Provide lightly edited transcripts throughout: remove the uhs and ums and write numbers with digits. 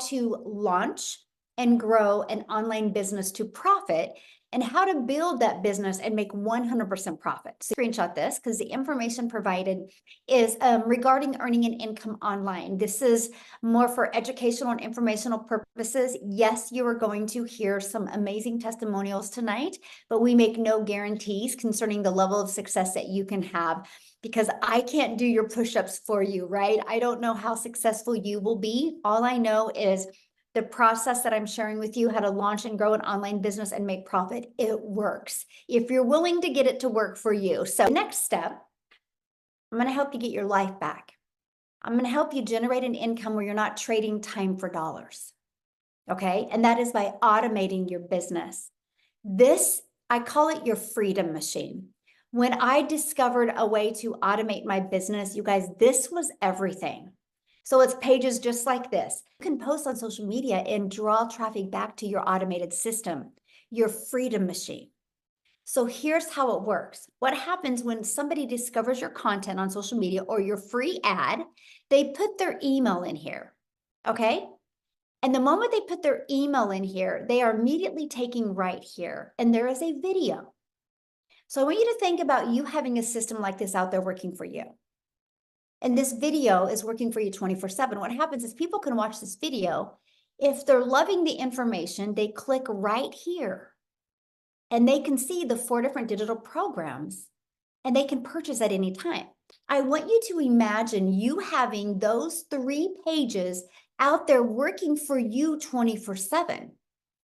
to launch and grow an online business to profit, and how to build that business and make 100% profit. So screenshot this because the information provided is regarding earning an income online. This is more for educational and informational purposes. Yes, you are going to hear some amazing testimonials tonight, but we make no guarantees concerning the level of success that you can have, because I can't do your push-ups for you, right? I don't know how successful you will be. All I know is the process that I'm sharing with you, how to launch and grow an online business and make profit, it works if you're willing to get it to work for you. So next step, I'm going to help you get your life back. I'm going to help you generate an income where you're not trading time for dollars. Okay. And that is by automating your business. This, I call it your freedom machine. When I discovered a way to automate my business, you guys, this was everything. So it's pages just like this. You can post on social media and draw traffic back to your automated system, your freedom machine. So here's how it works. What happens when somebody discovers your content on social media or your free ad, they put their email in here, okay? And the moment they put their email in here, they are immediately taking right here, and there is a video. So I want you to think about you having a system like this out there working for you. And this video is working for you 24/7. What happens is people can watch this video. If they're loving the information, they click right here and they can see the 4 different digital programs and they can purchase at any time. I want you to imagine you having those 3 pages out there working for you 24/7.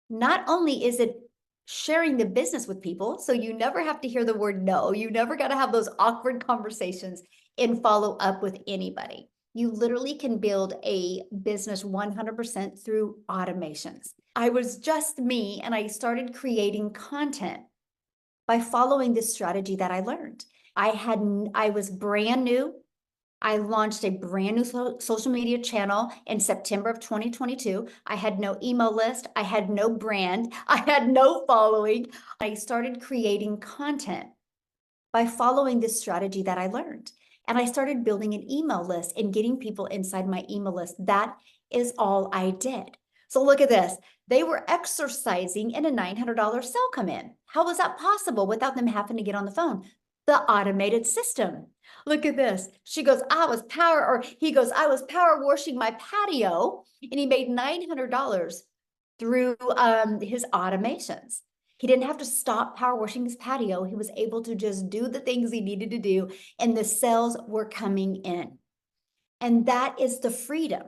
Not only is it sharing the business with people, so you never have to hear the word no. You never got to have those awkward conversations and follow up with anybody. You literally can build a business 100% through automations. I was just me, and I started creating content by following this strategy that I learned. I was brand new. I launched a brand new social media channel in September of 2022. I had no email list. I had no brand. I had no following. I started creating content by following this strategy that I learned. And I started building an email list and getting people inside my email list. That is all I did. So look at this. They were exercising and a $900 sale come in. How was that possible without them having to get on the phone? The automated system. Look at this. She goes, he goes, I was power washing my patio, and he made $900 through his automations. He didn't have to stop power washing his patio. He was able to just do the things he needed to do, and the sales were coming in. And that is the freedom,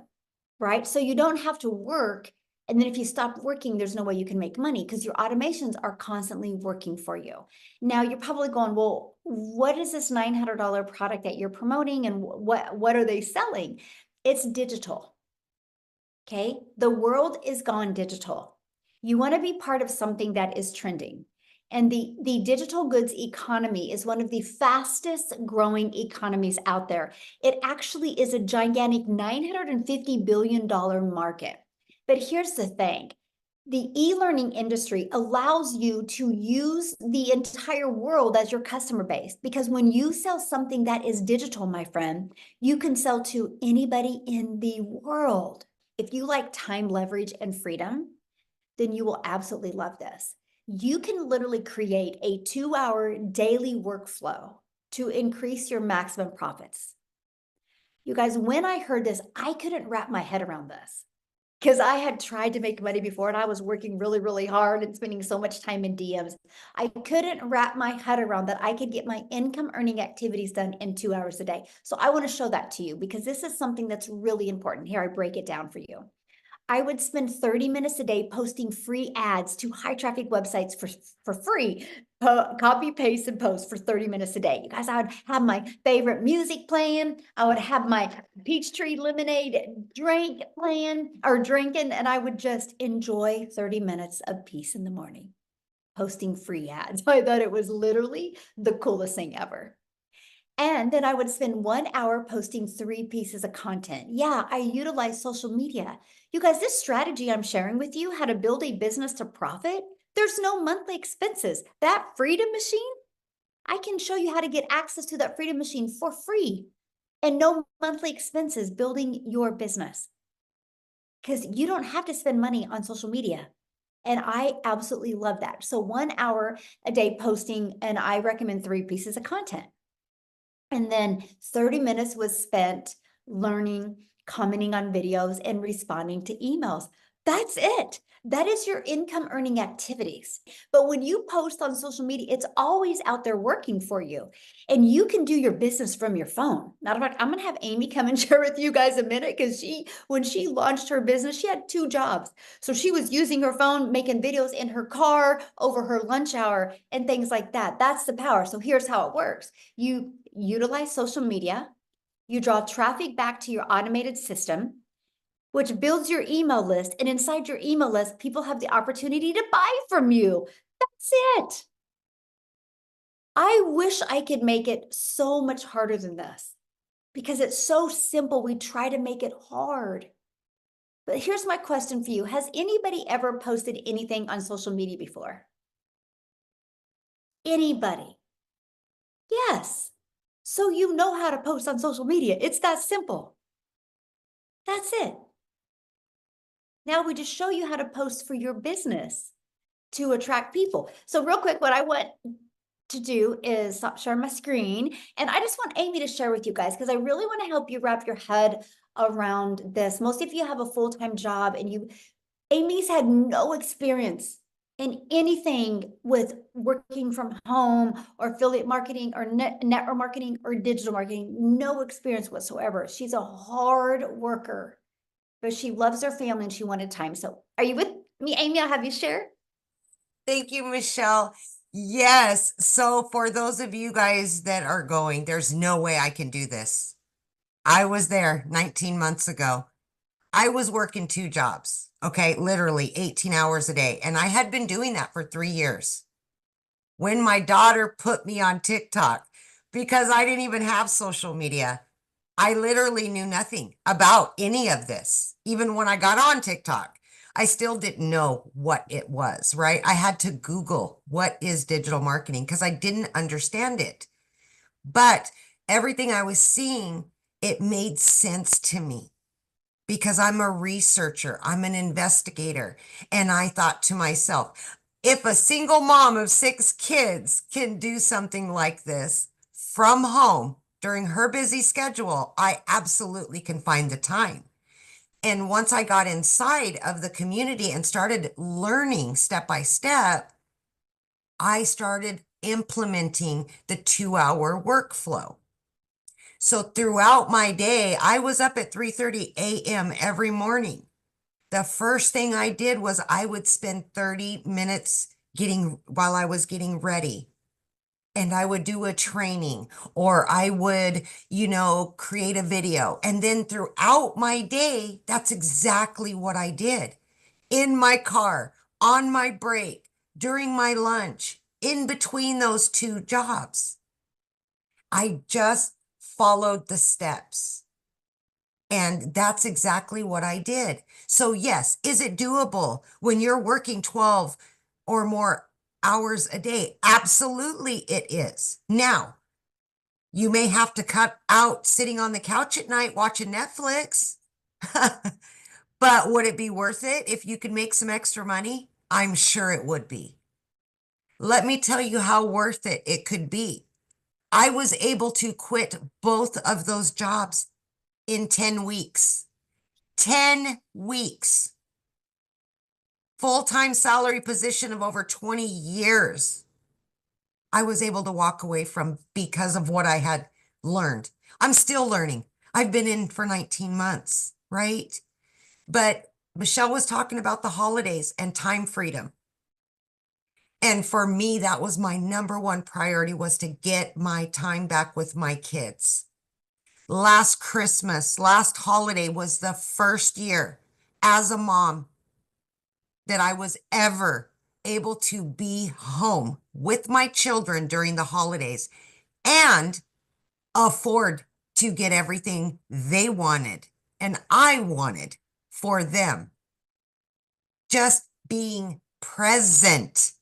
right? So you don't have to work. And then if you stop working, there's no way you can make money because your automations are constantly working for you. Now you're probably going, well, what is this $900 product that you're promoting, and what are they selling? It's digital. Okay. The world is gone digital. You want to be part of something that is trending. And the digital goods economy is one of the fastest growing economies out there. It actually is a gigantic $950 billion market. But here's the thing. The e-learning industry allows you to use the entire world as your customer base, because when you sell something that is digital, my friend, you can sell to anybody in the world. If you like time, leverage, and freedom, then you will absolutely love this. You can literally create a 2-hour daily workflow to increase your maximum profits. You guys, when I heard this, I couldn't wrap my head around this because I had tried to make money before and I was working really, really hard and spending so much time in DMs. I couldn't wrap my head around that I could get my income earning activities done in 2 hours a day. So I want to show that to you because this is something that's really important. Here, I break it down for you. I would spend 30 minutes a day posting free ads to high traffic websites for free. Copy, paste, and post for 30 minutes a day. You guys, I would have my favorite music playing. I would have my Peachtree lemonade drink playing or drinking, and I would just enjoy 30 minutes of peace in the morning, posting free ads. I thought it was literally the coolest thing ever. And then I would spend 1 hour posting 3 pieces of content. Yeah, I utilize social media. You guys, this strategy I'm sharing with you, how to build a business to profit, there's no monthly expenses. That freedom machine, I can show you how to get access to that freedom machine for free and no monthly expenses building your business. because you don't have to spend money on social media. And I absolutely love that. So 1 hour a day posting, and I recommend 3 pieces of content. And then 30 minutes was spent learning, commenting on videos, and responding to emails. That's it. That is your income earning activities. But when you post on social media, it's always out there working for you. And you can do your business from your phone. Matter of fact, I'm going to have Amy come and share with you guys a minute, because when she launched her business, she had 2 jobs. So she was using her phone, making videos in her car over her lunch hour and things like that. That's the power. So here's how it works. You utilize social media, you draw traffic back to your automated system, which builds your email list. And inside your email list, people have the opportunity to buy from you. That's it. I wish I could make it so much harder than this, because it's so simple. We try to make it hard. But here's my question for you. Has anybody ever posted anything on social media before? Anybody? Yes. So you know how to post on social media. It's that simple. That's it. Now we just show you how to post for your business to attract people. So real quick, what I want to do is stop sharing my screen. And I just want Amy to share with you guys, because I really want to help you wrap your head around this. Most of you have a full-time job, and Amy's had no experience in anything with working from home or affiliate marketing or network marketing or digital marketing. No experience whatsoever. She's a hard worker, but she loves her family and she wanted time. So are you with me, Amy? I'll have you share. Thank you, Michelle. Yes. So for those of you guys that are going, there's no way I can do this. I was there 19 months ago. I was working 2 jobs, okay, literally 18 hours a day. And I had been doing that for 3 years. When my daughter put me on TikTok, because I didn't even have social media, I literally knew nothing about any of this. Even when I got on TikTok, I still didn't know what it was, right? I had to Google what is digital marketing because I didn't understand it. But everything I was seeing, it made sense to me because I'm a researcher, I'm an investigator. And I thought to myself, if a single mom of 6 kids can do something like this from home during her busy schedule, I absolutely can find the time. And once I got inside of the community and started learning step by step, I started implementing the 2-hour workflow. So throughout my day, I was up at 3:30 a.m. every morning. The first thing I did was I would spend 30 minutes while I was getting ready. And I would do a training, or I would, create a video. And then throughout my day, that's exactly what I did. In my car, on my break, during my lunch, in between those 2 jobs. I just followed the steps. And that's exactly what I did. So yes, is it doable when you're working 12 or more hours a day? Absolutely it is. Now, you may have to cut out sitting on the couch at night watching Netflix. But would it be worth it if you could make some extra money? I'm sure it would be. Let me tell you how worth it could be. I was able to quit both of those jobs in 10 weeks. 10 weeks. Full-time salary position of over 20 years. I was able to walk away from because of what I had learned. I'm still learning. I've been in for 19 months, right? But Michelle was talking about the holidays and time freedom. And for me, that was my number one priority, was to get my time back with my kids. Last Christmas, last holiday was the first year as a mom that I was ever able to be home with my children during the holidays and afford to get everything they wanted and I wanted for them. Just being present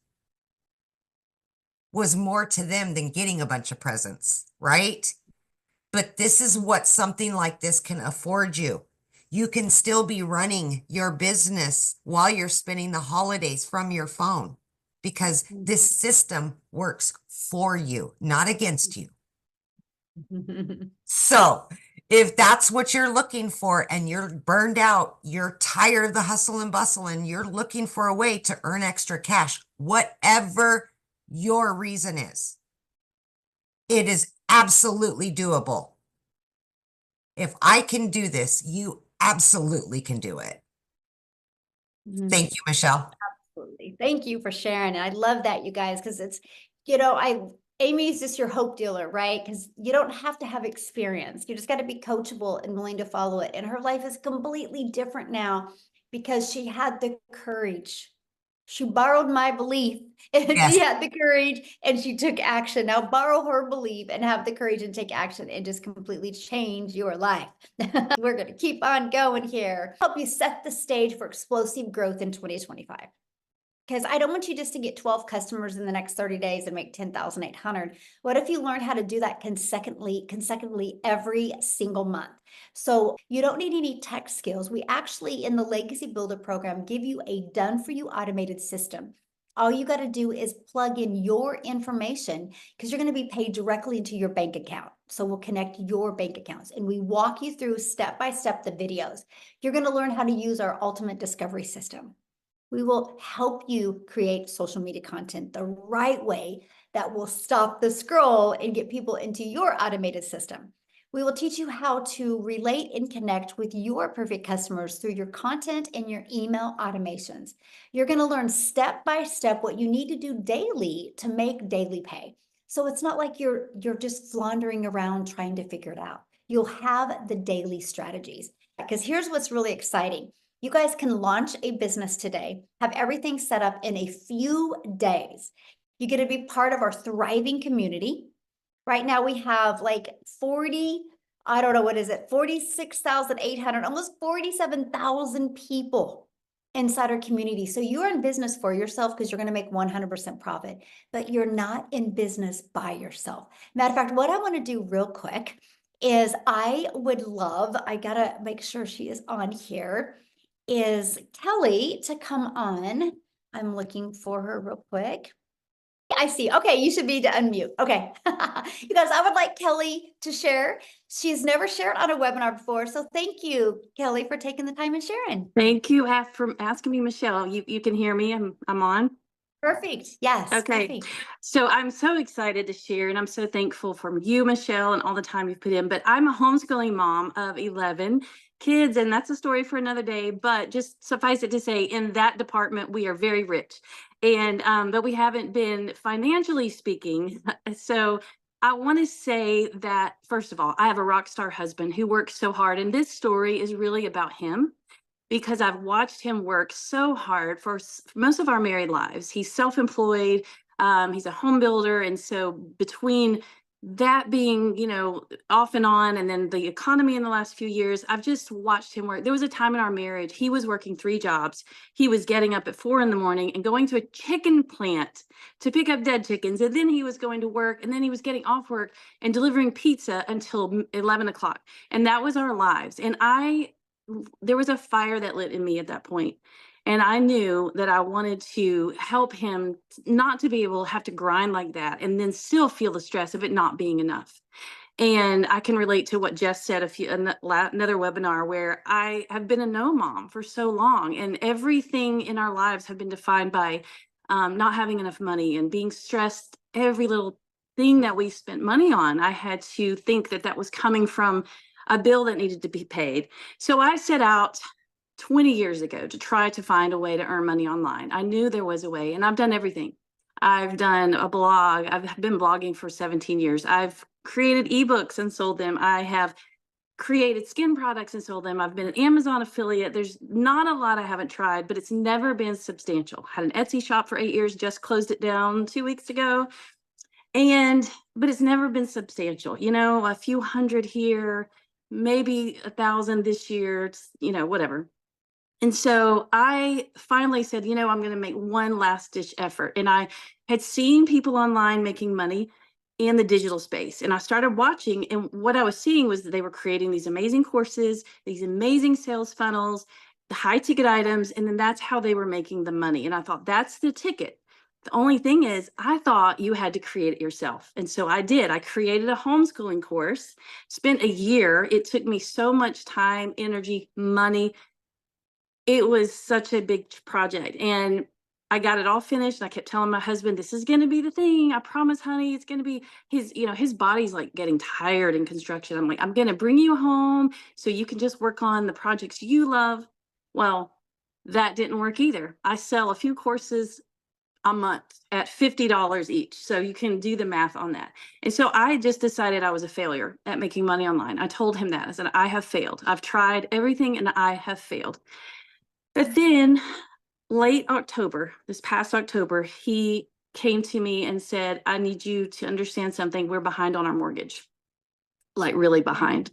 was more to them than getting a bunch of presents, right? But this is what something like this can afford you. You can still be running your business while you're spending the holidays from your phone because this system works for you, not against you. So if that's what you're looking for and you're burned out, you're tired of the hustle and bustle, and you're looking for a way to earn extra cash, whatever your reason is, it is absolutely doable. If I can do this, you absolutely can do it. Thank you, Michelle. Absolutely. Thank you for sharing. And I love that, you guys, because it's, Amy's just your hope dealer, right? Because you don't have to have experience. You just got to be coachable and willing to follow it. And her life is completely different now because she had the courage. She borrowed my belief and Yes. she had the courage and she took action. Now borrow her belief and have the courage and take action and just completely change your life. We're going to keep on going here. Help you set the stage for explosive growth in 2025. Because I don't want you just to get 12 customers in the next 30 days and make 10,800. What if you learned how to do that consecutively every single month? So you don't need any tech skills. We actually, in the Legacy Builder program, give you a done-for-you automated system. All you got to do is plug in your information because you're going to be paid directly into your bank account. So we'll connect your bank accounts and we walk you through step by step the videos. You're going to learn how to use our ultimate discovery system. We will help you create social media content the right way that will stop the scroll and get people into your automated system. We will teach you how to relate and connect with your perfect customers through your content and your email automations. You're going to learn step by step what you need to do daily to make daily pay. So it's not like you're just floundering around trying to figure it out. You'll have the daily strategies. Because here's what's really exciting. You guys can launch a business today, have everything set up in a few days. You get to be part of our thriving community. Right now we have like 40, I don't know, what is it? 46,800, almost 47,000 people inside our community. So you're in business for yourself because you're going to make 100% profit, but you're not in business by yourself. Matter of fact, what I want to do real quick is I gotta make sure she is on here, is Kelly to come on. I'm looking for her real quick. I see. Okay, you should be to unmute. Okay. You guys, I would like Kelly to share. She's never shared on a webinar before. So thank you, Kelly, for taking the time and sharing. Thank you for asking me, Michelle. You can hear me. I'm on. Perfect. Yes. Okay. Perfect. So I'm so excited to share, and I'm so thankful for you, Michelle, and all the time you've put in. But I'm a homeschooling mom of 11 kids, and that's a story for another day. But just suffice it to say, in that department, we are very rich, and but we haven't been financially speaking. So I want to say that, first of all, I have a rock star husband who works so hard, and this story is really about him because I've watched him work so hard for most of our married lives. He's self-employed. He's a home builder. And so between that being, off and on, and then the economy in the last few years, I've just watched him work. There was a time in our marriage, he was working 3 jobs. He was getting up at 4 a.m. and going to a chicken plant to pick up dead chickens. And then he was going to work, and then he was getting off work and delivering pizza until 11 o'clock. And that was our lives. And there was a fire that lit in me at that point. And I knew that I wanted to help him not to be able to have to grind like that and then still feel the stress of it not being enough. And I can relate to what Jess said another webinar, where I have been a no mom for so long, and everything in our lives have been defined by not having enough money and being stressed. Every little thing that we spent money on, I had to think that that was coming from a bill that needed to be paid. So I set out 20 years ago to try to find a way to earn money online. I knew there was a way, and I've done everything. I've done a blog. I've been blogging for 17 years. I've created ebooks and sold them. I have created skin products and sold them. I've been an Amazon affiliate. There's not a lot I haven't tried, but it's never been substantial. Had an Etsy shop for 8 years, just closed it down 2 weeks ago. But it's never been substantial, a few hundred here, maybe 1,000 this year, whatever. And so I finally said, I'm going to make one last ditch effort. And I had seen people online making money. in the digital space. And I started watching, and what I was seeing was that they were creating these amazing courses, these amazing sales funnels, the high ticket items, and then that's how they were making the money. And I thought, that's the ticket. The only thing is, I thought you had to create it yourself. And so I did. I created a homeschooling course, spent a year. It took me so much time, energy, money. It was such a big project. And I got it all finished. And I kept telling my husband, this is going to be the thing. I promise, honey, it's going to be his body's like getting tired in construction. I'm like, I'm going to bring you home so you can just work on the projects you love. Well, that didn't work either. I sell a few courses a month at $50 each. So you can do the math on that. And so I just decided I was a failure at making money online. I told him that. I said, I have failed. I've tried everything and I have failed. But then late October, this past October, he came to me and said, I need you to understand something. We're behind on our mortgage, like really behind.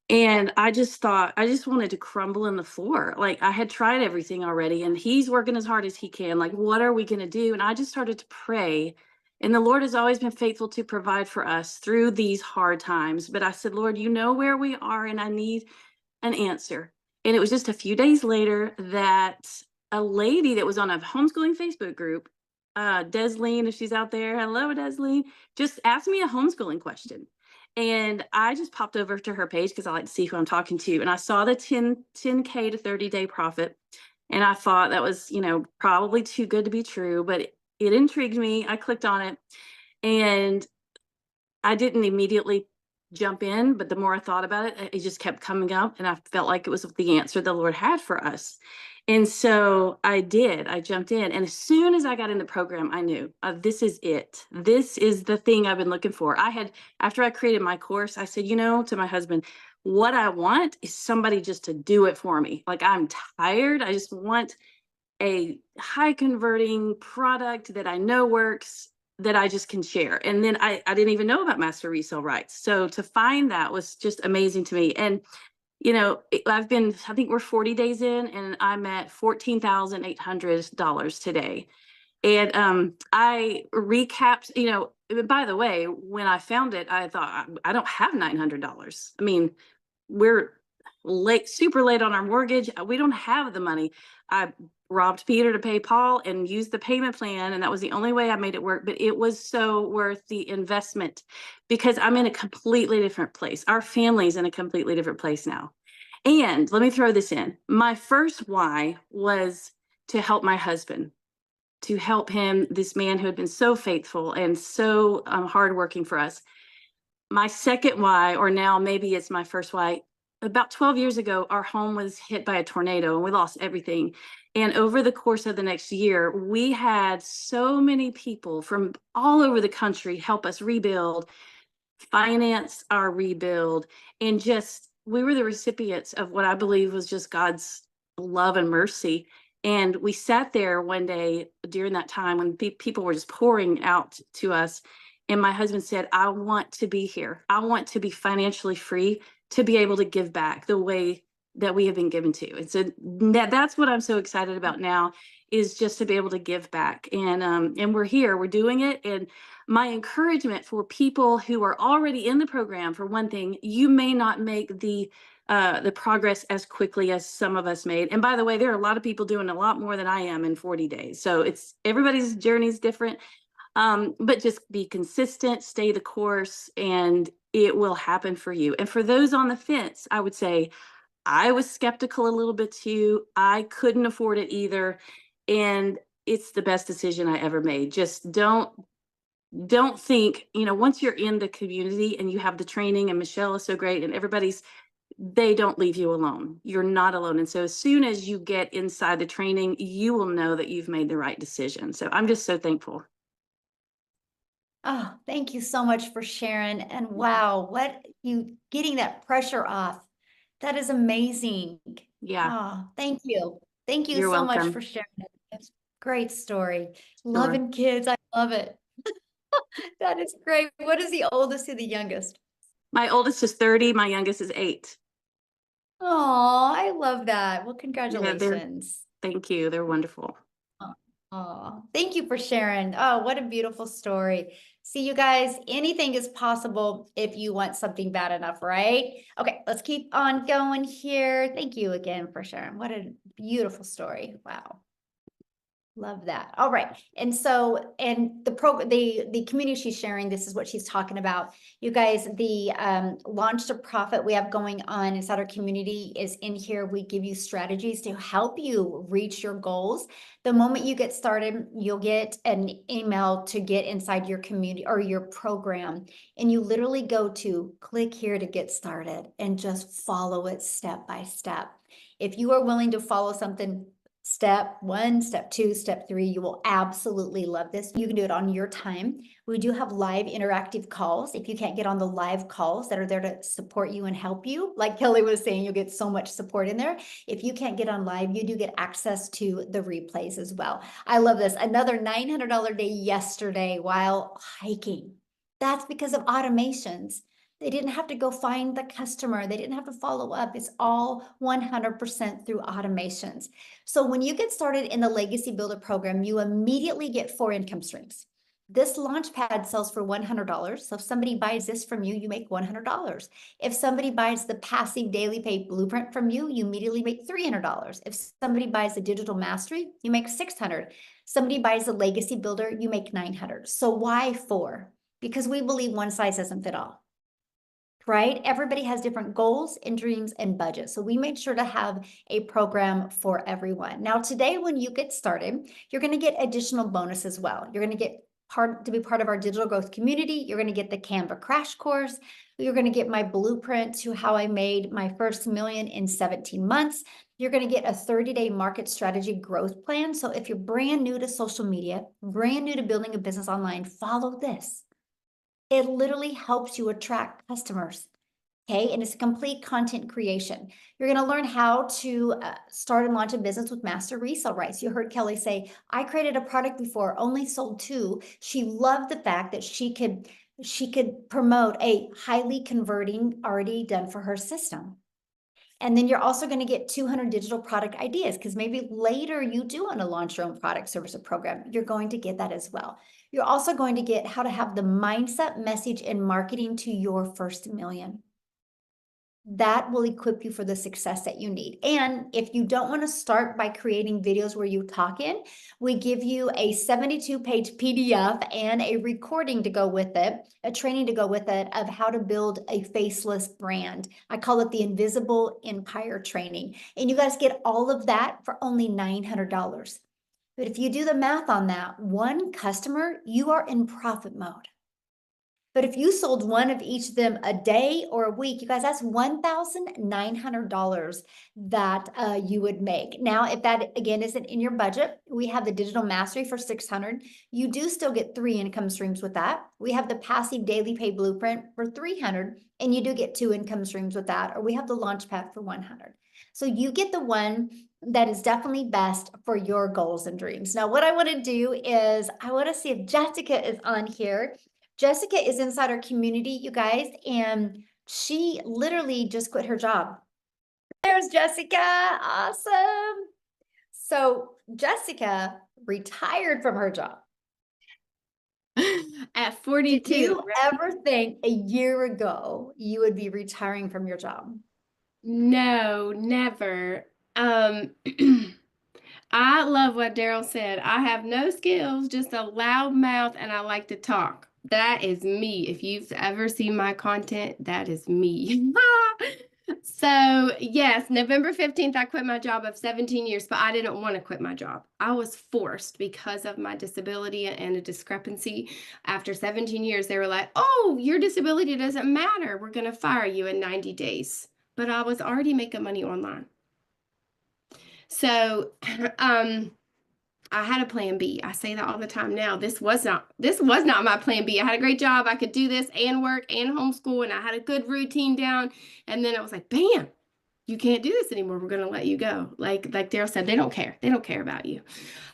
And I just thought, I just wanted to crumble in the floor. Like I had tried everything already and he's working as hard as he can. Like, what are we going to do? And I just started to pray. And the Lord has always been faithful to provide for us through these hard times. But I said, Lord, you know where we are and I need an answer. And it was just a few days later that a lady that was on a homeschooling Facebook group, Desleen, if she's out there, hello, Desleen, just asked me a homeschooling question. And I just popped over to her page because I like to see who I'm talking to. And I saw the 10K to 30-day profit. And I thought that was, probably too good to be true, but it intrigued me. I clicked on it and I didn't immediately jump in, but the more I thought about it, it just kept coming up and I felt like it was the answer the Lord had for us. And so I did. I jumped in. And as soon as I got in the program, I knew this is it. This is the thing I've been looking for. After I created my course, I said, to my husband, what I want is somebody just to do it for me. Like I'm tired. I just want a high converting product that I know works that I just can share. And then I didn't even know about master resale rights. So to find that was just amazing to me. And I think we're 40 days in and I'm at $14,800 today. And I recapped, by the way, when I found it, I thought, I don't have $900. I mean, we're super late on our mortgage. We don't have the money. I robbed Peter to pay Paul and used the payment plan. And that was the only way I made it work. But it was so worth the investment because I'm in a completely different place. Our family's in a completely different place now. And let me throw this in. My first why was to help my husband, to help him, this man who had been so faithful and so hardworking for us. My second why, or now maybe it's my first why, about 12 years ago, our home was hit by a tornado and we lost everything. And over the course of the next year, we had so many people from all over the country help us rebuild, finance our rebuild, and just, we were the recipients of what I believe was just God's love and mercy. And we sat there one day during that time when people were just pouring out to us. And my husband said, I want to be here. I want to be financially free to be able to give back the way that we have been given to. And so that's what I'm so excited about now, is just to be able to give back. And we're here, we're doing it. And my encouragement for people who are already in the program, for one thing, you may not make the progress as quickly as some of us made. And by the way, there are a lot of people doing a lot more than I am in 40 days. So everybody's journey is different. But just be consistent, stay the course, and it will happen for you. And for those on the fence, I would say I was skeptical a little bit too. I couldn't afford it either. And it's the best decision I ever made. Just don't think, once you're in the community and you have the training, and Michelle is so great and they don't leave you alone. You're not alone. And so as soon as you get inside the training, you will know that you've made the right decision. So I'm just so thankful. Oh, thank you so much for sharing. And wow, getting that pressure off. That is amazing. Yeah, Oh, thank you. Thank you you're so much welcome. for sharing it. That's a great story. Sure. Loving kids. I love it. That is great. What is the oldest to the youngest? My oldest is 30. My youngest is 8. Oh, I love that. Well, Yeah, congratulations. thank you. They're wonderful. Oh, Oh, thank you for sharing. Oh, what a beautiful story. See, you guys, anything is possible if you want something bad enough, right? Okay, let's keep on going here. Thank you again for sharing. What a beautiful story. Wow. Love that. All right. And so, and the community she's sharing, this is what she's talking about. You guys, the Launch to Profit we have going on inside our community is in here. We give you strategies to help you reach your goals. The moment you get started, you'll get an email to get inside your community or your program. And you literally go to click here to get started and just follow it step by step. If you are willing to follow something step 1, step 2, step 3, you will absolutely love this. You can do it on your time. We do have live interactive calls. If you can't get on the live calls that are there to support you and help you, like Kelly was saying, you'll get so much support in there. If you can't get on live, you do get access to the replays as well. I love this. Another $900 day yesterday while hiking. That's because of automations. They didn't have to go find the customer. They didn't have to follow up. It's all 100% through automations. So when you get started in the Legacy Builder program, you immediately get 4 income streams. This Launchpad sells for $100. So if somebody buys this from you, you make $100. If somebody buys the Passive Daily Pay Blueprint from you, you immediately make $300. If somebody buys the Digital Mastery, you make $600. Somebody buys the Legacy Builder, you make $900. So why 4? Because we believe one size doesn't fit all. Right? Everybody has different goals and dreams and budgets. So we made sure to have a program for everyone. Now, today, when you get started, you're going to get additional bonus as well. You're going to get to be part of our digital growth community. You're going to get the Canva crash course. You're going to get my blueprint to how I made my first million in 17 months. You're going to get a 30-day market strategy growth plan. So if you're brand new to social media, brand new to building a business online, follow this. It literally helps you attract customers. Okay, and it's a complete content creation. You're going to learn how to start and launch a business with master resale rights. You heard Kelly say, I created a product before, only sold 2. She loved the fact that she could promote a highly converting already done for her system. And then you're also going to get 200 digital product ideas because maybe later you do want to launch your own product, service, or program. You're going to get that as well. You're also going to get how to have the mindset, message, and marketing to your first million. That will equip you for the success that you need. And if you don't want to start by creating videos where you talk in, we give you a 72-page PDF and a recording to go with it, a training to go with it of how to build a faceless brand. I call it the Invisible Empire training. And you guys get all of that for only $900. But if you do the math on that, one customer, you are in profit mode. But if you sold one of each of them a day or a week, you guys, that's $1,900 that you would make. Now, if that, again, isn't in your budget, we have the Digital Mastery for $600. You do still get 3 income streams with that. We have the Passive Daily Pay Blueprint for $300, and you do get 2 income streams with that. Or we have the Launchpad for $100. So you get the one that is definitely best for your goals and dreams. Now, what I want to do is I want to see if Jessica is on here. Jessica is inside our community, you guys, and she literally just quit her job. There's Jessica. Awesome. So Jessica retired from her job. At 42. Did you right? ever think a year ago you would be retiring from your job? No, never. I love what Daryl said. I have no skills, just a loud mouth, and I like to talk. That is me. If you've ever seen my content, that is me. So, yes, November 15th, I quit my job of 17 years, but I didn't want to quit my job. I was forced because of my disability and a discrepancy. After 17 years, they were like, oh, your disability doesn't matter. We're going to fire you in 90 days. But I was already making money online. So, I had a plan B. I say that all the time now. This was not my plan B. I had a great job. I could do this and work and homeschool, and I had a good routine down. And then it was like, bam, you can't do this anymore. We're going to let you go. Like Daryl said, they don't care. They don't care about you.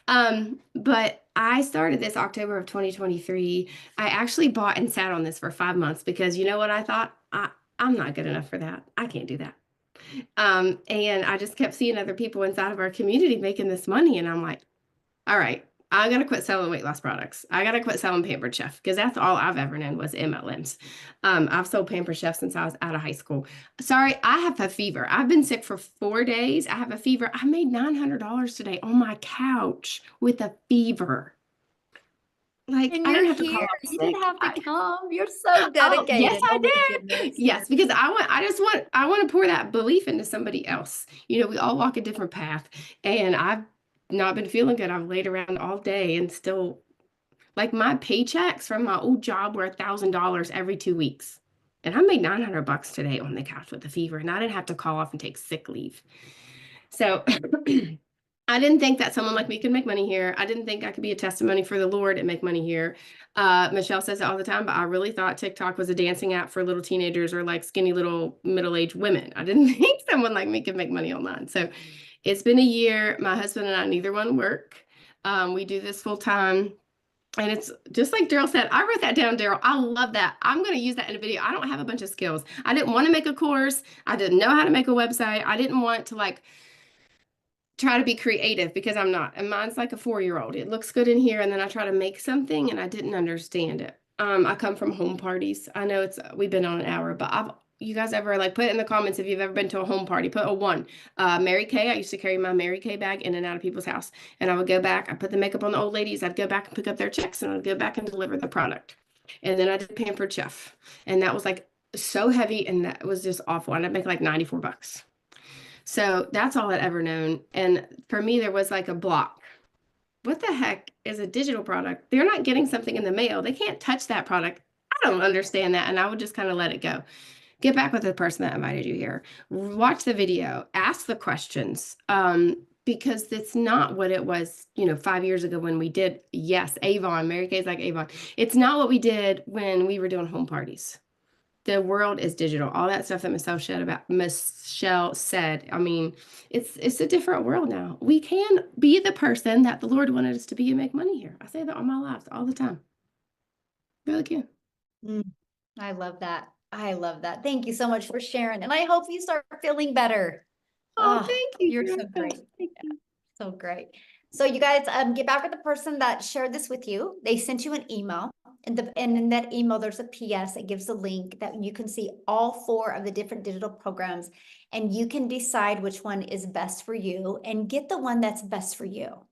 But I started this October of 2023. I actually bought and sat on this for 5 months because you know what I thought? I'm not good enough for that. I can't do that. And I just kept seeing other people inside of our community making this money. And I'm like, all right, I gotta quit selling weight loss products. I gotta quit selling Pampered Chef because that's all I've ever known was MLMs. I've sold Pampered Chef since I was out of high school. Sorry, I have a fever. I've been sick for 4 days. I have a fever. I made $900 today on my couch with a fever. Like, And I you're didn't have to call here. off You sick. didn't have to come. You're so Oh, yes, dedicated. I Oh my did. goodness. Yes, because I want to pour that belief into somebody else. You know, we all walk a different path, and I've not been feeling good. I've laid around all day and still, like, my paychecks from my old job were $1,000 every 2 weeks. And I made $900 today on the couch with a fever, and I didn't have to call off and take sick leave. So I didn't think that someone like me could make money here. I didn't think I could be a testimony for the Lord and make money here. Michelle says it all the time, but I really thought TikTok was a dancing app for little teenagers or like skinny little middle-aged women. I didn't think someone like me could make money online. So it's been a year. My husband and I, neither one work. We do this full time. And it's just like Daryl said, I wrote that down, Daryl. I love that. I'm going to use that in a video. I don't have a bunch of skills. I didn't want to make a course. I didn't know how to make a website. I didn't want to like try to be creative because I'm not. And mine's like a 4-year-old. It looks good in here. And then I try to make something and I didn't understand it. I come from home parties. I know we've been on an hour, but you guys ever like put in the comments if you've ever been to a home party, put a 1. Mary Kay, I used to carry my Mary Kay bag in and out of people's house. And I would go back, I put the makeup on the old ladies. I'd go back and pick up their checks and I'd go back and deliver the product. And then I did Pampered Chef. And that was like so heavy and that was just awful. And I'd make like $94. So that's all I'd ever known. And for me, there was like a block. What the heck is a digital product? They're not getting something in the mail. They can't touch that product. I don't understand that. And I would just kind of let it go. Get back with the person that invited you here. Watch the video. Ask the questions. Because it's not what it was, 5 years ago when we did, yes, Avon. Mary Kay's like Avon. It's not what we did when we were doing home parties. The world is digital. All that stuff that Michelle said. I mean, it's a different world now. We can be the person that the Lord wanted us to be and make money here. I say that all my life, all the time. Really can. I love that. I love that. Thank you so much for sharing. And I hope you start feeling better. Oh, thank you. You're so great. Thank you. So great. So you guys get back with the person that shared this with you. They sent you an email. And in that email, there's a PS that gives a link that you can see all 4 of the different digital programs. And you can decide which one is best for you and get the one that's best for you.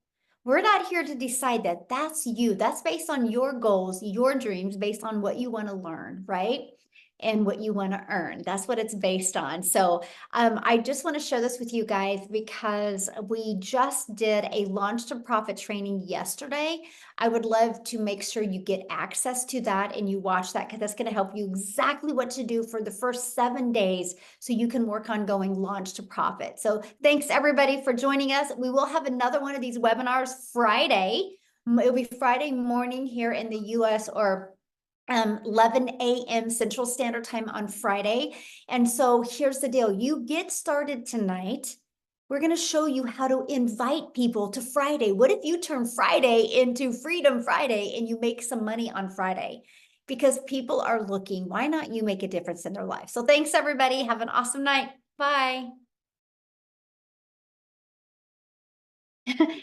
We're not here to decide that. That's you. That's based on your goals, your dreams, based on what you want to learn, right? And what you want to earn. That's what it's based on. So I just want to share this with you guys because we just did a launch to profit training yesterday. I would love to make sure you get access to that and you watch that because that's going to help you exactly what to do for the first 7 days so you can work on going launch to profit. So thanks everybody for joining us. We will have another one of these webinars Friday. It'll be Friday morning here in the US or 11 a.m. Central Standard Time on Friday. And so here's the deal. You get started tonight. We're going to show you how to invite people to Friday. What if you turn Friday into Freedom Friday and you make some money on Friday? Because people are looking. Why not you make a difference in their life? So thanks, everybody. Have an awesome night. Bye.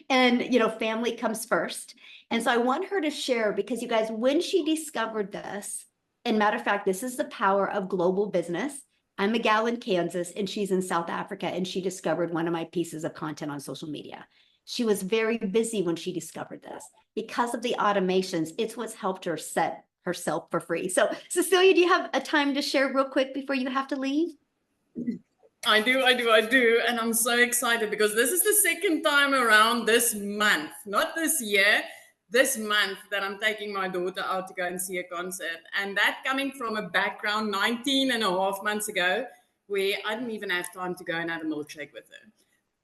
And, family comes first. And so I want her to share because you guys, when she discovered this, and matter of fact, this is the power of global business. I'm a gal in Kansas and she's in South Africa and she discovered one of my pieces of content on social media. She was very busy when she discovered this. Because of the automations, it's what's helped her set herself for free. So Cecilia, do you have a time to share real quick before you have to leave? I do. And I'm so excited because this is the second time around this month, not this year, this month that I'm taking my daughter out to go and see a concert. And that coming from a background 19 and a half months ago, where I didn't even have time to go and have a milkshake with her.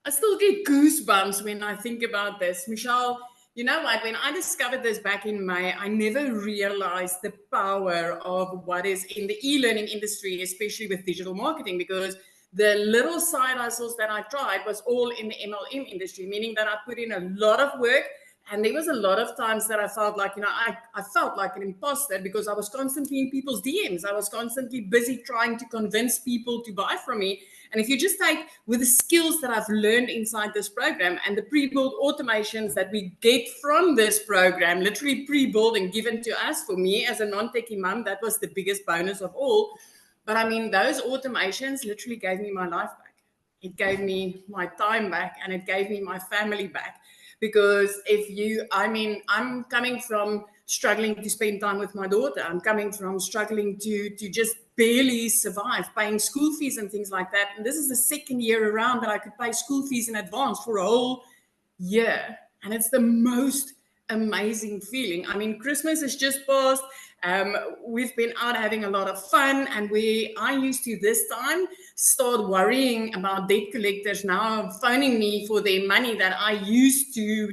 I still get goosebumps when I think about this. Michelle, you know what? When I discovered this back in May, I never realized the power of what is in the e-learning industry, especially with digital marketing, because the little side hustles that I tried was all in the MLM industry, meaning that I put in a lot of work And there was a lot of times that I felt like, I felt like an imposter because I was constantly in people's DMs. I was constantly busy trying to convince people to buy from me. And if you just take with the skills that I've learned inside this program and the pre-built automations that we get from this program, literally pre-built and given to us, for me as a non-techie mom, that was the biggest bonus of all. But I mean, those automations literally gave me my life back. It gave me my time back, and it gave me my family back. Because I'm coming from struggling to spend time with my daughter. I'm coming from struggling to just barely survive, paying school fees and things like that. And this is the second year around that I could pay school fees in advance for a whole year. And it's the most amazing feeling. I mean, Christmas is just passed. We've been out having a lot of fun, and I used to this time start worrying about debt collectors now phoning me for their money that I used to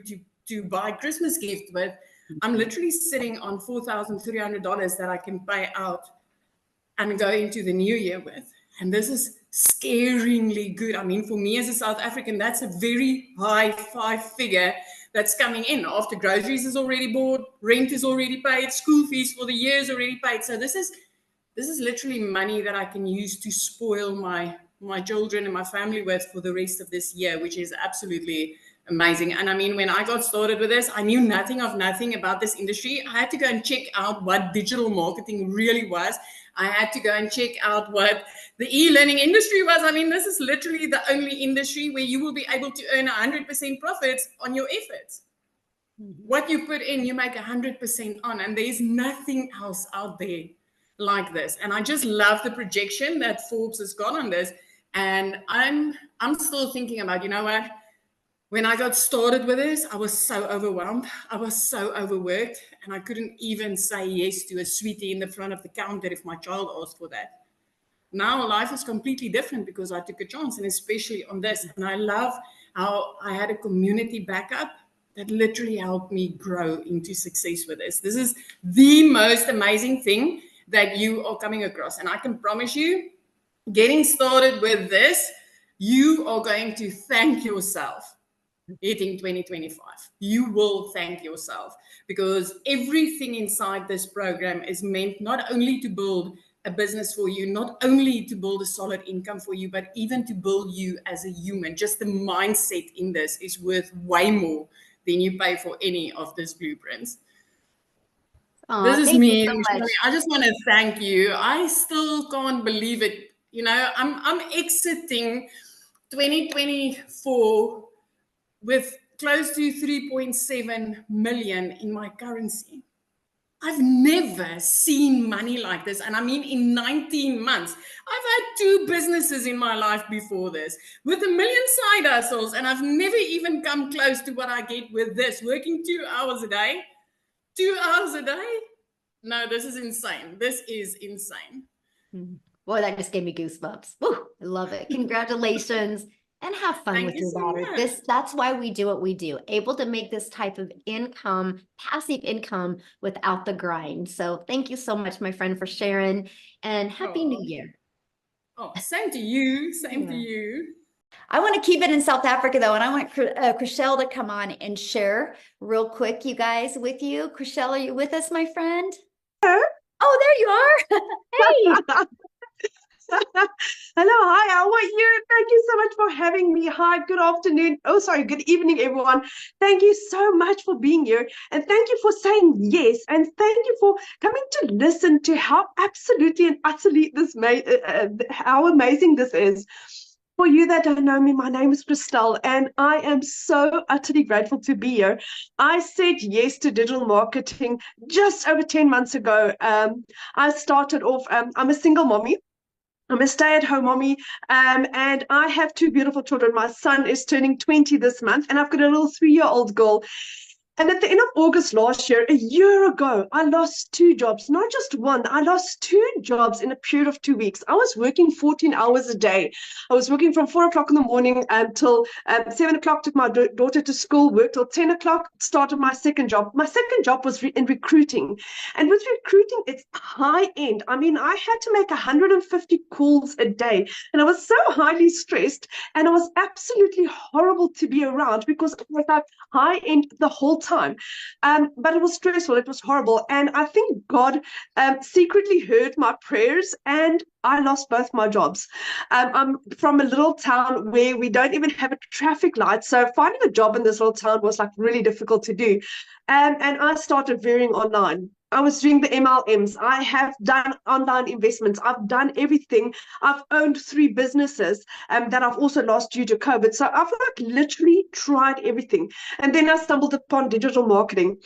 buy Christmas gift with. I'm literally sitting on $4,300 that I can pay out and go into the new year with. And this is scaringly good. I mean, for me as a South African, that's a very high 5-figure that's coming in after groceries is already bought, rent is already paid, school fees for the year is already paid. So this is literally money that I can use to spoil my children and my family with for the rest of this year, which is absolutely amazing. And I mean, when I got started with this, I knew nothing about this industry. I had to go and check out what digital marketing really was. I had to go and check out what the e-learning industry was. I mean, this is literally the only industry where you will be able to earn 100% profits on your efforts. What you put in, you make 100% on, and there's nothing else out there like this. And I just love the projection that Forbes has got on this. And I'm still thinking about, you know what? When I got started with this, I was so overwhelmed. I was so overworked, and I couldn't even say yes to a sweetie in the front of the counter if my child asked for that. Now life is completely different because I took a chance, and especially on this. And I love how I had a community backup that literally helped me grow into success with this. This is the most amazing thing that you are coming across. And I can promise you, getting started with this, you are going to thank yourself. Hitting 2025, you will thank yourself, because everything inside this program is meant not only to build a business for you, not only to build a solid income for you, but even to build you as a human. Just the mindset in this is worth way more than you pay for any of these blueprints. This is me. So I just want to thank you. I still can't believe it. You know, I'm exiting 2024 with close to 3.7 million in my currency. I've never seen money like this. And I mean, in 19 months, I've had 2 businesses in my life before this with 1 million side hustles. And I've never even come close to what I get with this, working 2 hours a day. 2 hours a day? No, this is insane. This is insane. Boy, that just gave me goosebumps. Woo, I love it. Congratulations. And have fun with your daughter. That's why we do what we do, able to make this type of income, passive income, without the grind. So thank you so much, my friend, for sharing, and Happy New Year. Oh, same to you. Same to you. I want to keep it in South Africa, though, and I want Chriselle to come on and share real quick, you guys, with you. Chriselle, are you with us, my friend? Hello. Oh, there you are. Hey. Hello, hi, how are you? Thank you so much for having me. Hi, good afternoon. Oh, sorry, good evening, everyone. Thank you so much for being here. And thank you for saying yes. And thank you for coming to listen to how absolutely and utterly how amazing this is. For you that don't know me, my name is Christelle, and I am so utterly grateful to be here. I said yes to digital marketing just over 10 months ago. I started off, I'm a single mommy. I'm a stay-at-home mommy, and I have 2 beautiful children. My son is turning 20 this month, and I've got a little 3-year-old girl. And at the end of August last year, a year ago, I lost 2 jobs, not just one. I lost 2 jobs in a period of 2 weeks. I was working 14 hours a day. I was working from 4 o'clock in the morning until 7 o'clock, took my daughter to school, worked till 10 o'clock, started my second job. My second job was in recruiting. And with recruiting, it's high end. I mean, I had to make 150 calls a day. And I was so highly stressed, and it was absolutely horrible to be around because I was like high end the whole time. time. But it was stressful. It was horrible. And I think God secretly heard my prayers, and I lost both my jobs. I'm from a little town where we don't even have a traffic light. So finding a job in this little town was like really difficult to do. And I started veering online. I was doing the MLMs. I have done online investments. I've done everything. I've owned 3 businesses that I've also lost due to COVID. So I've like literally tried everything. And then I stumbled upon digital marketing.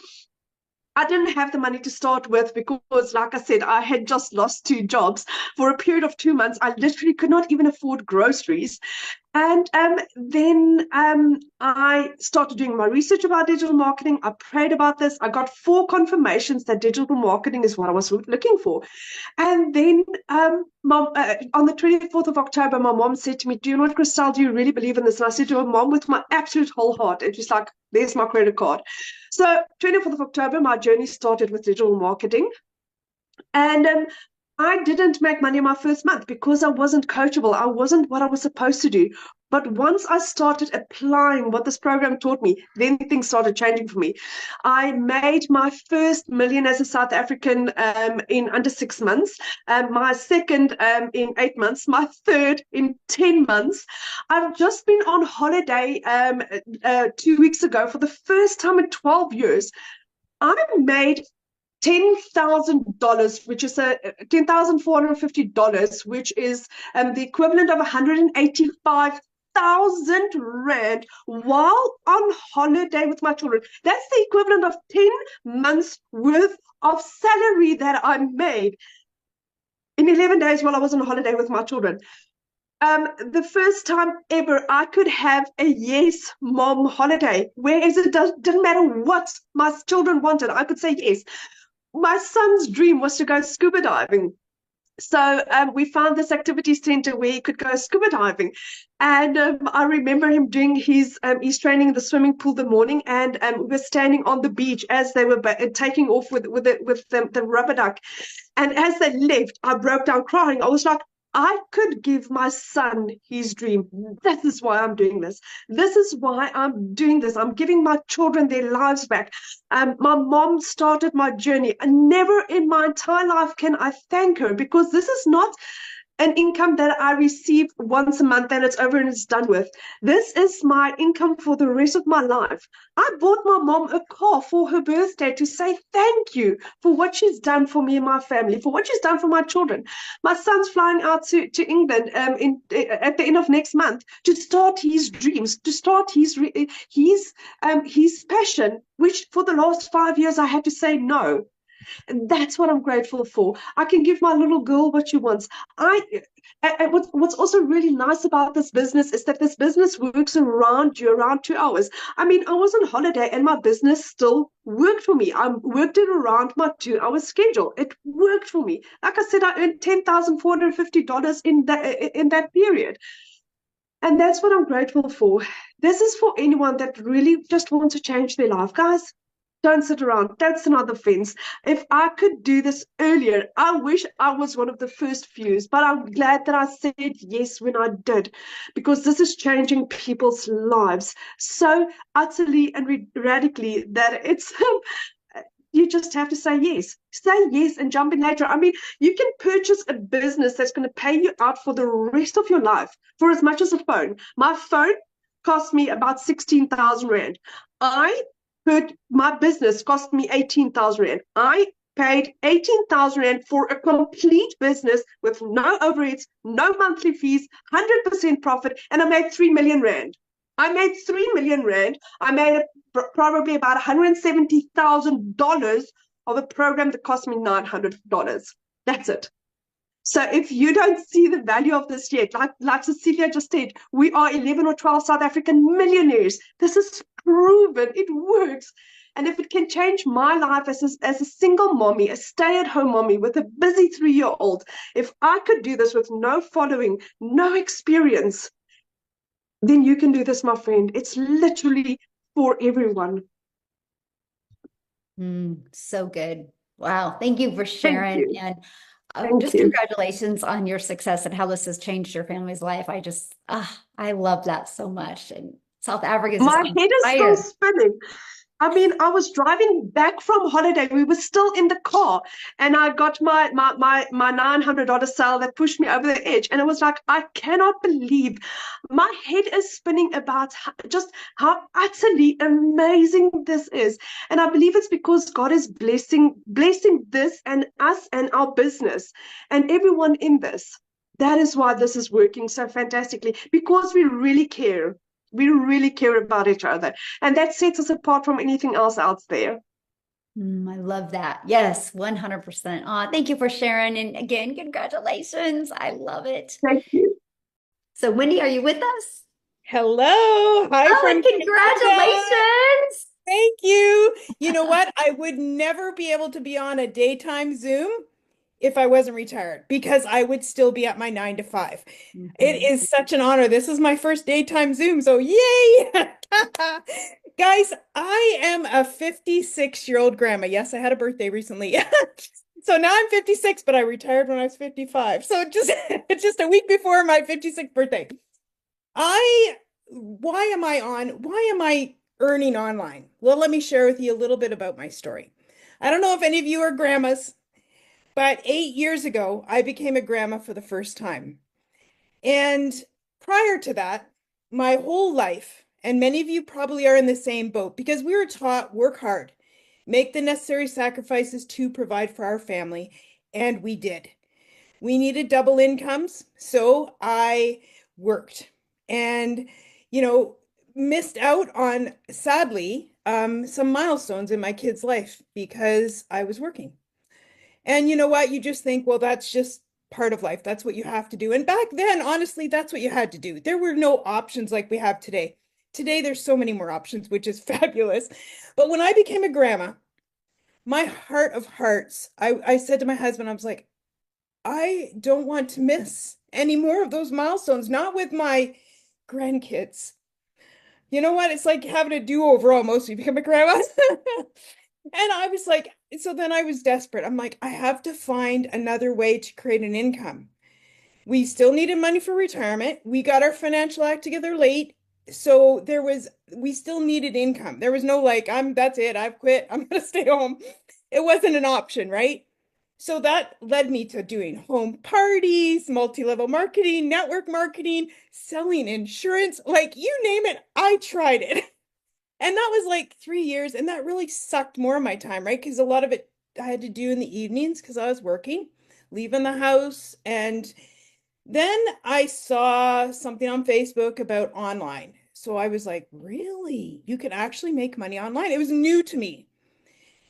I didn't have the money to start with because, like I said, I had just lost 2 jobs. For a period of 2 months, I literally could not even afford groceries. And then I started doing my research about digital marketing. I prayed about this. I got 4 confirmations that digital marketing is what I was looking for. And then on the 24th of October, my mom said to me, "Do you know what, Christelle, do you really believe in this?" And I said to her, "Mom, with my absolute whole heart." And she's like, "There's my credit card." So 24th of October, my journey started with digital marketing. And I didn't make money in my first month because I wasn't coachable. I wasn't what I was supposed to do. But once I started applying what this program taught me, then things started changing for me. I made my first million as a South African in under 6 months, my second in 8 months, my third in 10 months. I've just been on holiday 2 weeks ago for the first time in 12 years. I made $10,000, which is $10,450, which is the equivalent of 185,000 rand while on holiday with my children. That's the equivalent of 10 months worth of salary that I made in 11 days while I was on holiday with my children. The first time ever I could have a yes, mom holiday, whereas it didn't matter what my children wanted, I could say yes. My son's dream was to go scuba diving. So we found this activity center where he could go scuba diving. And I remember him doing his training in the swimming pool the morning, and we were standing on the beach as they were taking off with the rubber duck. And as they left, I broke down crying. I was like, I could give my son his dream. This is why I'm doing this. This is why I'm doing this. I'm giving my children their lives back. My mom started my journey, and never in my entire life can I thank her, because this is not an income that I receive once a month and it's over and it's done with. This is my income for the rest of my life. I bought my mom a car for her birthday to say thank you for what she's done for me and my family, for what she's done for my children. My son's flying out to England at the end of next month to start his dreams, to start his passion, which for the last 5 years I had to say no. And that's what I'm grateful for. I can give my little girl what she wants. What's also really nice about this business is that this business works around you, around 2 hours. I mean, I was on holiday and my business still worked for me. I worked it around my 2-hour schedule. It worked for me. Like I said, I earned $10,450 in that period. And that's what I'm grateful for. This is for anyone that really just wants to change their life, guys. Don't sit around. That's another fence. If I could do this earlier, I wish I was one of the first few, but I'm glad that I said yes when I did, because this is changing people's lives so utterly and radically that it's you just have to say yes. Say yes and jump in later. I mean, you can purchase a business that's going to pay you out for the rest of your life for as much as a phone. My phone cost me about 16,000 Rand. My business cost me 18,000 Rand. I paid 18,000 Rand for a complete business with no overheads, no monthly fees, 100% profit, and I made 3 million Rand. I made 3 million Rand. I made probably about $170,000 of a program that cost me $900. That's it. So if you don't see the value of this yet, like Cecilia just said, we are 11 or 12 South African millionaires. This is proven. It works. And if it can change my life as a single mommy, a stay-at-home mommy with a busy 3-year-old, if I could do this with no following, no experience, then you can do this, my friend. It's literally for everyone. So good. Wow. Thank you for sharing. You. And Thank you. Congratulations on your success and how this has changed your family's life. I love that so much. And South Africa is my head is still spinning. I mean, I was driving back from holiday. We were still in the car, and I got my $900 sale that pushed me over the edge. And it was like, I cannot believe my head is spinning about just how utterly amazing this is. And I believe it's because God is blessing this and us and our business and everyone in this. That is why this is working so fantastically, because we really care. We really care about each other. And that sets us apart from anything else out there. I love that. Yes, 100%. Thank you for sharing. And again, congratulations. I love it. Thank you. So, Wendy, are you with us? Hello. Hi Oh, from and Canada. congratulations. Thank you. You know what? I would never be able to be on a daytime Zoom if I wasn't retired because I would still be at my 9 to 5. It is such an honor. This is my first daytime Zoom, so yay! Guys, I am a 56-year-old grandma. Yes, I had a birthday recently. So now I'm 56, but I retired when I was 55. So it's just a week before my 56th birthday. Why am I earning online? Well, let me share with you a little bit about my story. I don't know if any of you are grandmas, but 8 years ago, I became a grandma for the first time. And prior to that, my whole life, and many of you probably are in the same boat because we were taught work hard, make the necessary sacrifices to provide for our family, and we did. We needed double incomes, so I worked and, missed out on, sadly, some milestones in my kid's life because I was working. And you know what? You just think, well, that's just part of life. That's what you have to do. And back then, honestly, that's what you had to do. There were no options like we have today. Today, there's so many more options, which is fabulous. But when I became a grandma, my heart of hearts, I said to my husband, I was like, I don't want to miss any more of those milestones, not with my grandkids. You know what? It's like having a do-over almost. You become a grandma. And I was like, so then I was desperate. I'm like, I have to find another way to create an income. We still needed money for retirement. We got our financial act together late. So we still needed income. There was no like, that's it. I've quit. I'm going to stay home. It wasn't an option, right? So that led me to doing home parties, multi-level marketing, network marketing, selling insurance, like you name it, I tried it. And that was like 3 years, and that really sucked more of my time, right? Because a lot of it I had to do in the evenings because I was working, leaving the house. And then I saw something on Facebook about online. So I was like, really? You can actually make money online? It was new to me.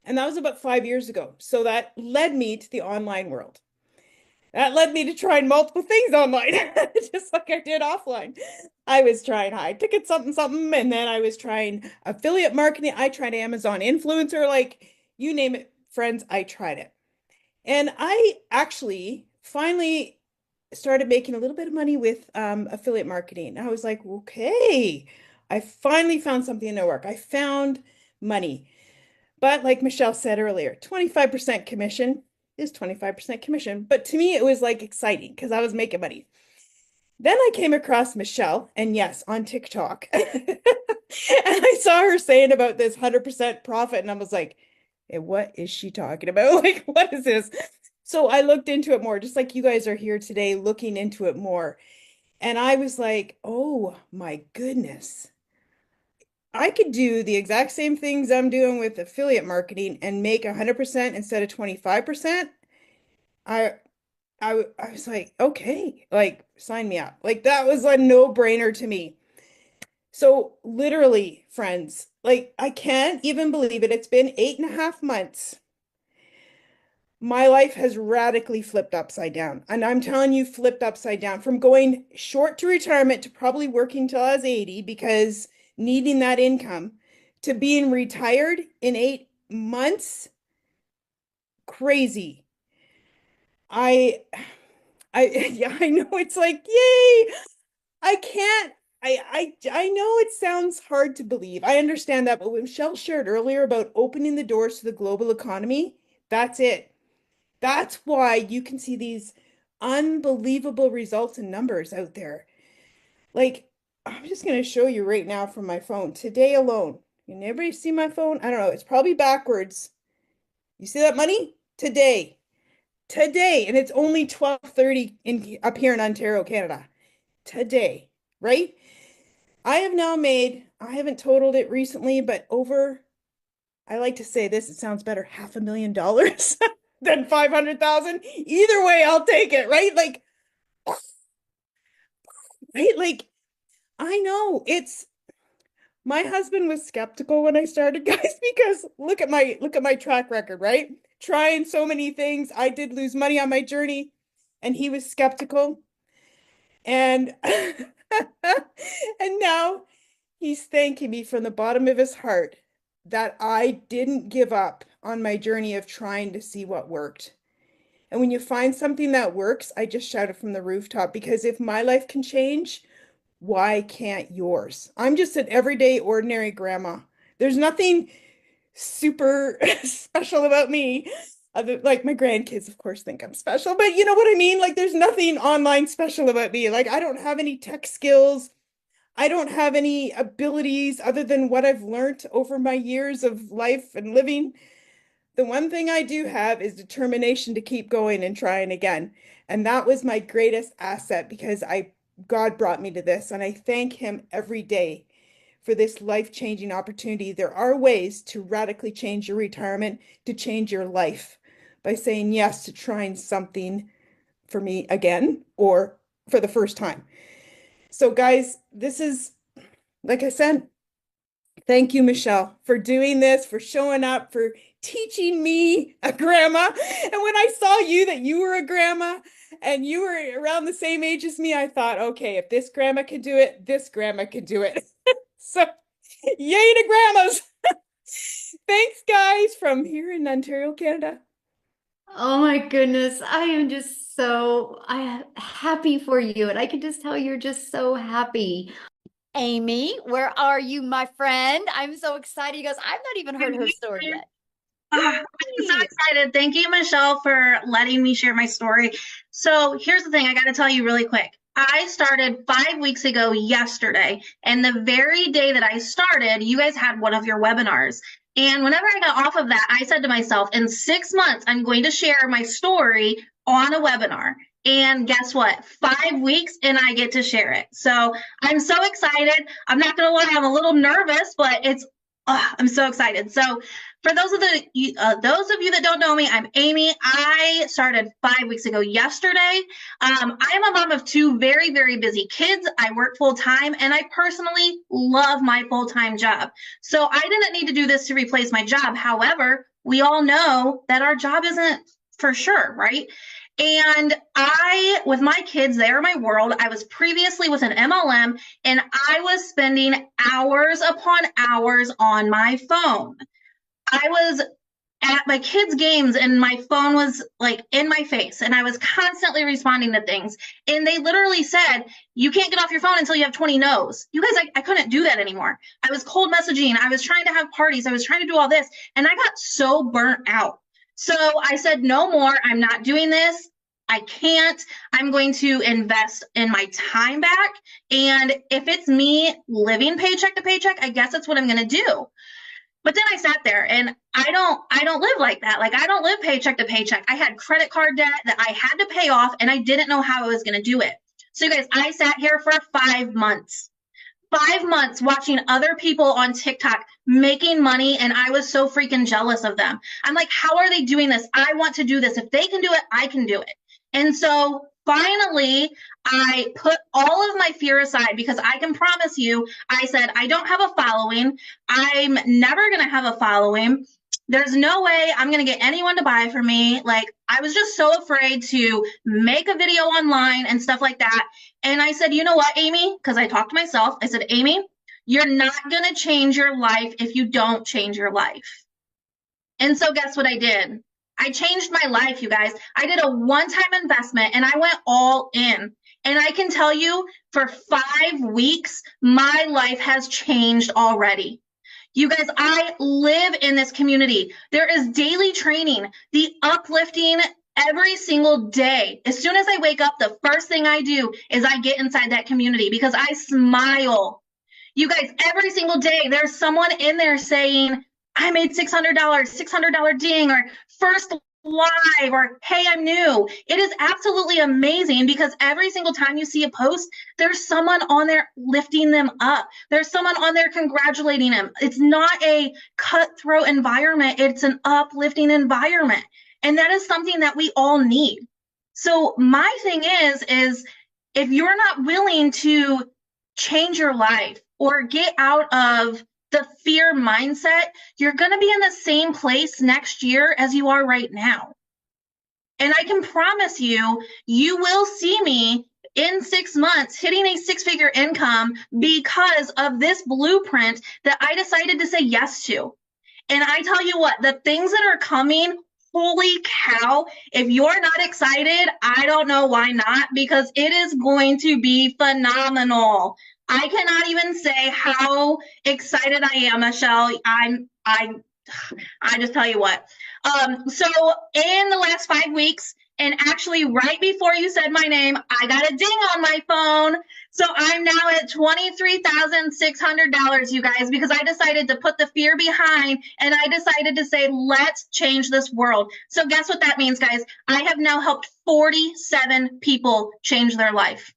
And that was about 5 years ago. So that led me to the online world. That led me to trying multiple things online, just like I did offline. I was trying high ticket something, and then I was trying affiliate marketing. I tried Amazon influencer, like you name it, friends, I tried it. And I actually finally started making a little bit of money with affiliate marketing. I was like, okay, I finally found something to work. I found money. But like Michelle said earlier, 25% commission is 25% commission. But to me, it was like exciting because I was making money. Then I came across Michelle, and yes, on TikTok. And I saw her saying about this 100% profit, and I was like, hey, what is she talking about? Like, what is this? So I looked into it more, just like you guys are here today looking into it more. And I was like, oh my goodness. I could do the exact same things I'm doing with affiliate marketing and make 100% instead of 25%. I I was like, okay, like sign me up. Like that was a no-brainer to me. So literally, friends, like I can't even believe it. It's been 8.5 months. My life has radically flipped upside down. And I'm telling you, flipped upside down from going short to retirement to probably working till I was 80 because needing that income to being retired in 8 months. Crazy. I yeah, I know it's like, yay. I can't I know it sounds hard to believe. I understand that, but when Michelle shared earlier about opening the doors to the global economy, that's it. That's why you can see these unbelievable results and numbers out there. Like, I'm just going to show you right now from my phone. Today alone, Can everybody see my phone? I don't know. It's probably backwards. You see that money? Today. Today. And it's only 12:30 up here in Ontario, Canada. Today, right? I have now made, I haven't totaled it recently, but I like to say this, it sounds better, $500,000 than 500,000. Either way, I'll take it, right? Like, I know my husband was skeptical when I started, guys, because look at my track record, right? Trying so many things. I did lose money on my journey, and he was skeptical. And and now he's thanking me from the bottom of his heart that I didn't give up on my journey of trying to see what worked. And when you find something that works, I just shout it from the rooftop, because if my life can change, why can't yours? I'm just an everyday, ordinary grandma. There's nothing super special about me. Like my grandkids, of course, think I'm special, but you know what I mean? Like there's nothing online special about me. Like I don't have any tech skills. I don't have any abilities other than what I've learned over my years of life and living. The one thing I do have is determination to keep going and trying again. And that was my greatest asset, because God brought me to this, and I thank him every day for this life-changing opportunity. There are ways to radically change your retirement, to change your life by saying yes to trying something, for me again, or for the first time. So guys, this is, like I said, thank you, Michelle, for doing this, for showing up, for teaching me, a grandma. And when I saw that you were a grandma and you were around the same age as me, I thought, okay, if this grandma can do it, this grandma can do it. So yay to grandmas. Thanks, guys, from here in Ontario, Canada. Oh my goodness. I am just so happy for you. And I can just tell you're just so happy. Amy, where are you, my friend? I'm so excited. You guys, I've not even heard her story yet. I'm so excited. Thank you, Michelle, for letting me share my story. So here's the thing I got to tell you really quick. I started 5 weeks ago yesterday, and the very day that I started, you guys had one of your webinars. And whenever I got off of that, I said to myself, in 6 months, I'm going to share my story on a webinar. And guess what? 5 weeks and I get to share it. So I'm so excited. I'm not going to lie, I'm a little nervous, but I'm so excited. So for those of you that don't know me, I'm Amy. I started 5 weeks ago yesterday. I am a mom of 2 very, very busy kids. I work full time, and I personally love my full-time job. So I didn't need to do this to replace my job. However, we all know that our job isn't for sure, right? And with my kids, they are my world. I was previously with an MLM, and I was spending hours upon hours on my phone. I was at my kids' games and my phone was like in my face, and I was constantly responding to things. And they literally said, you can't get off your phone until you have 20 no's. You guys, I couldn't do that anymore. I was cold messaging. I was trying to have parties. I was trying to do all this, and I got so burnt out. So I said, no more. I'm not doing this. I can't. I'm going to invest in my time back. And if it's me living paycheck to paycheck, I guess that's what I'm going to do. But then I sat there, and I don't live like that. Like, I don't live paycheck to paycheck. I had credit card debt that I had to pay off, and I didn't know how I was going to do it. So you guys, I sat here for 5 months. 5 months watching other people on TikTok making money, and I was so freaking jealous of them. I'm like, how are they doing this? I want to do this. If they can do it, I can do it. And so finally, I put all of my fear aside, because I can promise you, I said, I don't have a following. I'm never going to have a following. There's no way I'm going to get anyone to buy from me. Like, I was just so afraid to make a video online and stuff like that. And I said, you know what, Amy? Because I talked to myself. I said, Amy, you're not going to change your life if you don't change your life. And so guess what I did? I changed my life, you guys. I did a one-time investment, and I went all in. And I can tell you, for 5 weeks, my life has changed already. You guys, I live in this community. There is daily training, the uplifting every single day. As soon as I wake up, the first thing I do is I get inside that community, because I smile. You guys, every single day, there's someone in there saying, I made $600 ding, or first live, or hey, I'm new. It is absolutely amazing because every single time you see a post, there's someone on there lifting them up. There's someone on there congratulating them. It's not a cutthroat environment. It's an uplifting environment. And that is something that we all need. So my thing is if you're not willing to change your life or get out of the fear mindset, you're going to be in the same place next year as you are right now. And I can promise you, you will see me in 6 months hitting a six-figure income because of this blueprint that I decided to say yes to. And I tell you what, the things that are coming, holy cow, if you're not excited, I don't know why not, because it is going to be phenomenal. I cannot even say how excited I am, Michelle. I just tell you what. So in the last 5 weeks, and actually right before you said my name, I got a ding on my phone. So I'm now at $23,600, you guys, because I decided to put the fear behind and I decided to say, let's change this world. So guess what that means, guys? I have now helped 47 people change their life.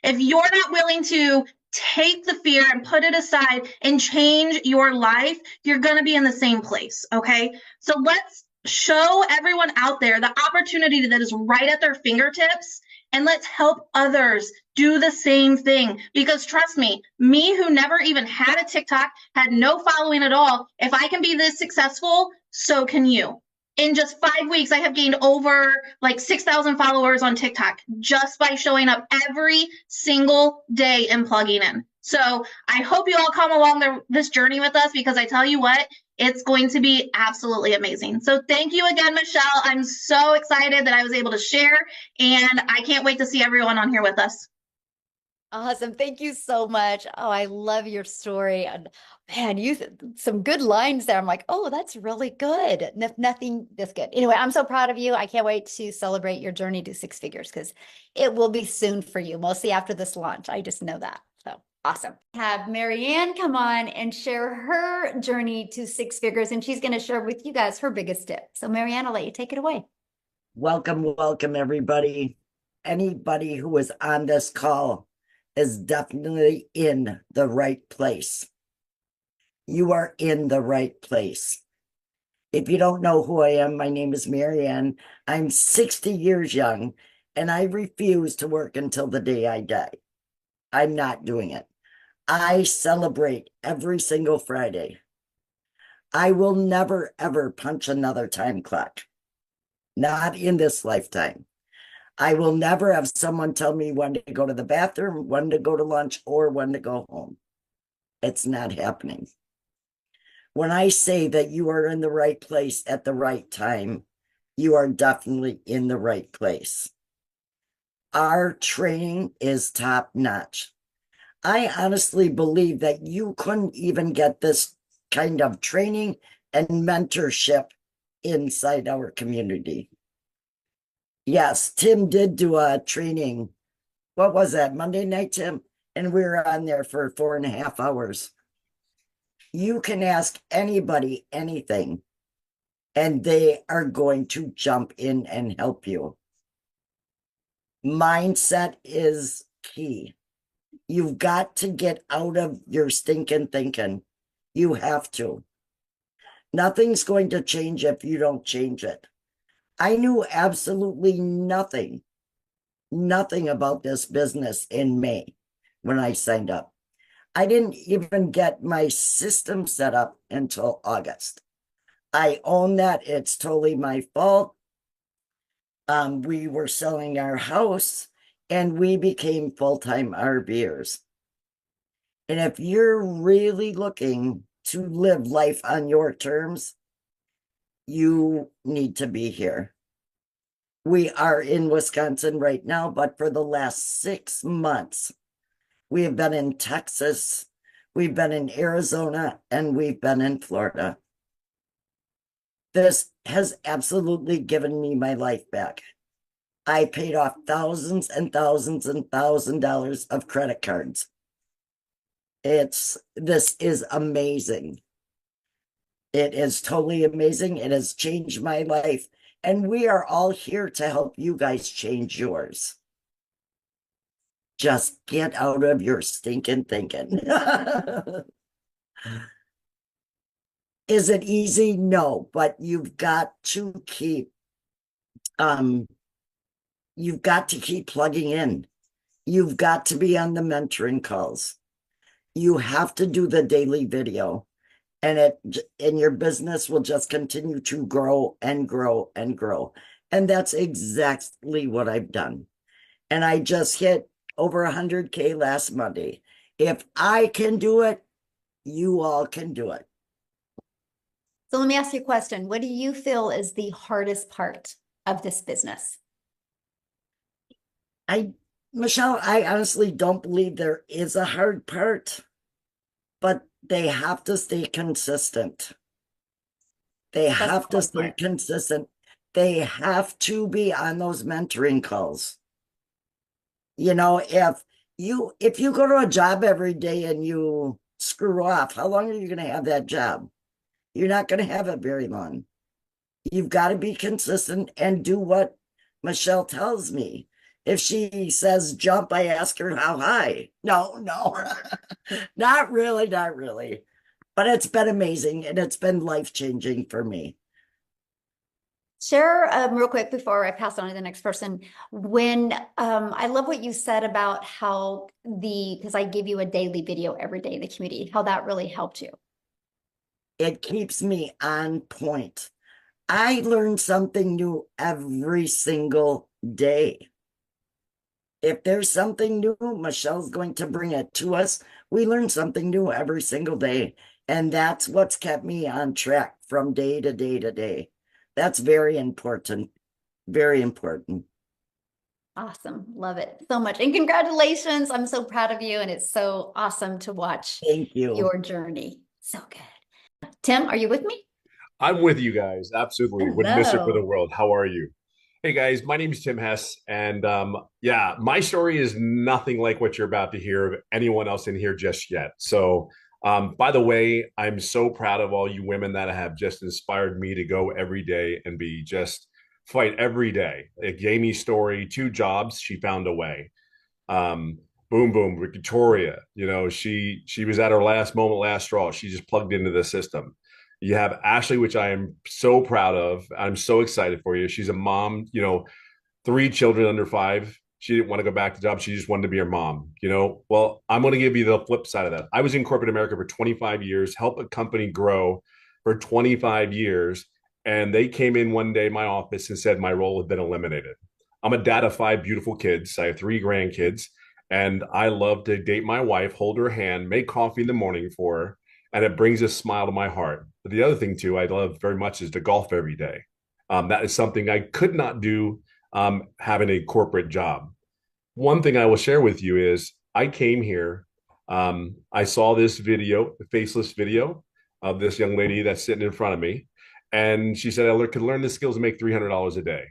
If you're not willing to take the fear and put it aside and change your life, you're going to be in the same place. Okay. So let's show everyone out there the opportunity that is right at their fingertips, and let's help others do the same thing. Because trust me who never even had a TikTok, had no following at all, if I can be this successful, so can you. In just 5 weeks, I have gained over like 6,000 followers on TikTok just by showing up every single day and plugging in. So I hope you all come along this journey with us, because I tell you what, it's going to be absolutely amazing. So thank you again, Michelle. I'm so excited that I was able to share, and I can't wait to see everyone on here with us. Awesome. Thank you so much. Oh, I love your story. And man, some good lines there. I'm like, oh, that's really good. Nothing this good. Anyway, I'm so proud of you. I can't wait to celebrate your journey to six figures, because it will be soon for you, mostly after this launch. I just know that. So awesome. Have Marianne come on and share her journey to six figures, and she's going to share with you guys her biggest tip. So Marianne, I'll let you take it away. Welcome, everybody. Anybody who is on this call is definitely in the right place. You are in the right place. If you don't know who I am, my name is Marianne. I'm 60 years young, and I refuse to work until the day I die. I'm not doing it. I celebrate every single Friday. I will never, ever punch another time clock. Not in this lifetime. I will never have someone tell me when to go to the bathroom, when to go to lunch, or when to go home. It's not happening. When I say that you are in the right place at the right time, you are definitely in the right place. Our training is top notch. I honestly believe that you couldn't even get this kind of training and mentorship inside our community. Yes, Tim did do a training. What was that, Monday night, Tim? And we were on there for 4.5 hours. You can ask anybody anything, and they are going to jump in and help you. Mindset is key. You've got to get out of your stinking thinking. You have to. Nothing's going to change if you don't change it. I knew absolutely nothing about this business in May when I signed up. I didn't even get my system set up until August. I own that. It's totally my fault. We were selling our house and we became full-time RVers. And if you're really looking to live life on your terms, you need to be here. We are in Wisconsin right now, but for the last 6 months, we have been in Texas, we've been in Arizona, and we've been in Florida. This has absolutely given me my life back. I paid off thousands and thousands and $1,000 of credit cards. This is amazing. It is totally amazing. It has changed my life. And we are all here to help you guys change yours. Just get out of your stinking thinking. Is it easy? No, but you've got to keep plugging in. You've got to be on the mentoring calls. You have to do the daily video, and your business will just continue to grow and grow and grow. And that's exactly what I've done. And I just hit over 100K last Monday. If I can do it, you all can do it. So let me ask you a question. What do you feel is the hardest part of this business? Michelle, I honestly don't believe there is a hard part, but they have to stay consistent. They have to stay consistent. They have to be on those mentoring calls. You know, if you go to a job every day and you screw off, how long are you going to have that job? You're not going to have it very long. You've got to be consistent and do what Michelle tells me. If she says jump, I ask her how high. No, not really. But it's been amazing, and it's been life-changing for me. Share real quick before I pass on to the next person. When I love what you said about how because I give you a daily video every day in the community, how that really helped you. It keeps me on point. I learn something new every single day. If there's something new, Michelle's going to bring it to us. We learn something new every single day. And that's what's kept me on track from day to day to day. That's very important. Very important. Awesome. Love it so much. And congratulations. I'm so proud of you. And it's so awesome to watch Thank you. Your journey. So good. Tim, are you with me? I'm with you guys. Absolutely. Wouldn't miss it for the world. How are you? Hey guys, my name is Tim Hess. And yeah, my story is nothing like what you're about to hear of anyone else in here just yet. So by the way, I'm so proud of all you women that have just inspired me to go every day and fight every day. Like Jamie's story, 2 jobs, she found a way. Boom, Victoria, she was at her last moment, last straw. She just plugged into the system. You have Ashley, which I am so proud of. I'm so excited for you. She's a mom, 3 children under 5. She didn't want to go back to the job. She just wanted to be her mom, Well, I'm going to give you the flip side of that. I was in corporate America for 25 years, helped a company grow for 25 years. And they came in one day in my office and said my role had been eliminated. I'm a dad of 5 beautiful kids. I have 3 grandkids. And I love to date my wife, hold her hand, make coffee in the morning for her. And it brings a smile to my heart. But the other thing, too, I love very much is to golf every day. That is something I could not do having a corporate job. One thing I will share with you is I came here. I saw this video, the faceless video of this young lady that's sitting in front of me. And she said, I could learn the skills and make $300 a day.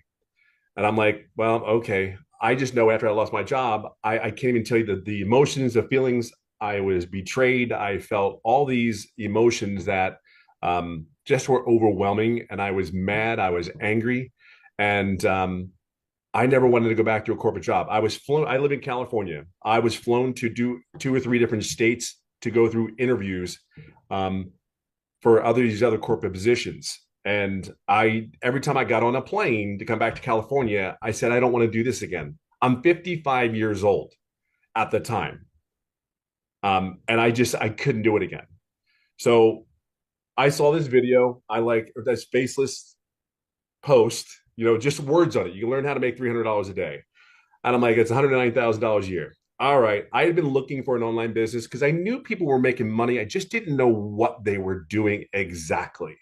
And I'm like, well, okay. I just know after I lost my job, I can't even tell you the emotions, the feelings. I was betrayed. I felt all these emotions that just were overwhelming. And I was mad. I was angry. And I never wanted to go back to a corporate job. I was flown. I live in California. I was flown to do 2 or 3 different states to go through interviews for these other corporate positions. And every time I got on a plane to come back to California, I said, I don't want to do this again. I'm 55 years old at the time. And I couldn't do it again. So I saw this video. I like this faceless post, just words on it. You can learn how to make $300 a day. And I'm like, it's $109,000 a year. All right. I had been looking for an online business because I knew people were making money. I just didn't know what they were doing exactly.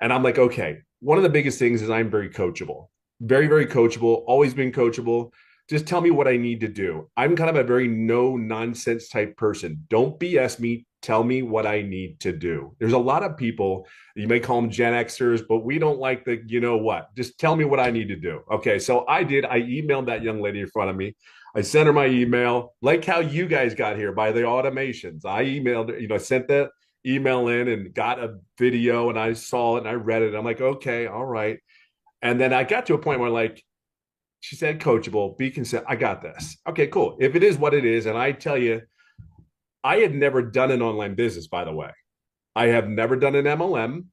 And I'm like, okay, one of the biggest things is I'm very coachable, very, very coachable, always been coachable. Just tell me what I need to do. I'm kind of a very no nonsense type person. Don't BS me. Tell me what I need to do. There's a lot of people, you may call them Gen Xers, but we don't like the, what, just tell me what I need to do. Okay. So I emailed that young lady in front of me. I sent her my email, like how you guys got here by the automations. I emailed her, sent that email in and got a video, and I saw it and I read it. I'm like, okay, all right. And then I got to a point where, like, she said, coachable, be consistent. I got this. Okay, cool. If it is what it is, and I tell you, I had never done an online business, by the way. I have never done an MLM.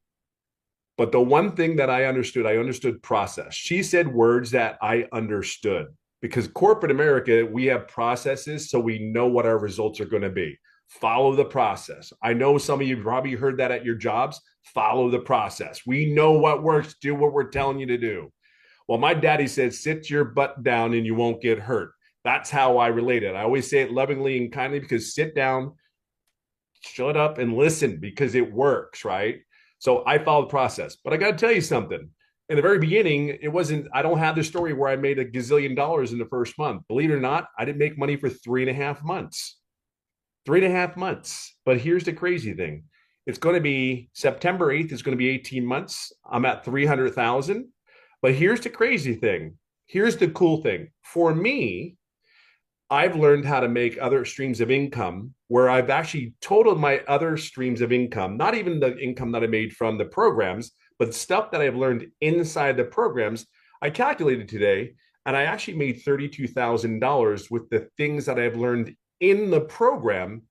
But the one thing that I understood process. She said words that I understood, because corporate America, we have processes, so we know what our results are going to be. Follow the process. I know some of you probably heard that at your jobs. Follow the process. We know what works. Do what we're telling you to do. Well, my daddy said, sit your butt down and you won't get hurt. That's how I relate it. I always say it lovingly and kindly, because sit down, shut up, and listen, because it works, right? So I followed the process. But I got to tell you something. In the very beginning, I don't have the story where I made $1 gazillion in the first month. Believe it or not, I didn't make money for 3.5 months. 3.5 months. But here's the crazy thing. It's going to be September 8th. It's going to be 18 months. I'm at 300,000. But here's the crazy thing. Here's the cool thing. For me, I've learned how to make other streams of income, where I've actually totaled my other streams of income, not even the income that I made from the programs, but stuff that I've learned inside the programs. I calculated today, and I actually made $32,000 with the things that I've learned in the program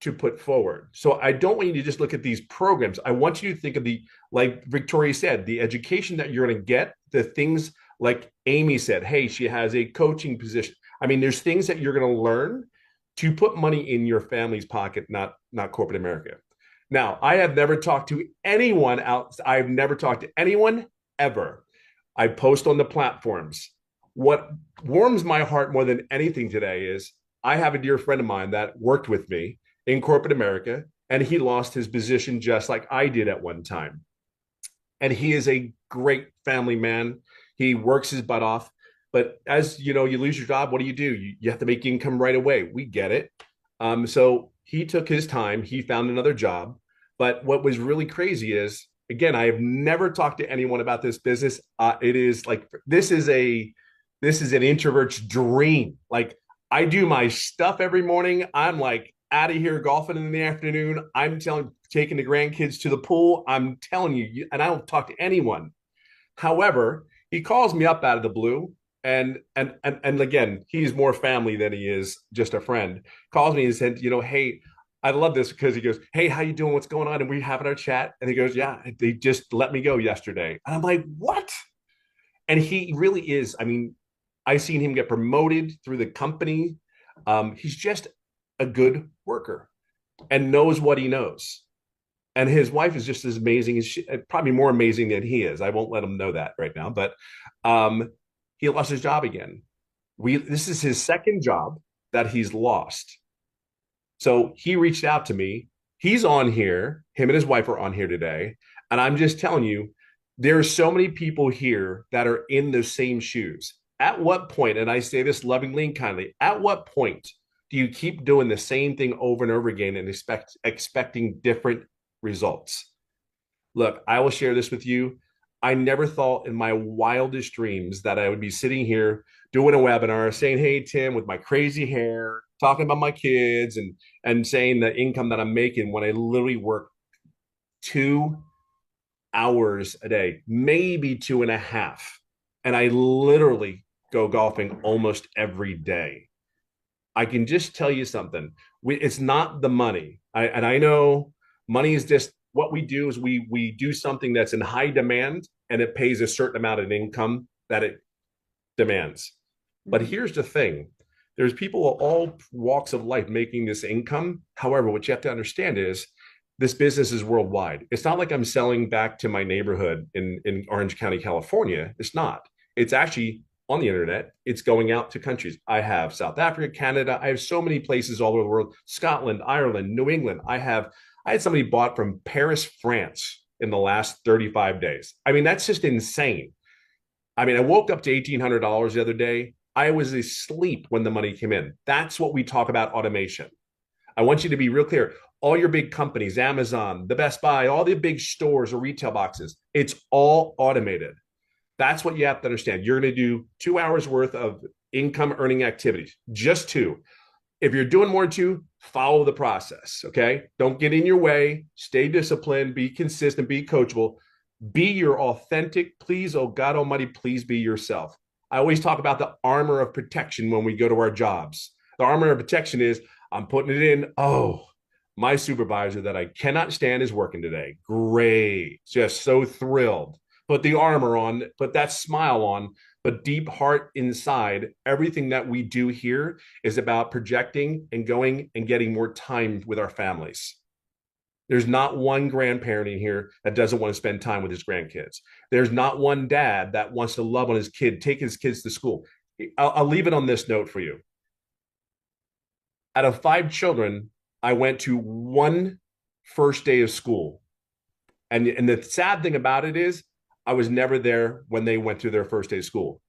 to put forward. So I don't want you to just look at these programs. I want you to think of like Victoria said, the education that you're going to get, the things like Amy said, hey, she has a coaching position. I mean, there's things that you're going to learn to put money in your family's pocket, not corporate America. Now, I have never talked to anyone else. I've never talked to anyone ever. I post on the platforms. What warms my heart more than anything today is I have a dear friend of mine that worked with me in corporate America, and he lost his position just like I did at one time. And he is a great family man. He works his butt off. But as you know, you lose your job, what do? You have to make income right away. We get it. So he took his time. He found another job. But what was really crazy is, again, I have never talked to anyone about this business. This is an introvert's dream. Like, I do my stuff every morning. I'm like out of here golfing in the afternoon. Taking the grandkids to the pool. I'm telling you, and I don't talk to anyone. However, he calls me up out of the blue. And again, he's more family than he is just a friend. Calls me and said, hey, I love this, because he goes, hey, how you doing? What's going on? And we having our chat. And he goes, yeah, they just let me go yesterday. And I'm like, what? And he really is. I mean, I seen him get promoted through the company. He's just a good worker and knows what he knows. And his wife is just as amazing as probably more amazing than he is. I won't let him know that right now, but he lost his job again. This is his second job that he's lost. So he reached out to me. He's on here. Him and his wife are on here today. And I'm just telling you, there are so many people here that are in those same shoes. At what point, and I say this lovingly and kindly, at what point do you keep doing the same thing over and over again and expecting different results? Look, I will share this with you. I never thought in my wildest dreams that I would be sitting here doing a webinar saying, hey, Tim, with my crazy hair, talking about my kids and saying the income that I'm making when I literally work 2 hours a day, maybe 2.5. And I literally go golfing almost every day. I can just tell you something. It's not the money. I know money is just, what we do is we do something that's in high demand, and it pays a certain amount of income that it demands. But here's the thing. There's people of all walks of life making this income. However, what you have to understand is this business is worldwide. It's not like I'm selling back to my neighborhood in Orange County, California. It's not. It's actually on the internet. It's going out to countries. I have South Africa, Canada. I have so many places all over the world. Scotland, Ireland, New England. I had somebody bought from Paris, France in the last 35 days. I mean, that's just insane. I mean, I woke up to $1,800 the other day. I was asleep when the money came in. That's what we talk about automation. I want you to be real clear. All your big companies, Amazon, the Best Buy, all the big stores or retail boxes, it's all automated. That's what you have to understand. You're going to do 2 hours worth of income earning activities, just 2. If you're doing more than 2, follow the process. Okay. Don't get in your way, stay disciplined, be consistent, be coachable, be your authentic, please, oh God Almighty, please be yourself. I always talk about the armor of protection when we go to our jobs. The armor of protection is I'm putting it in. Oh, my supervisor that I cannot stand is working today. Great. Just so thrilled. Put the armor on, put that smile on, but deep heart inside, everything that we do here is about projecting and going and getting more time with our families. There's not one grandparent in here that doesn't want to spend time with his grandkids. There's not one dad that wants to love on his kid, take his kids to school. I'll leave it on this note for you. Out of 5 children, I went to 1 first day of school. And the sad thing about it is I was never there when they went through their first day of school.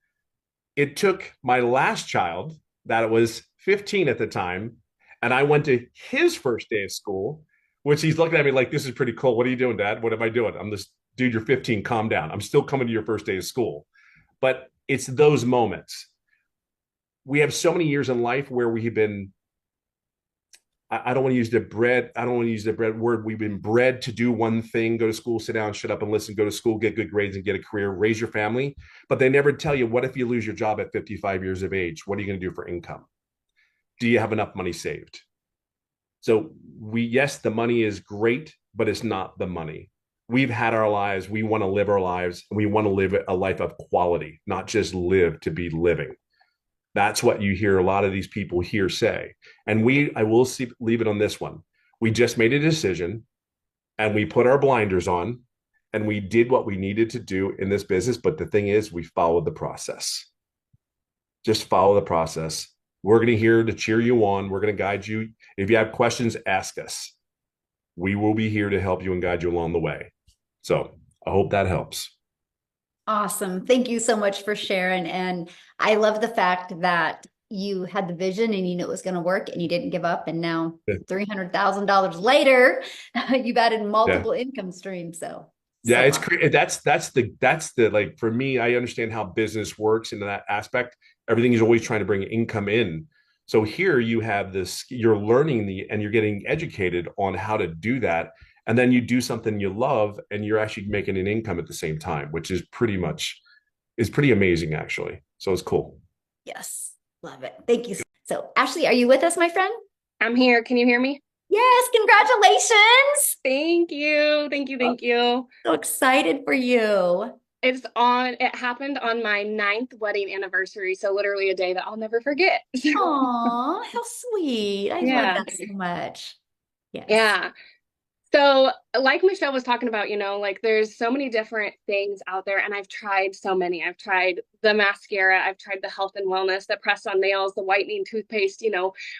It took my last child, that was 15 at the time, and I went to his first day of school, which he's looking at me like, this is pretty cool. What are you doing, Dad? What am I doing? I'm this dude, you're 15, calm down. I'm still coming to your first day of school. But it's those moments. We have so many years in life where we've been, I don't want to use the bread. I don't want to use the bread word. We've been bred to do one thing, go to school, sit down, shut up and listen, go to school, get good grades and get a career, raise your family. But they never tell you, what if you lose your job at 55 years of age? What are you going to do for income? Do you have enough money saved? So yes, the money is great, but it's not the money. We've had our lives. We want to live our lives. And we want to live a life of quality, not just live to be living. That's what you hear a lot of these people here say. And I will leave it on this one. We just made a decision and we put our blinders on and we did what we needed to do in this business. But the thing is, we followed the process. Just follow the process. We're going to here to cheer you on. We're going to guide you. If you have questions, ask us. We will be here to help you and guide you along the way. So I hope that helps. Awesome. Thank you so much for sharing. And I love the fact that you had the vision and you knew it was going to work and you didn't give up. And now $300,000 later, you've added multiple income streams. So yeah, it's awesome. that's the like, for me, I understand how business works in that aspect. Everything is always trying to bring income in. So here you have this, you're learning and you're getting educated on how to do that. And then you do something you love and you're actually making an income at the same time, which is pretty amazing, actually. So it's cool. Yes. Love it. Thank you. So Ashley, are you with us, my friend? I'm here. Can you hear me? Yes. Congratulations. Thank you. Thank you. Thank you. So excited for you. It happened on my 9th wedding anniversary. So literally a day that I'll never forget. Aw, how sweet. I love that so much. Yes. Yeah. So like Michelle was talking about, like there's so many different things out there and I've tried so many. I've tried the mascara, I've tried the health and wellness, the press on nails, the whitening toothpaste,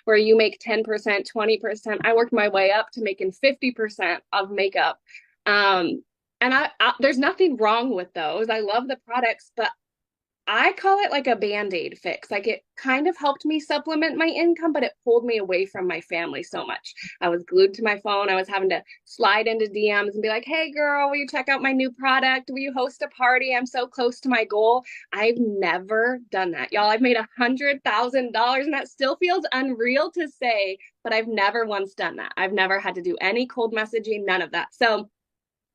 where you make 10%, 20%. I worked my way up to making 50% of makeup. And I there's nothing wrong with those. I love the products, but I call it like a Band-Aid fix. Like it kind of helped me supplement my income, but it pulled me away from my family so much. I was glued to my phone. I was having to slide into DMs and be like, hey girl, will you check out my new product? Will you host a party? I'm so close to my goal. I've never done that. Y'all, I've made $100,000 and that still feels unreal to say, but I've never once done that. I've never had to do any cold messaging, none of that. So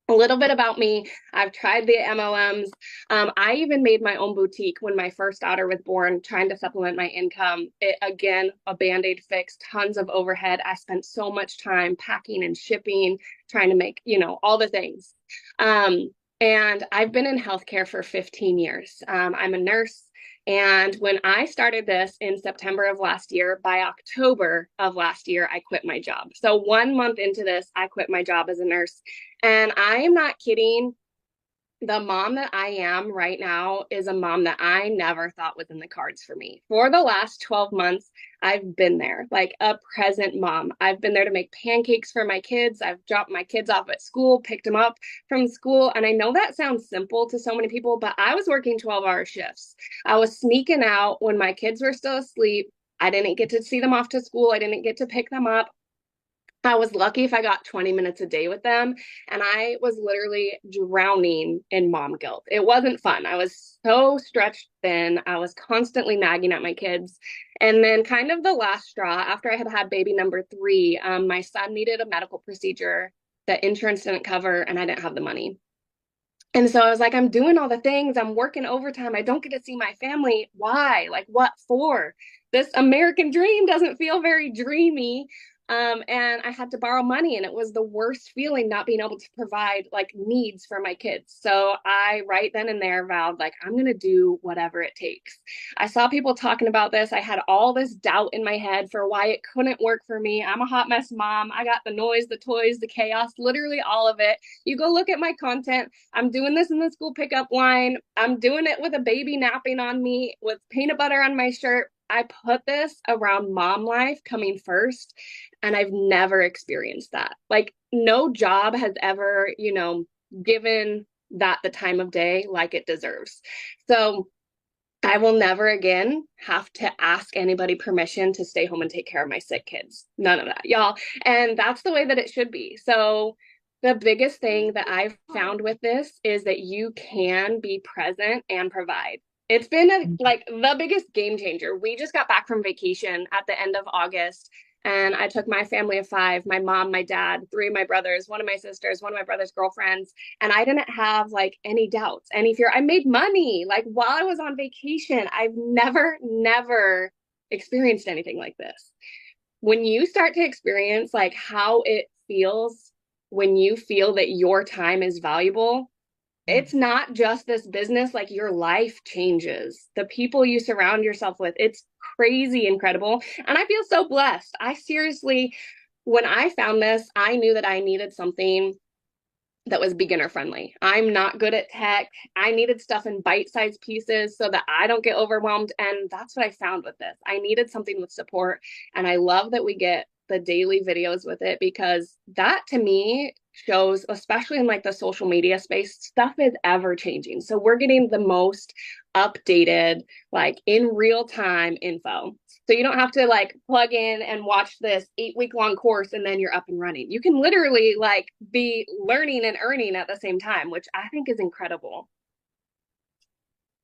a little bit about me. I've tried the MLMs. I even made my own boutique when my first daughter was born, trying to supplement my income. Again, a Band-Aid fix, tons of overhead. I spent so much time packing and shipping, trying to make, all the things. And I've been in healthcare for 15 years. I'm a nurse. And when I started this in September of last year, by October of last year, I quit my job. So 1 month into this, I quit my job as a nurse. And I am not kidding. The mom that I am right now is a mom that I never thought was in the cards for me. For the last 12 months, I've been there, like a present mom. I've been there to make pancakes for my kids. I've dropped my kids off at school, picked them up from school. And I know that sounds simple to so many people, but I was working 12-hour shifts. I was sneaking out when my kids were still asleep. I didn't get to see them off to school. I didn't get to pick them up. I was lucky if I got 20 minutes a day with them. And I was literally drowning in mom guilt. It wasn't fun. I was so stretched thin. I was constantly nagging at my kids. And then, kind of the last straw, after I had had baby number 3, my son needed a medical procedure that insurance didn't cover, and I didn't have the money. And so I was like, I'm doing all the things. I'm working overtime. I don't get to see my family. Why? Like, what for? This American dream doesn't feel very dreamy. And I had to borrow money, and it was the worst feeling not being able to provide like needs for my kids. So I right then and there vowed, like, I'm going to do whatever it takes. I saw people talking about this. I had all this doubt in my head for why it couldn't work for me. I'm a hot mess mom. I got the noise, the toys, the chaos, literally all of it. You go look at my content. I'm doing this in the school pickup line. I'm doing it with a baby napping on me, with peanut butter on my shirt. I put this around mom life coming first, and I've never experienced that. Like, no job has ever, given that the time of day like it deserves. So I will never again have to ask anybody permission to stay home and take care of my sick kids. None of that, y'all. And that's the way that it should be. So the biggest thing that I've found with this is that you can be present and provide. It's been like the biggest game changer. We just got back from vacation at the end of August, and I took my family of 5, my mom, my dad, 3 of my brothers, one of my sisters, one of my brother's girlfriends. And I didn't have like any doubts, any fear. I made money like while I was on vacation. I've never experienced anything like this. When you start to experience like how it feels when you feel that your time is valuable, it's not just this business, like your life changes. The people you surround yourself with, it's crazy incredible. And I feel so blessed. I seriously, when I found this, I knew that I needed something that was beginner friendly. I'm not good at tech. I needed stuff in bite-sized pieces so that I don't get overwhelmed. And that's what I found with this. I needed something with support. And I love that we get the daily videos with it, because that to me shows, especially in like the social media space, stuff is ever changing. So we're getting the most updated, like in real time info. So you don't have to like plug in and watch this 8-week long course and then you're up and running. You can literally like be learning and earning at the same time, which I think is incredible.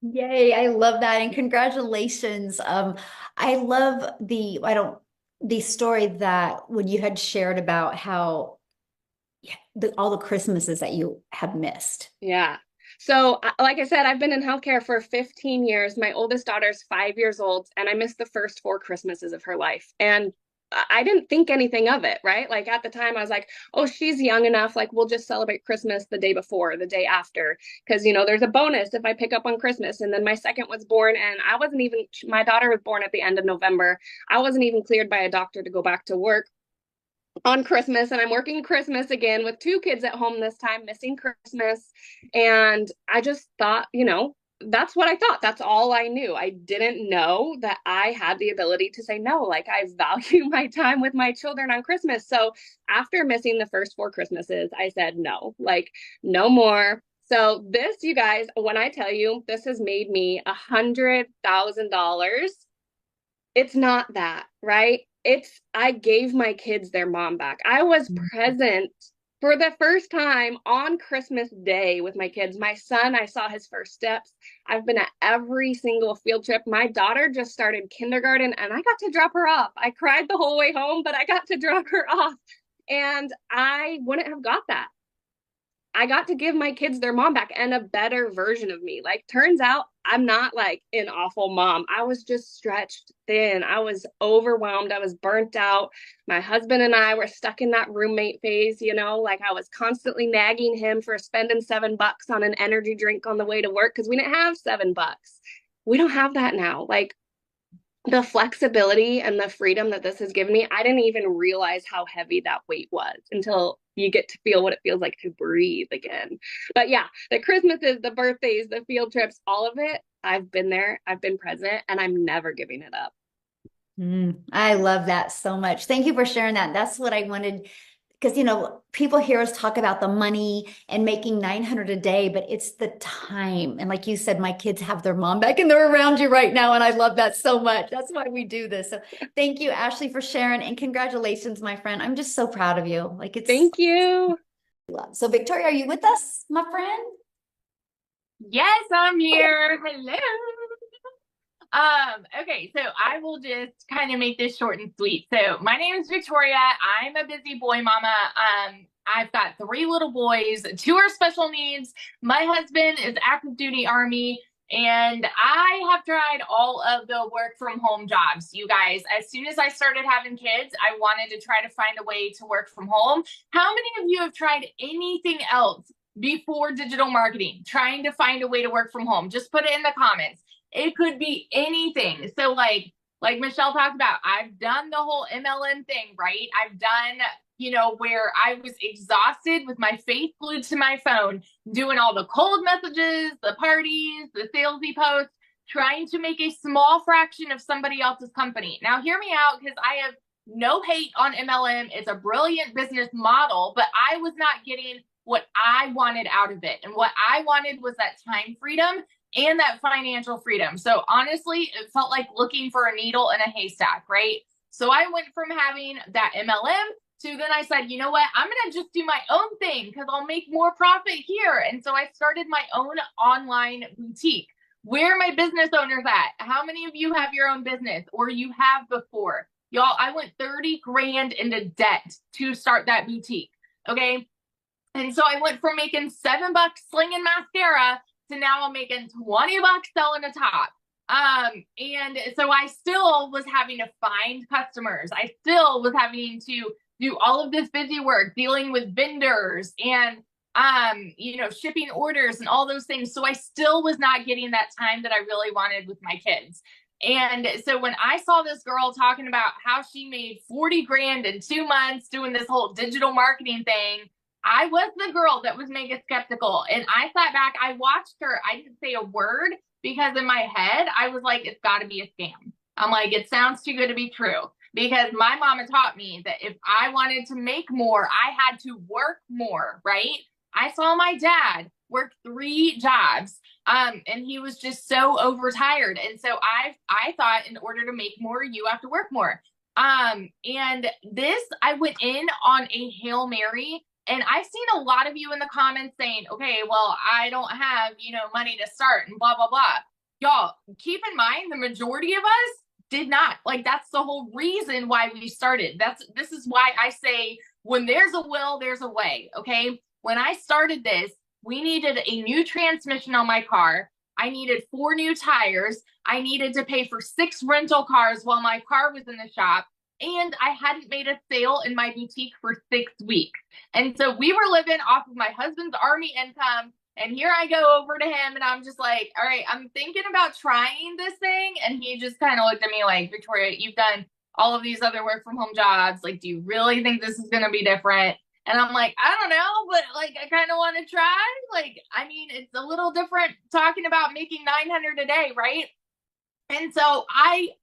Yay, I love that. And congratulations. I love the story that when you had shared about how all the Christmases that you have missed. Yeah. So, like I said, I've been in healthcare for 15 years. My oldest daughter's 5 years old, and I missed the first 4 Christmases of her life. And I didn't think anything of it, right? Like at the time, I was like, oh, she's young enough. Like, we'll just celebrate Christmas the day before, the day after. Because, there's a bonus if I pick up on Christmas. And then my second was born, and my daughter was born at the end of November. I wasn't even cleared by a doctor to go back to work on Christmas, and I'm working Christmas again with 2 kids at home this time, missing Christmas. And I just thought, that's what I thought. That's all I knew. I didn't know that I had the ability to say no. Like, I value my time with my children on Christmas. So after missing the first 4 Christmases, I said no, like no more. So this, you guys, when I tell you this has made me $100,000, it's not that, right? I gave my kids their mom back. I was present for the first time on Christmas Day with my kids. My son, I saw his first steps. I've been at every single field trip. My daughter just started kindergarten, and I got to drop her off. I cried the whole way home, but I got to drop her off. And I wouldn't have got that. I got to give my kids their mom back and a better version of me. Like, turns out I'm not like an awful mom. I was just stretched thin. I was overwhelmed. I was burnt out. My husband and I were stuck in that roommate phase, like I was constantly nagging him for spending $7 on an energy drink on the way to work because we didn't have $7. We don't have that now. Like, the flexibility and the freedom that this has given me, I didn't even realize how heavy that weight was until you get to feel what it feels like to breathe again. But yeah, the Christmases, the birthdays, the field trips, all of it, I've been there, I've been present, and I'm never giving it up. I love that so much. Thank you for sharing that. That's what I wanted because, you know, people hear us talk about the money and making 900 a day, but it's the time. And like you said, my kids have their mom back and they're around you right now. And I love that so much. That's why we do this. So thank you, Ashley, for sharing, and congratulations, my friend. I'm just so proud of you. Like, it's Thank you. so. Victoria, are you with us, my friend? Yes, I'm here. Hello. Okay, so I will just kind of make this short and sweet. So my name is Victoria. I'm a busy boy mama. I've got 3 little boys, 2 are special needs. My husband is active duty Army, and I have tried all of the work from home jobs. You guys, as soon as I started having kids, I wanted to try to find a way to work from home. How many of you have tried anything else before digital marketing, trying to find a way to work from home? Just put it in the comments. It could be anything. So like Michelle talked about, I've done the whole MLM thing, right? I've done, you know, where I was exhausted with my face glued to my phone, doing all the cold messages, the parties, the salesy posts, trying to make a small fraction of somebody else's company. Now hear me out, because I have no hate on MLM. It's a brilliant business model, but I was not getting what I wanted out of it. And what I wanted was that time freedom and that financial freedom. So honestly, it felt like looking for a needle in a haystack, right? So I went from having that MLM to then I said, you know what, I'm going to just do my own thing because I'll make more profit here. And so I started my own online boutique. Where are my business owners at? How many of you have your own business, or you have before? Y'all, I went 30 grand into debt to start that boutique. Okay. And so I went from making $7 slinging mascara to now I'm making $20 selling a top. And so I still was having to find customers. I still was having to do all of this busy work, dealing with vendors and, you know, shipping orders and all those things. So I still was not getting that time that I really wanted with my kids. And so when I saw this girl talking about how she made 40 grand in 2 months doing this whole digital marketing thing, I was the girl that was mega skeptical. And I sat back, I watched her. I didn't say a word because in my head, I was like, it's got to be a scam. I'm like, it sounds too good to be true. Because my mama taught me that if I wanted to make more, I had to work more, right? I saw my dad work 3 jobs, and he was just so overtired. And so I thought in order to make more, you have to work more. And this, I went in on a Hail Mary. And I've seen a lot of you in the comments saying, okay, well, I don't have, you know, money to start and blah, blah, blah. Y'all, keep in mind, the majority of us did not. Like, that's the whole reason why we started. This is why I say, when there's a will, there's a way, okay? When I started this, we needed a new transmission on my car. I needed 4 new tires. I needed to pay for 6 rental cars while my car was in the shop. And I hadn't made a sale in my boutique for 6 weeks. And so we were living off of my husband's Army income. And here I go over to him and I'm just like, all right, I'm thinking about trying this thing. And he just kind of looked at me like, Victoria, you've done all of these other work from home jobs. Like, do you really think this is going to be different? And I'm like, I don't know, but like, I kind of want to try. Like, I mean, it's a little different talking about making 900 a day, right? And so I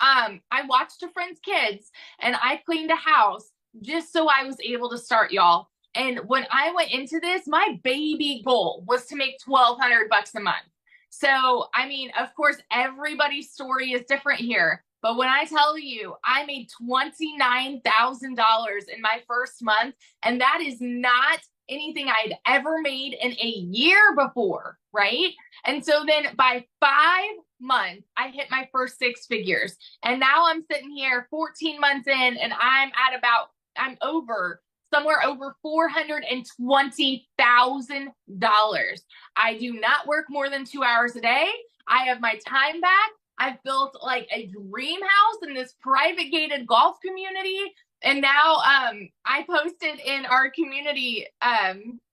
watched a friend's kids and I cleaned a house just so I was able to start, y'all. And when I went into this, my baby goal was to make $1,200 a month. So, I mean, of course, everybody's story is different here. But when I tell you, I made $29,000 in my first month, and that is not anything I'd ever made in a year before, right? And so then by 5 months, I hit my first 6 figures. And now I'm sitting here 14 months in, and I'm somewhere over $420,000. I do not work more than 2 hours a day. I have my time back. I've built like a dream house in this private gated golf community. And now I posted in our community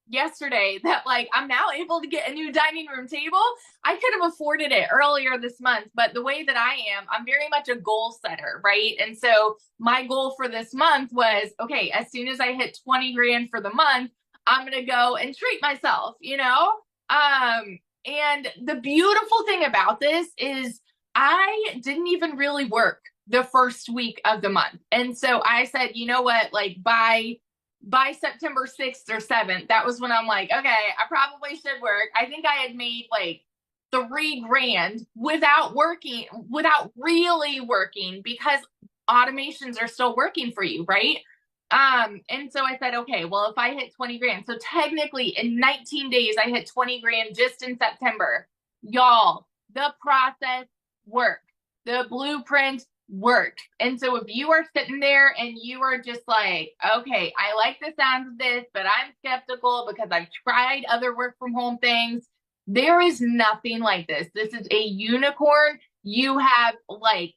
yesterday that like I'm now able to get a new dining room table. I could have afforded it earlier this month, but the way that I am, I'm very much a goal setter, right? And so my goal for this month was, okay, as soon as I hit 20 grand for the month, I'm going to go and treat myself, you know? And the beautiful thing about this is I didn't even really work the first week of the month. And so I said, you know what, like by by September 6th or 7th, that was when I'm like, okay, I probably should work. I think I had made like $3,000 without working, without really working, because automations are still working for you, right? And so I said, okay, well, if I hit 20 grand, so technically in 19 days, I hit 20 grand just in September. Y'all, the process worked. The blueprint worked. And so if you are sitting there and you are just like, okay, I like the sound of this, but I'm skeptical because I've tried other work from home things. There is nothing like this. This is a unicorn. You have like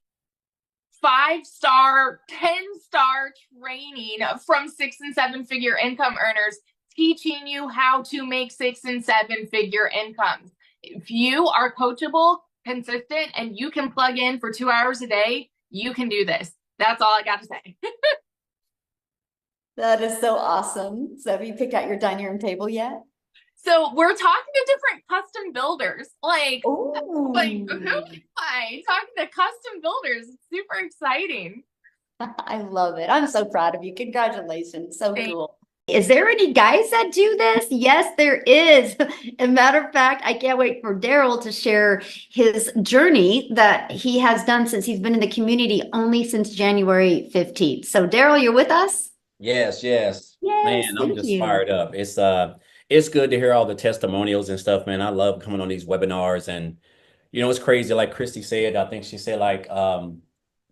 5-star, 10-star training from 6 and 7-figure income earners teaching you how to make 6 and 7-figure incomes. If you are coachable, consistent, and you can plug in for 2 hours a day, you can do this. That's all I got to say. That is so awesome. So have you picked out your dining room table yet? So we're talking to different custom builders. Like who am I? Talking to custom builders. It's super exciting. I love it. I'm so proud of you. Congratulations. So cool. Is there any guys that do this? Yes, there is. As a matter of fact, I can't wait for Daryl to share his journey that he has done since he's been in the community only since January 15th. So Daryl, you're with us? Yes. Yes, Man, I'm thank just you. fired up. It's good to hear all the testimonials and stuff, man. I love coming on these webinars, and it's crazy. Like Christy said, I think she said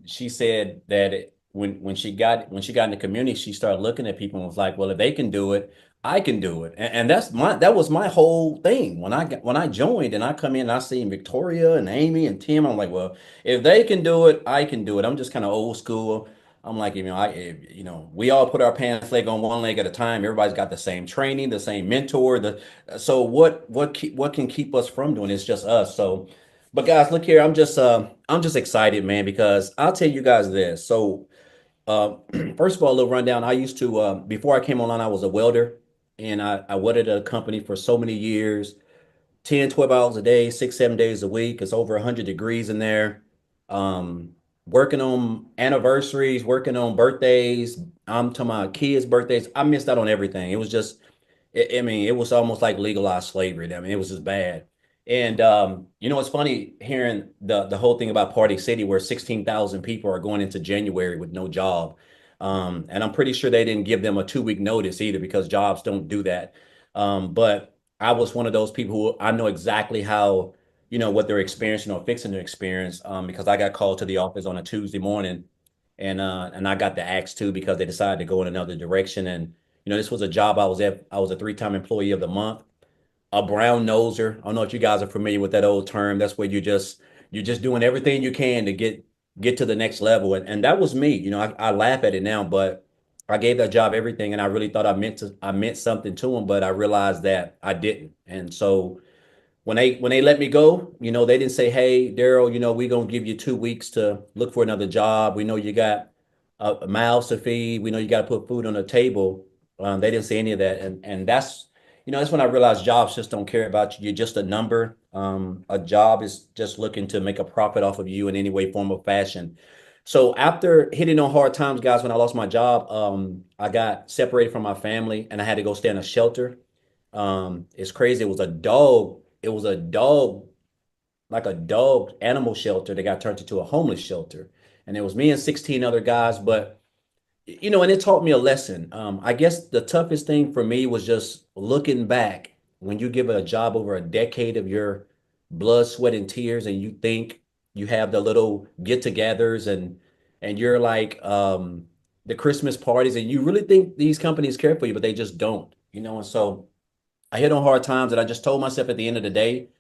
she said that when she got in the community, she started looking at people and was like, well, if they can do it, I can do it. And that was my whole thing. When I joined and I come in and I see Victoria and Amy and Tim, I'm like, well, if they can do it, I can do it. I'm just kind of old school. I'm like, we all put our pants leg on one leg at a time. Everybody's got the same training, the same mentor. So what can keep us from doing it? It's just us. So, but guys, look here. I'm just excited, man, because I'll tell you guys this. So, first of all, a little rundown. I used to before I came online, I was a welder, and I welded at a company for so many years. 10, 12 hours a day, 6, 7 days a week. It's over 100 degrees in there. Um, Working on anniversaries, working on birthdays. I'm talking about kids' birthdays. I missed out on everything. It was just, I mean, it was almost like legalized slavery. I mean, it was just bad. And it's funny hearing the whole thing about Party City, where 16,000 people are going into January with no job. And I'm pretty sure they didn't give them a 2-week notice either, because jobs don't do that. But I was one of those people who I know exactly how, what they're experiencing or fixing to experience, because I got called to the office on a Tuesday morning, and I got the axe too, because they decided to go in another direction. And this was a job I was at. I was a 3-time employee of the month, a brown noser. I don't know if you guys are familiar with that old term. That's where you're just doing everything you can to get to the next level. And that was me. I laugh at it now, but I gave that job everything, and I really thought I meant something to them, but I realized that I didn't. And so when they let me go, they didn't say, "Hey, Daryl, we're gonna give you 2 weeks to look for another job. We know you got a mouths to feed. We know you got to put food on the table." They didn't say any of that, and that's when I realized jobs just don't care about you. You're just a number. A job is just looking to make a profit off of you in any way, form, or fashion. So after hitting on hard times, guys, when I lost my job, I got separated from my family, and I had to go stay in a shelter. It's crazy. It was a dog. It was a dog, like a dog animal shelter that got turned into a homeless shelter. And it was me and 16 other guys. But, and it taught me a lesson. I guess the toughest thing for me was just looking back when you give a job over a decade of your blood, sweat, and tears, and you think you have the little get-togethers and you're like the Christmas parties, and you really think these companies care for you, but they just don't, and so I hit on hard times, and I just told myself at the end of the day,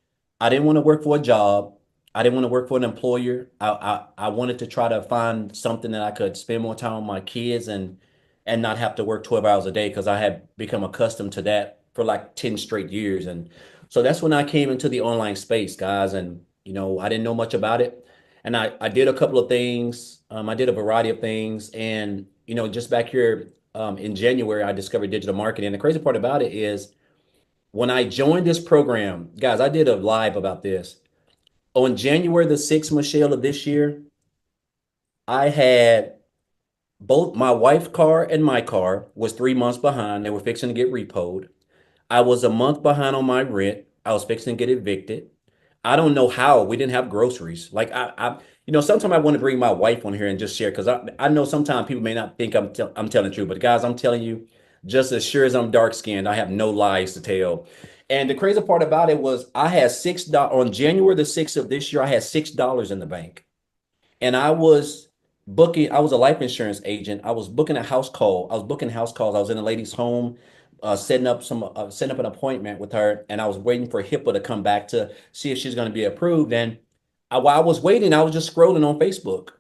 I didn't want to work for a job. I didn't want to work for an employer. I wanted to try to find something that I could spend more time with my kids and not have to work 12 hours a day, because I had become accustomed to that for like 10 straight years. And so that's when I came into the online space, guys. And, I didn't know much about it. And I did a couple of things. I did a variety of things. And, just back here in January, I discovered digital marketing. And the crazy part about it is, when I joined this program, guys, I did a live about this. On January the 6th, Michelle, of this year, I had both my wife's car and my car was 3 months behind. They were fixing to get repoed. I was a month behind on my rent. I was fixing to get evicted. I don't know how we didn't have groceries. Like sometimes I want to bring my wife on here and just share because I know sometimes people may not think I'm telling the truth, but guys, I'm telling you, just as sure as I'm dark skinned, I have no lies to tell. And the crazy part about it was I had $6 on January the 6th of this year. I had $6 in the bank, and I was a life insurance agent. I was booking a house call. I was booking house calls. I was in a lady's home, setting up an appointment with her, and I was waiting for HIPAA to come back to see if she's going to be approved. And while I was waiting, I was just scrolling on Facebook,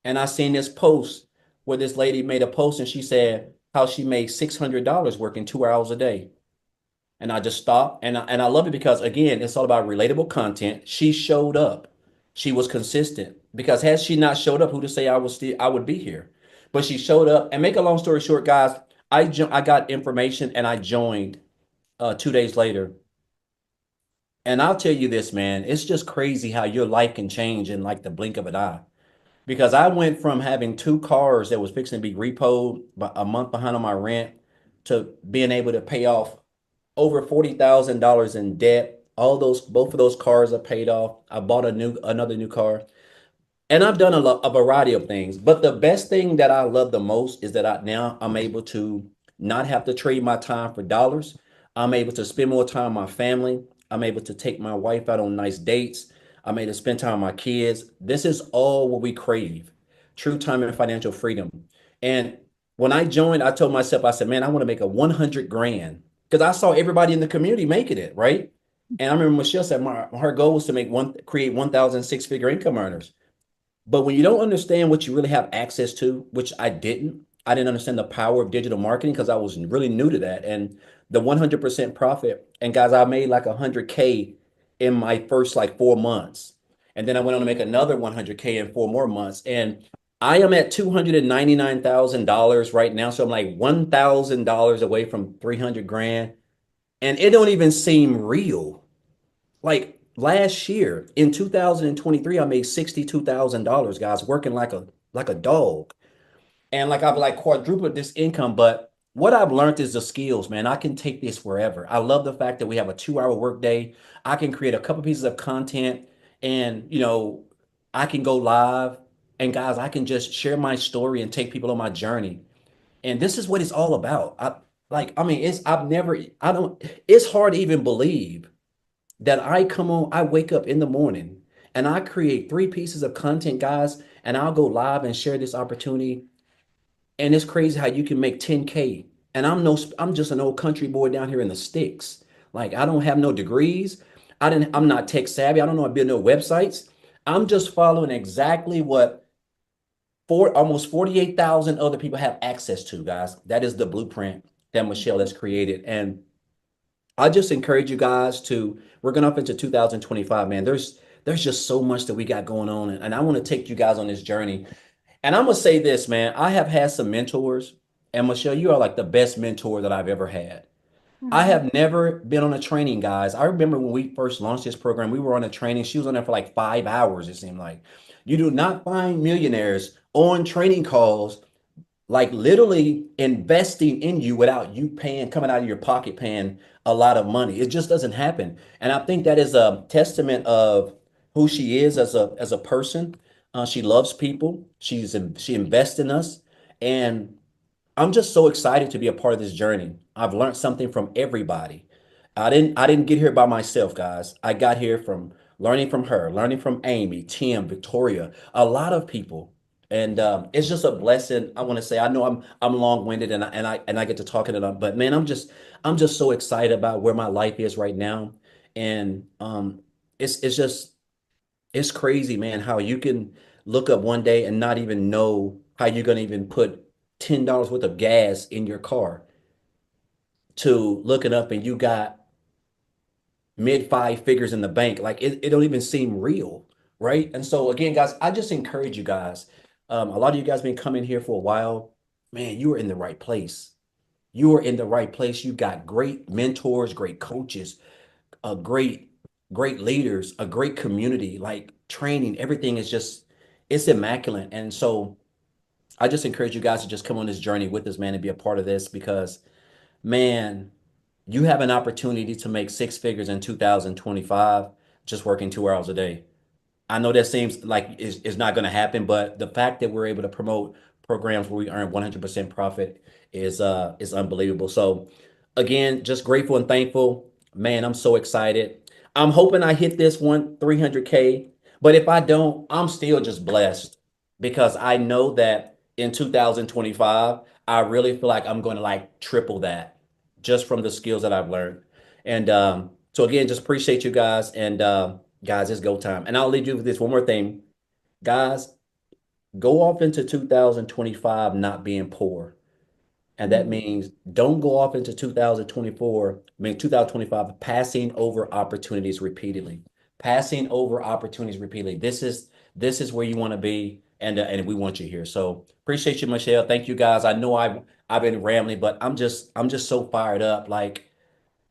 and I seen this post where this lady made a post, and she said how she made $600 working 2 hours a day. And I just stopped, and I love it because again, it's all about relatable content. She showed up. She was consistent because had she not showed up, who to say I would be here? But she showed up. And make a long story short, guys, I got information and I joined 2 days later. And I'll tell you this, man, it's just crazy how your life can change in like the blink of an eye. Because I went from having two cars that was fixing to be repoed, but a month behind on my rent, to being able to pay off over $40,000 in debt. Both of those cars are paid off. I bought another new car. And I've done a variety of things, but the best thing that I love the most is that I'm able to not have to trade my time for dollars. I'm able to spend more time with my family. I'm able to take my wife out on nice dates. I'm able to spend time with my kids. This is all what we crave: true time and financial freedom. And when I joined, I told myself, I said, man, I want to make a 100 grand because I saw everybody in the community making it, right? And I remember Michelle said her goal was to create 1,000 six-figure income earners. But when you don't understand what you really have access to, which I didn't understand the power of digital marketing because I was really new to that. And the 100% profit. And guys, I made like 100K in my first like 4 months. And then I went on to make another 100K in 4 more months. And I am at $299,000 right now. So I'm like $1,000 away from 300 grand. And it don't even seem real. Like last year in 2023, I made $62,000, guys, working like a dog. And like I've like quadrupled this income. But what I've learned is the skills, man. I can take this wherever. I love the fact that we have a 2 hour workday. I can create a couple pieces of content and I can go live. And guys, I can just share my story and take people on my journey. And this is what it's all about. It's hard to even believe that I wake up in the morning and I create 3 pieces of content, guys, and I'll go live and share this opportunity. And it's crazy how you can make 10K. And I'm just an old country boy down here in the sticks. Like I don't have no degrees. I'm not tech savvy. I don't know how to build no websites. I'm just following exactly what almost 48,000 other people have access to, guys. That is the blueprint that Michelle has created. And I just encourage you guys we're going up into 2025, man. There's just so much that we got going on. And I want to take you guys on this journey. And I'm going to say this, man. I have had some mentors. And Michelle, you are like the best mentor that I've ever had. I have never been on a training, guys. I remember when we first launched this program, we were on a training. She was on there for like 5 hours, it seemed like. You do not find millionaires on training calls like literally investing in you without you coming out of your pocket paying a lot of money. It just doesn't happen. And I think that is a testament of who she is as a person. She loves people. She invests in us. And I'm just so excited to be a part of this journey. I've learned something from everybody. I didn't get here by myself, guys. I got here from learning from her, learning from Amy, Tim, Victoria, a lot of people. And it's just a blessing. I want to say I know I'm long-winded and I get to talking it up, but man, I'm just so excited about where my life is right now. And it's crazy, man, how you can look up one day and not even know how you're gonna even put $10 worth of gas in your car, to looking up and you got mid 5 figures in the bank. Like it don't even seem real, right? And so again, guys, I just encourage you guys. A lot of you guys been coming here for a while. Man, you are in the right place. You are in the right place. You got great mentors, great coaches, great leaders, a great community, like training. Everything is just, it's immaculate. And so I just encourage you guys to just come on this journey with us, man, and be a part of this because, man, you have an opportunity to make six figures in 2025 just working 2 hours a day. I know that seems like it's not going to happen, but the fact that we're able to promote programs where we earn 100% profit is unbelievable. So again, just grateful and thankful. Man, I'm so excited. I'm hoping I hit this 300K, but if I don't, I'm still just blessed because I know that in 2025, I really feel like I'm going to like triple that just from the skills that I've learned. And so again, just appreciate you guys and guys, it's go time. And I'll leave you with this one more thing. Guys, go off into 2025 not being poor. And that means don't go off into 2025 passing over opportunities repeatedly. Passing over opportunities repeatedly. This is where you want to be, and we want you here. So appreciate you, Michelle. Thank you, guys. I know I've been rambling, but I'm just so fired up. Like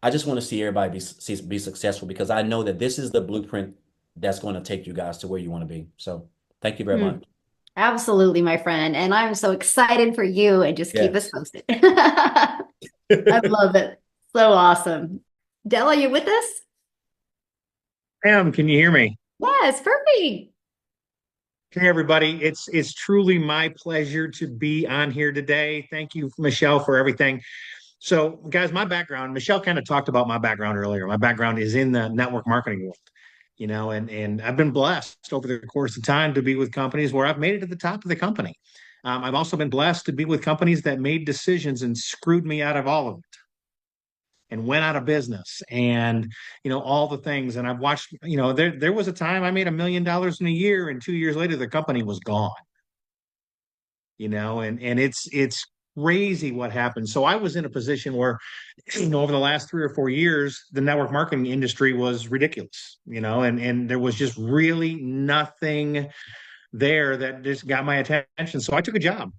I just want to see everybody be successful because I know that this is the blueprint that's going to take you guys to where you want to be. So thank you very much. Absolutely, my friend. And I'm so excited for you and just keep us Yes. posted. I love it. So awesome. Del, are you with us? Can you hear me? Yes, perfect. Hey, everybody. It's truly my pleasure to be on here today. Thank you, Michelle, for everything. So, guys, my background, Michelle kind of talked about my background earlier. My background is in the network marketing world, and I've been blessed over the course of time to be with companies where I've made it to the top of the company. I've also been blessed to be with companies that made decisions and screwed me out of all of it and went out of business and all the things. And I've watched, there was a time I made $1 million in a year, and 2 years later the company was gone. And it's crazy what happened. So I was in a position where over the last 3 or 4 years the network marketing industry was ridiculous, and there was just really nothing there that just got my attention. So I took a job.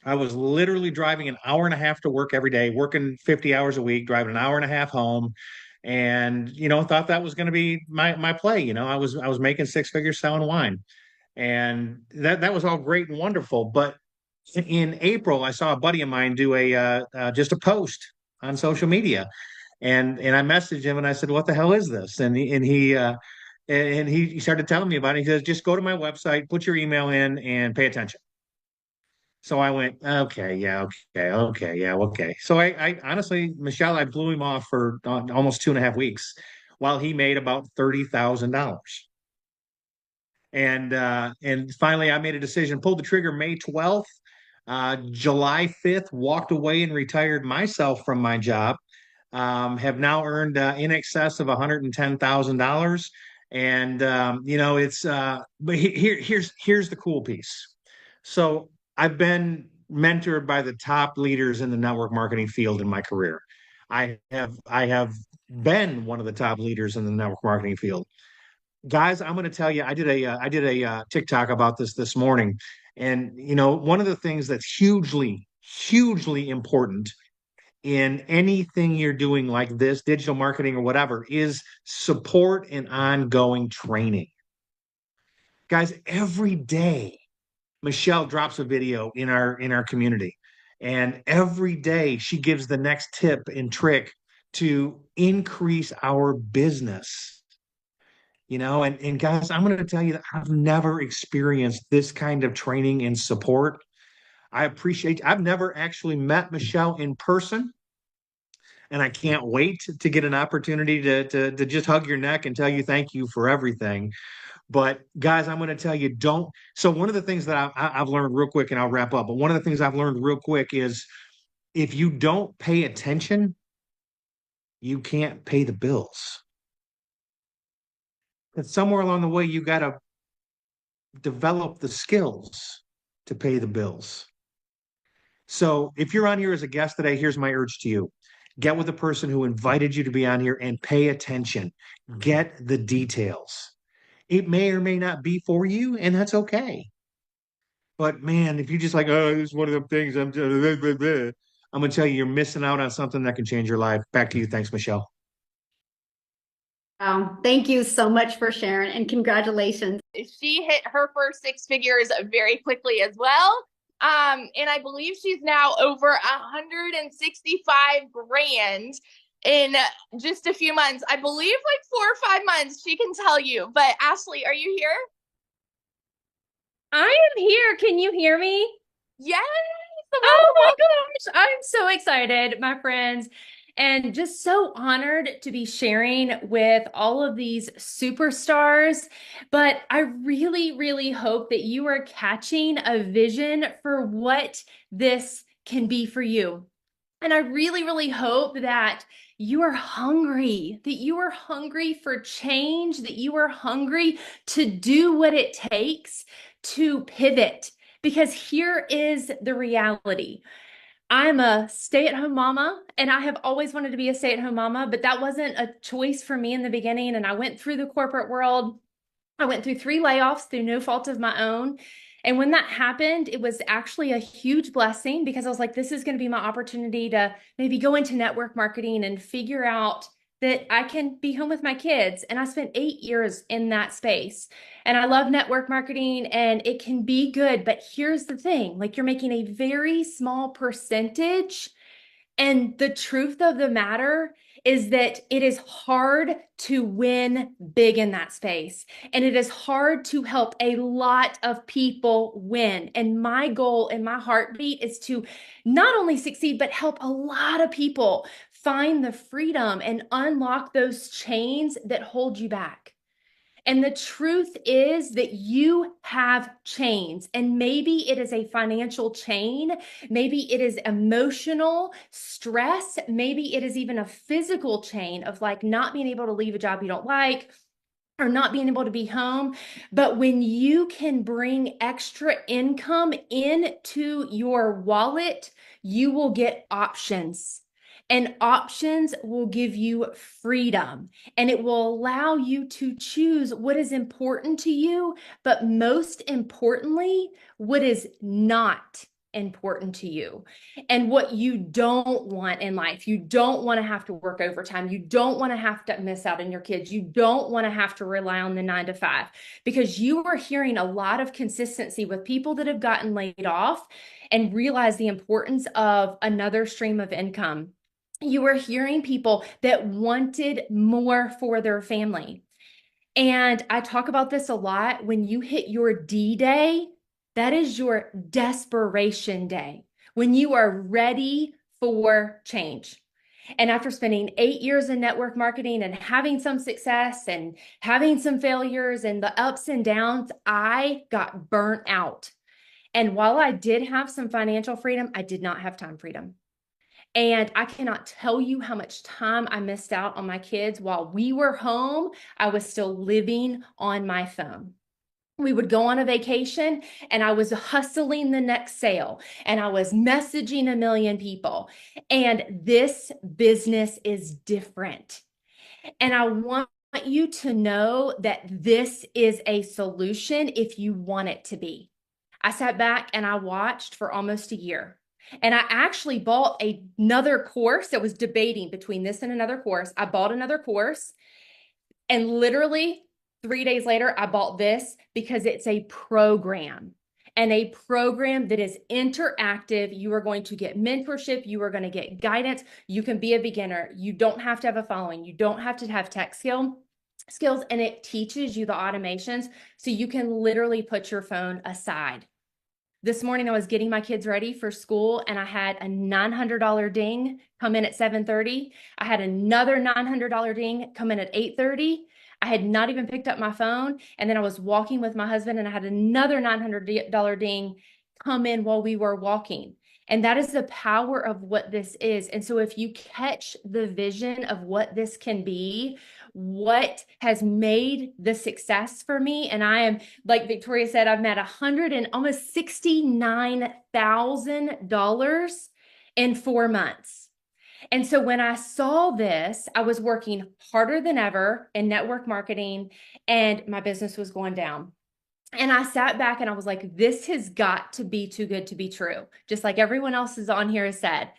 I was literally driving an hour and a half to work every day, working 50 hours a week, driving an hour and a half home, and thought that was going to be my play. I was making six figures selling wine, and that was all great and wonderful. But in April, I saw a buddy of mine do just a post on social media, and I messaged him and I said, "What the hell is this?" And he started telling me about it. He says, "Just go to my website, put your email in, and pay attention." So I went, okay, yeah, okay, okay, yeah, okay. So I honestly, Michelle, I blew him off for almost 2.5 weeks while he made about $30,000. And finally I made a decision, pulled the trigger May 12th, July 5th, walked away and retired myself from my job. Have now earned in excess of $110,000. And but here's the cool piece. So I've been mentored by the top leaders in the network marketing field in my career. I have been one of the top leaders in the network marketing field. Guys, I'm going to tell you, I did a TikTok about this morning, and one of the things that's hugely important in anything you're doing like this, digital marketing or whatever, is support and ongoing training. Guys, every day Michelle drops a video in our community, and every day she gives the next tip and trick to increase our business. And guys, I'm going to tell you that I've never experienced this kind of training and support. I've never actually met Michelle in person, and I can't wait to get an opportunity to just hug your neck and tell you thank you for everything. But guys, I'm going to tell you, don't. So one of the things that I've learned real quick, and I'll wrap up, but one of the things I've learned real quick is if you don't pay attention, you can't pay the bills. And somewhere along the way, you got to develop the skills to pay the bills. So if you're on here as a guest today, here's my urge to you. Get with the person who invited you to be on here and pay attention. Get the details. It may or may not be for you, and that's okay. But man, if you just like, oh, this is one of them things, I'm going to tell you, you're missing out on something that can change your life. Back to you. Thanks, Michelle. Thank you so much for sharing, and congratulations. She hit her first six figures very quickly as well. And I believe she's now over 165 grand in just a few months. I believe like 4 or 5 months, she can tell you. But Ashley, are you here? I am here. Can you hear me? Yes. Oh my gosh. I'm so excited, my friends, and just so honored to be sharing with all of these superstars. But I really, really hope that you are catching a vision for what this can be for you. And I really, really hope that you are hungry, for change, that you are hungry to do what it takes to pivot. Because here is the reality. I'm a stay-at-home mama, and I have always wanted to be a stay-at-home mama, but that wasn't a choice for me in the beginning. And I went through the corporate world. I went through 3 layoffs through no fault of my own. And when that happened, it was actually a huge blessing because I was like, this is going to be my opportunity to maybe go into network marketing and figure out that I can be home with my kids. And I spent 8 years in that space. And I love network marketing and it can be good. But here's the thing, like you're making a very small percentage. And the truth of the matter is that it is hard to win big in that space. And it is hard to help a lot of people win. And my goal and my heartbeat is to not only succeed, but help a lot of people find the freedom and unlock those chains that hold you back. And the truth is that you have chains, and maybe it is a financial chain. Maybe it is emotional stress. Maybe it is even a physical chain of like not being able to leave a job you don't like or not being able to be home. But when you can bring extra income into your wallet, you will get options. And options will give you freedom, and it will allow you to choose what is important to you, but most importantly, what is not important to you and what you don't want in life. You don't want to have to work overtime. You don't want to have to miss out on your kids. You don't want to have to rely on the 9 to 5 because you are hearing a lot of consistency with people that have gotten laid off and realize the importance of another stream of income. You are hearing people that wanted more for their family. And I talk about this a lot. When you hit your D-Day, that is your desperation day, when you are ready for change. And after spending 8 years in network marketing and having some success and having some failures and the ups and downs, I got burnt out. And while I did have some financial freedom, I did not have time freedom. And I cannot tell you how much time I missed out on my kids. While we were home, I was still living on my phone. We would go on a vacation and I was hustling the next sale and I was messaging a million people. And this business is different. And I want you to know that this is a solution if you want it to be. I sat back and I watched for almost a year. And I actually bought another course that was debating between this and another course. I bought another course, and literally 3 days later, I bought this because it's a program, and a program that is interactive. You are going to get mentorship. You are going to get guidance. You can be a beginner. You don't have to have a following. You don't have to have tech skills, and it teaches you the automations so you can literally put your phone aside. This morning, I was getting my kids ready for school and I had a $900 ding come in at 7:30. I had another $900 ding come in at 8:30. I had not even picked up my phone. And then I was walking with my husband and I had another $900 ding come in while we were walking. And that is the power of what this is. And so if you catch the vision of what this can be, what has made the success for me, and I am, like Victoria said, I've met almost $69,000 in 4 months. And so when I saw this, I was working harder than ever in network marketing and my business was going down. And I sat back and I was like, this has got to be too good to be true, just like everyone else is on here has said.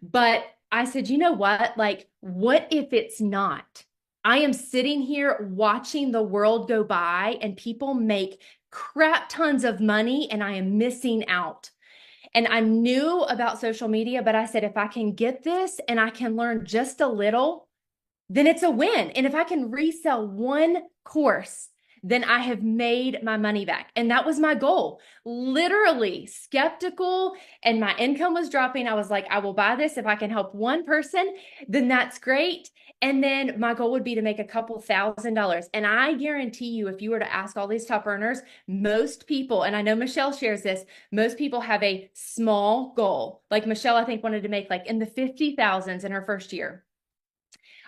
But I said, you know what? Like, what if it's not? I am sitting here watching the world go by and people make crap tons of money and I am missing out. And I knew about social media, but I said, if I can get this and I can learn just a little, then it's a win. And if I can resell one course, then I have made my money back. And that was my goal. Literally skeptical, and my income was dropping. I was like, I will buy this. If I can help one person, then that's great. And then my goal would be to make a couple $1,000s. And I guarantee you, if you were to ask all these top earners, most people, and I know Michelle shares this, most people have a small goal. Like Michelle, I think, wanted to make like in the 50,000s in her first year.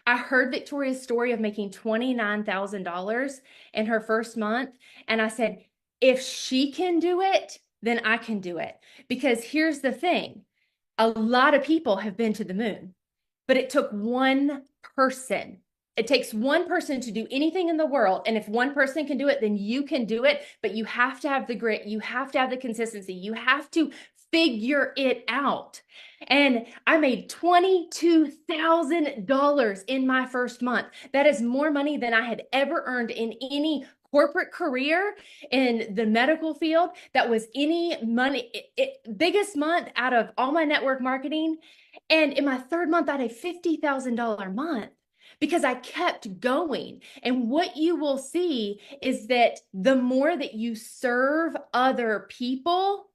I heard Victoria's story of making $29,000 in her first month. And I said, if she can do it, then I can do it. Because here's the thing. A lot of people have been to the moon, but it took one person. It takes one person to do anything in the world. And if one person can do it, then you can do it. But you have to have the grit. You have to have the consistency. You have to figure it out. And I made $22,000 in my first month. That is more money than I had ever earned in any corporate career in the medical field. That was any money, biggest month out of all my network marketing. And in my third month, I had a $50,000 month because I kept going. And what you will see is that the more that you serve other people,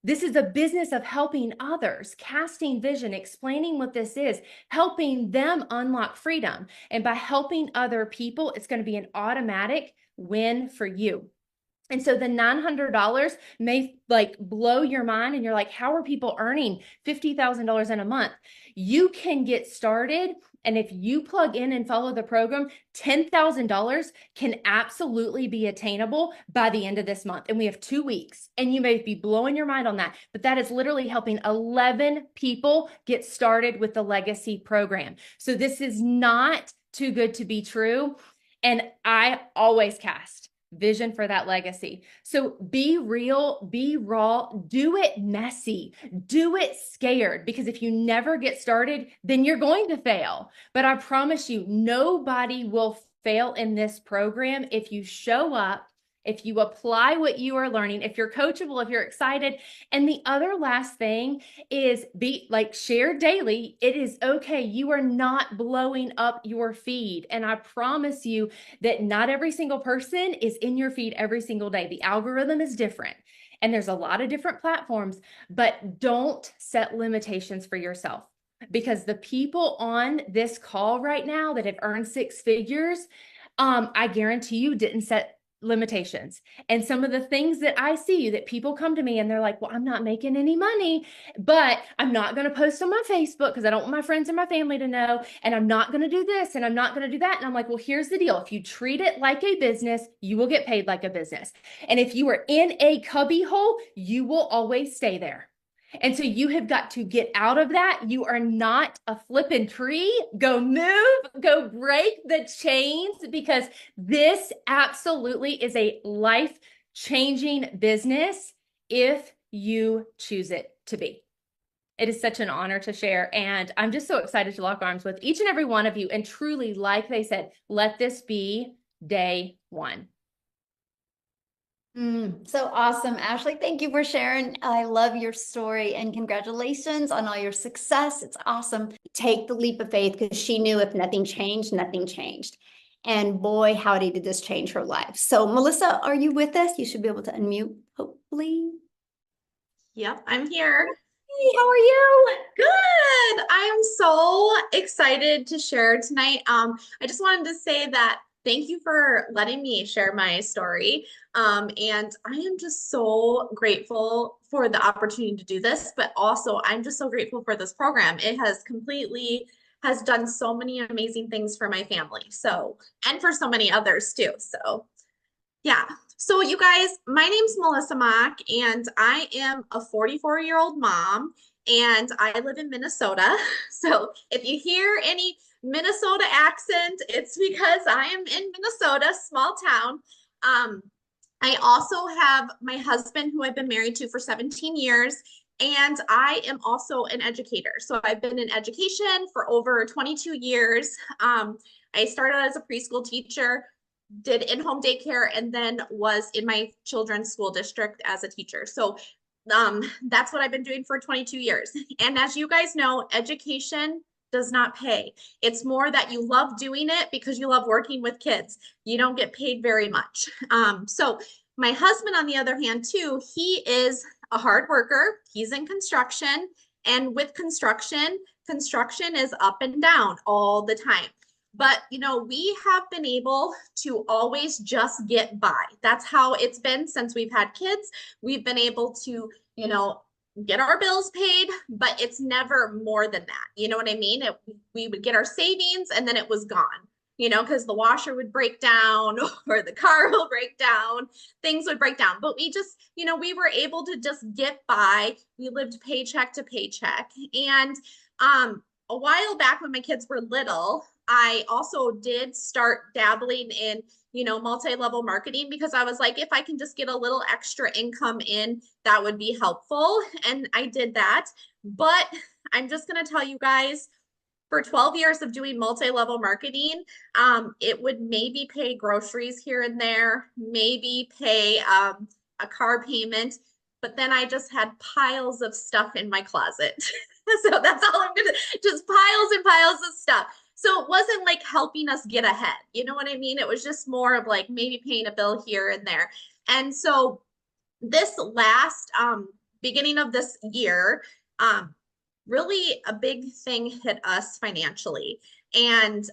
this is a business of helping others, casting vision, explaining what this is, helping them unlock freedom. And by helping other people, it's going to be an automatic win for you. And so the $900 may like blow your mind, and you're like, how are people earning $50,000 in a month? You can get started. And if you plug in and follow the program, $10,000 can absolutely be attainable by the end of this month. And we have 2 weeks, and you may be blowing your mind on that, but that is literally helping 11 people get started with the legacy program. So this is not too good to be true. And I always cast vision for that legacy. So be real, be raw, do it messy, do it scared, because if you never get started, then you're going to fail. But I promise you, nobody will fail in this program if you show up, if you apply what you are learning, if you're coachable, if you're excited. And the other last thing is be like, share daily. It is okay. You are not blowing up your feed. And I promise you that not every single person is in your feed every single day. The algorithm is different. And there's a lot of different platforms, but don't set limitations for yourself. Because the people on this call right now that have earned 6 figures, I guarantee you didn't set limitations. And some of the things that I see, that people come to me and they're like, well, I'm not making any money, but I'm not going to post on my Facebook because I don't want my friends and my family to know. And I'm not going to do this and I'm not going to do that. And I'm like, well, here's the deal. If you treat it like a business, you will get paid like a business. And if you are in a cubby hole, you will always stay there. And so you have got to get out of that. You are not a flipping tree. Go move, go break the chains, because this absolutely is a life-changing business if you choose it to be. It is such an honor to share. And I'm just so excited to lock arms with each and every one of you. And truly, like they said, let this be day one. So awesome, Ashley. Thank you for sharing. I love your story, and congratulations on all your success. It's awesome. Take the leap of faith, because she knew if nothing changed, nothing changed. And boy, howdy, did this change her life. So Melissa, are you with us? You should be able to unmute, hopefully. Yep, I'm here. Hey, how are you? Good. I am so excited to share tonight. I just wanted to say that thank you for letting me share my story. And I am just so grateful for the opportunity to do this, but also I'm just so grateful for this program. It has done so many amazing things for my family. So, and for so many others too. So yeah. So you guys, my name's Melissa Mock, and I am a 44-year-old mom, and I live in Minnesota. So if you hear any Minnesota accent, it's because I am in Minnesota, small town. I also have my husband, who I've been married to for 17 years, and I am also an educator. So I've been in education for over 22 years. I started as a preschool teacher, did in-home daycare, and then was in my children's school district as a teacher. So That's what I've been doing for 22 years. And as you guys know, education does not pay. It's more that you love doing it because you love working with kids. You don't get paid very much. So my husband, on the other hand, too, he is a hard worker. He's in construction. And with construction is up and down all the time. But, you know, we have been able to always just get by. That's how it's been since we've had kids. We've been able to, you know, get our bills paid, but it's never more than that. You know what I mean? We would get our savings and then it was gone, you know, because the washer would break down or the car will break down, things would break down. But we just, you know, we were able to just get by. We lived paycheck to paycheck. And a while back when my kids were little, I also did start dabbling in, you know, multi-level marketing because I was like, if I can just get a little extra income in, that would be helpful. And I did that. But I'm just going to tell you guys, for 12 years of doing multi-level marketing, it would maybe pay groceries here and there, maybe pay a car payment, but then I just had piles of stuff in my closet. So that's all I'm gonna, just piles and piles of stuff. So it wasn't like helping us get ahead. You know what I mean? It was just more of like maybe paying a bill here and there. And so this last beginning of this year, really a big thing hit us financially. And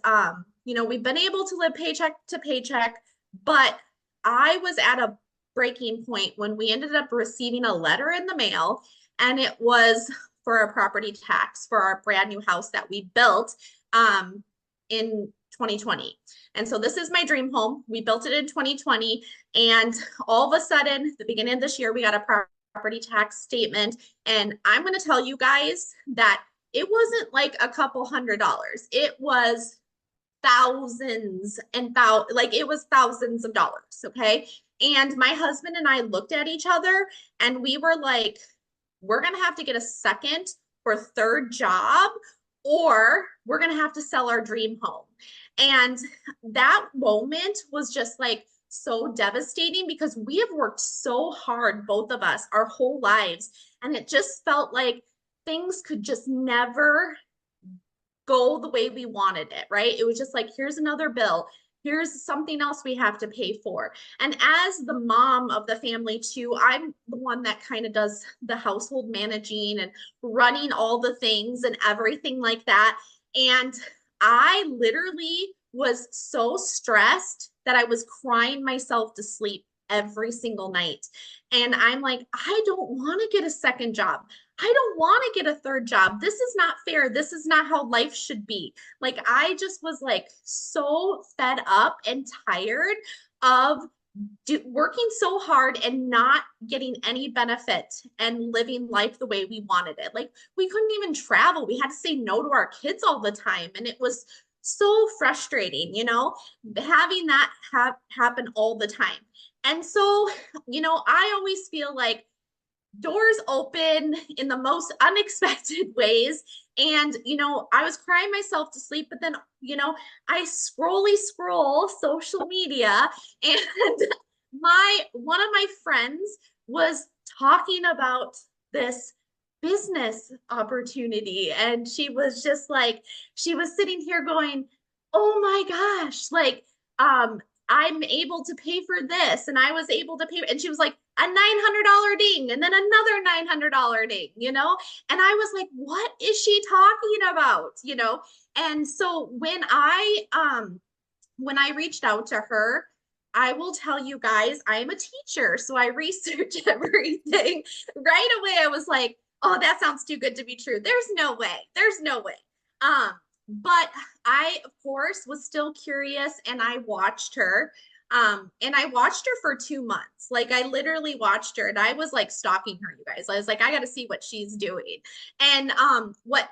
you know, we've been able to live paycheck to paycheck, but I was at a breaking point when we ended up receiving a letter in the mail, and it was for a property tax for our brand new house that we built in 2020. And so this is my dream home. We built it in 2020. And all of a sudden, the beginning of this year, we got a property tax statement. And I'm going to tell you guys that it wasn't like a couple $100. It was thousands and like it was thousands of dollars. Okay. And my husband and I looked at each other and we were like, we're going to have to get a second or third job, or we're going to have to sell our dream home. And that moment was just like so devastating because we have worked so hard, both of us, our whole lives. And it just felt like things could just never go the way we wanted it, right? It was just like, here's another bill. Here's something else we have to pay for. And as the mom of the family too, I'm the one that kind of does the household managing and running all the things and everything like that. And I literally was so stressed that I was crying myself to sleep every single night. And I'm like, I don't want to get a second job. I don't want to get a third job. This is not fair. This is not how life should be. Like, I just was like so fed up and tired of working so hard and not getting any benefit and living life the way we wanted it. Like, we couldn't even travel. We had to say no to our kids all the time. And it was so frustrating, you know, having that happen all the time. And so, you know, I always feel like doors open in the most unexpected ways. And, you know, I was crying myself to sleep, but then, you know, I scroll social media, and one of my friends was talking about this business opportunity. And she was just like, she was sitting here going, oh my gosh, like, I'm able to pay for this. And I was able to pay. And she was like, a $900 ding, and then another $900 ding, you know? And I was like, what is she talking about? You know? And so when I reached out to her, I will tell you guys, I am a teacher. So I researched everything right away. I was like, oh, that sounds too good to be true. There's no way. There's no way. But I, of course, was still curious, and I watched her. And I watched her for 2 months. Like, I literally watched her, and I was like stalking her, you guys. I was like, I got to see what she's doing. And what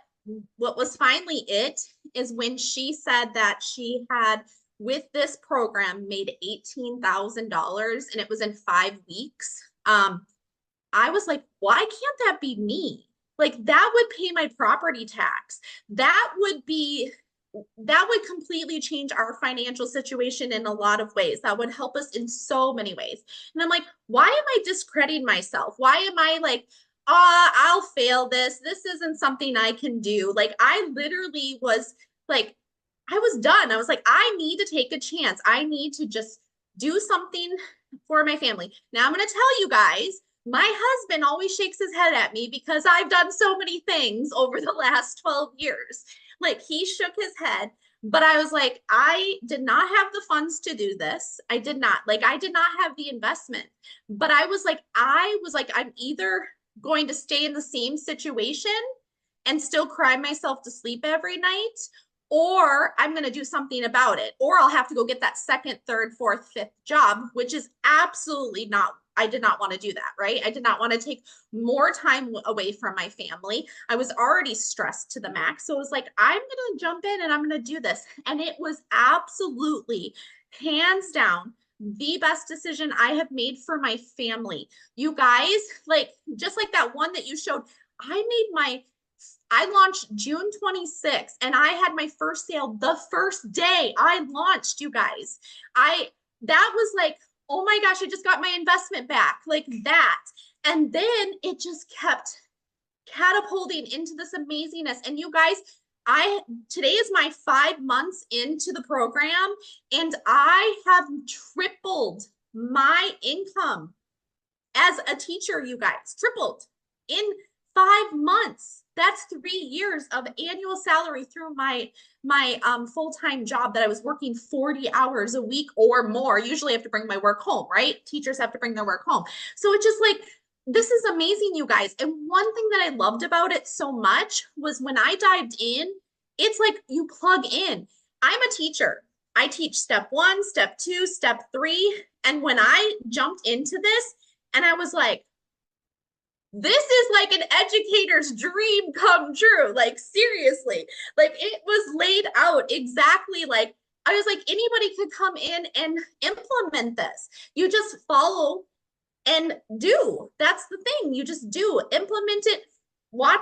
was finally it is when she said that she had, with this program, made $18,000, and it was in 5 weeks. I was like, why can't that be me? Like, that would pay my property tax. That would be that would completely change our financial situation in a lot of ways. That would help us in so many ways. And I'm like, why am I discrediting myself? Why am I like, I'll fail this. This isn't something I can do. Like, I literally was like, I was done. I was like, I need to take a chance. I need to just do something for my family. Now I'm going to tell you guys, my husband always shakes his head at me because I've done so many things over the last 12 years. Like, he shook his head, but I was like, I did not have the funds to do this. I did not have the investment, but I was like, I'm either going to stay in the same situation and still cry myself to sleep every night, or I'm going to do something about it, or I'll have to go get that second, third, fourth, fifth job, which is absolutely not, I did not want to do that, right? I did not want to take more time away from my family. I was already stressed to the max. So it was like, I'm going to jump in and I'm going to do this. And it was absolutely, hands down, the best decision I have made for my family. You guys, like, just like that one that you showed, I launched June 26th and I had my first sale the first day I launched, you guys. That was like, oh my gosh, I just got my investment back, like that. And then it just kept catapulting into this amazingness. And you guys, today is my 5 months into the program, and I have tripled my income as a teacher, you guys, tripled in 5 months. That's 3 years of annual salary through my full-time job that I was working 40 hours a week or more. Usually I have to bring my work home, right? Teachers have to bring their work home. So it's just like, this is amazing, you guys. And one thing that I loved about it so much was when I dived in, it's like you plug in. I'm a teacher. I teach step 1, step 2, step 3. And when I jumped into this, and I was like, this is like an educator's dream come true. Like, seriously, like, it was laid out exactly like, I was like, anybody could come in and implement this. You just follow and do. That's the thing. You just do, implement it, watch,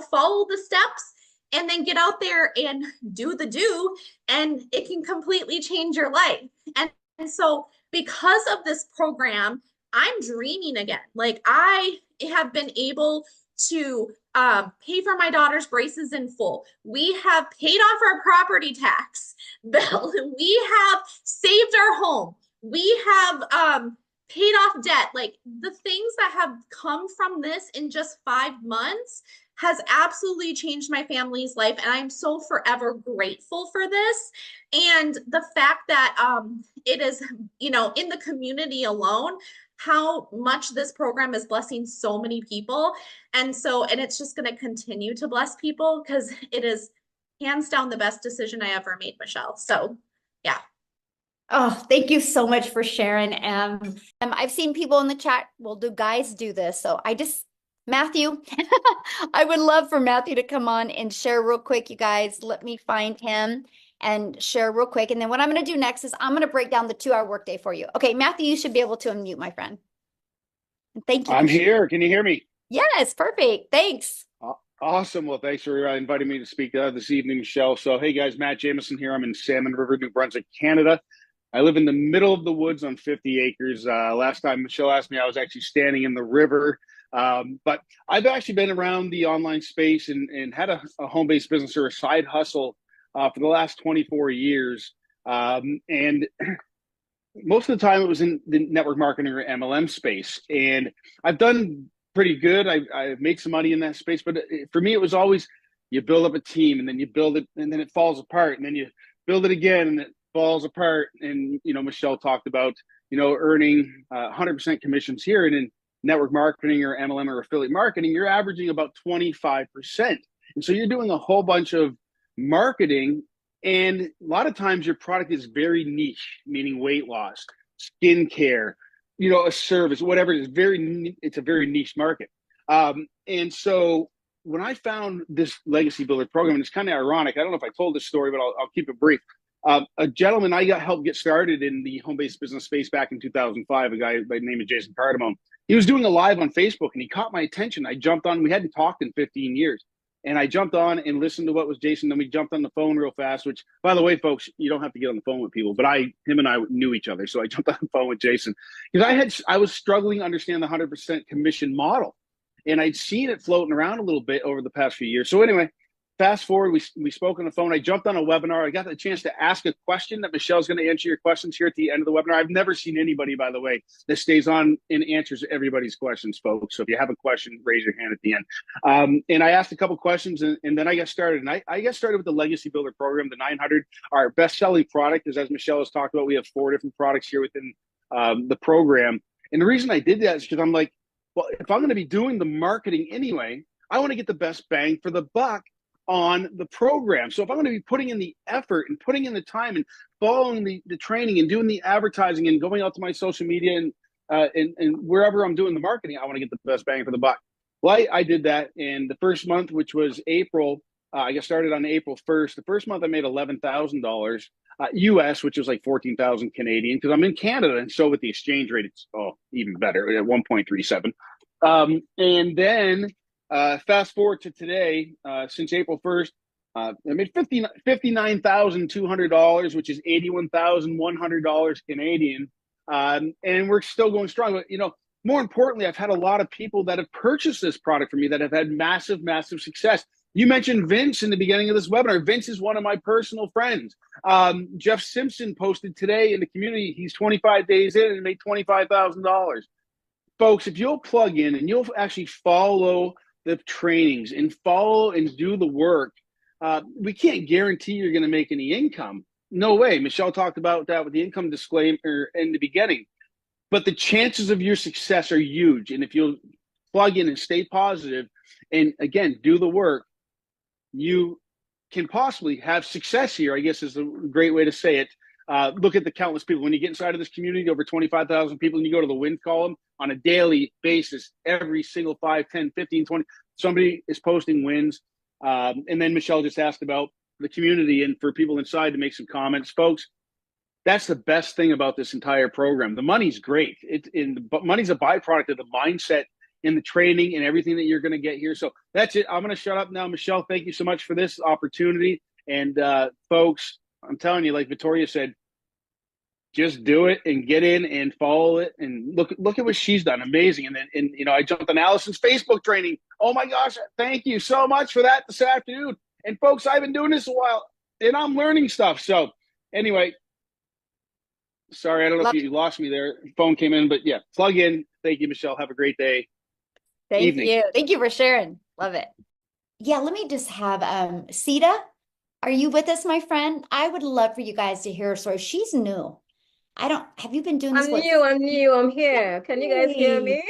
follow the steps, and then get out there and do the do, and it can completely change your life. And so because of this program, I'm dreaming again. Like, I have been able to pay for my daughter's braces in full. We have paid off our property tax bill. We have saved our home. We have paid off debt. Like, the things that have come from this in just 5 months has absolutely changed my family's life. And I'm so forever grateful for this. And the fact that it is, in the community alone, how much this program is blessing so many people. And it's just going to continue to bless people, because it is hands down the best decision I ever made, Michelle. So yeah. Oh, thank you so much for sharing. I've seen people in the chat, well, do guys do this? So Matthew, I would love for Matthew to come on and share real quick, you guys. Let me find him and share real quick. And then what I'm going to do next is I'm going to break down the 2-hour workday for you. Okay, Matthew, you should be able to unmute, my friend. Thank you. I'm here. Can you hear me? Yes, perfect. Thanks. Awesome. Well, thanks for inviting me to speak this evening, Michelle. So, hey guys, Matt Jameson here. I'm in Salmon River, New Brunswick, Canada. I live in the middle of the woods on 50 acres. Last time Michelle asked me, I was actually standing in the river. But I've actually been around the online space and had a home-based business or a side hustle for the last 24 years. And most of the time it was in the network marketing or MLM space. And I've done pretty good. I've made some money in that space. But for me, it was always, you build up a team and then you build it and then it falls apart. And then you build it again and it falls apart. And, Michelle talked about, earning 100% commissions here. And in network marketing or MLM or affiliate marketing, you're averaging about 25%. And so you're doing a whole bunch of marketing. And a lot of times your product is very niche, meaning weight loss, skincare, a service, whatever. It's a very niche market. And so when I found this Legacy Builder program, and it's kind of ironic, I don't know if I told this story, but I'll keep it brief. A gentleman I helped get started in the home-based business space back in 2005, a guy by the name of Jason Cardamone. He was doing a live on Facebook and he caught my attention. I jumped on. We hadn't talked in 15 years. And I jumped on and listened to what was Jason. Then we jumped on the phone real fast, which, by the way, folks, you don't have to get on the phone with people, but him and I knew each other. So I jumped on the phone with Jason because I was struggling to understand the 100% commission model. And I'd seen it floating around a little bit over the past few years. So anyway, fast forward, we spoke on the phone. I jumped on a webinar. I got the chance to ask a question that Michelle's going to answer your questions here at the end of the webinar. I've never seen anybody, by the way, that stays on and answers everybody's questions, folks. So if you have a question, raise your hand at the end. And I asked a couple questions, and then I got started. And I got started with the Legacy Builder program, the 900. Our best-selling product is, as Michelle has talked about, we have 4 different products here within the program. And the reason I did that is because I'm like, well, if I'm going to be doing the marketing anyway, I want to get the best bang for the buck on the program. So if I'm going to be putting in the effort and putting in the time and following the training and doing the advertising and going out to my social media and wherever I'm doing the marketing, I want to get the best bang for the buck. Well, I did that. And the first month, which was April, I got started on April 1st. The first month I made $11,000 US, which was like 14,000 Canadian, because I'm in Canada. And so with the exchange rate, it's even better at 1.37. And then fast forward to today, since April 1st, I made $59,200, which is $81,100 Canadian. And we're still going strong. But, more importantly, I've had a lot of people that have purchased this product from me that have had massive, massive success. You mentioned Vince in the beginning of this webinar. Vince is one of my personal friends. Jeff Simpson posted today in the community, he's 25 days in and made $25,000. Folks, if you'll plug in and you'll actually follow the trainings and follow and do the work, we can't guarantee you're going to make any income. No way. Michelle talked about that with the income disclaimer in the beginning. But the chances of your success are huge. And if you'll plug in and stay positive and, again, do the work, you can possibly have success here, I guess is a great way to say it. Look at the countless people. When you get inside of this community, over 25,000 people, and you go to the win column on a daily basis, every single 5, 10, 15, 20, somebody is posting wins. And then Michelle just asked about the community and for people inside to make some comments. Folks, that's the best thing about this entire program. The money's great. But money's a byproduct of the mindset and the training and everything that you're going to get here. So that's it. I'm going to shut up now. Michelle, thank you so much for this opportunity. And folks, I'm telling you, like Victoria said, just do it and get in and follow it and look at what she's done. Amazing. And then, I jumped on Allison's Facebook training. Oh my gosh. Thank you so much for that this afternoon. And folks, I've been doing this a while and I'm learning stuff. So anyway, sorry, I don't know if you lost me there. Phone came in, but yeah, plug in. Thank you, Michelle. Have a great day. Thank you. Thank you for sharing. Love it. Yeah, let me just have Sita. Are you with us, my friend? I would love for you guys to hear her story. She's new. Have you been doing this? I'm new. I'm here. Can you guys hear me?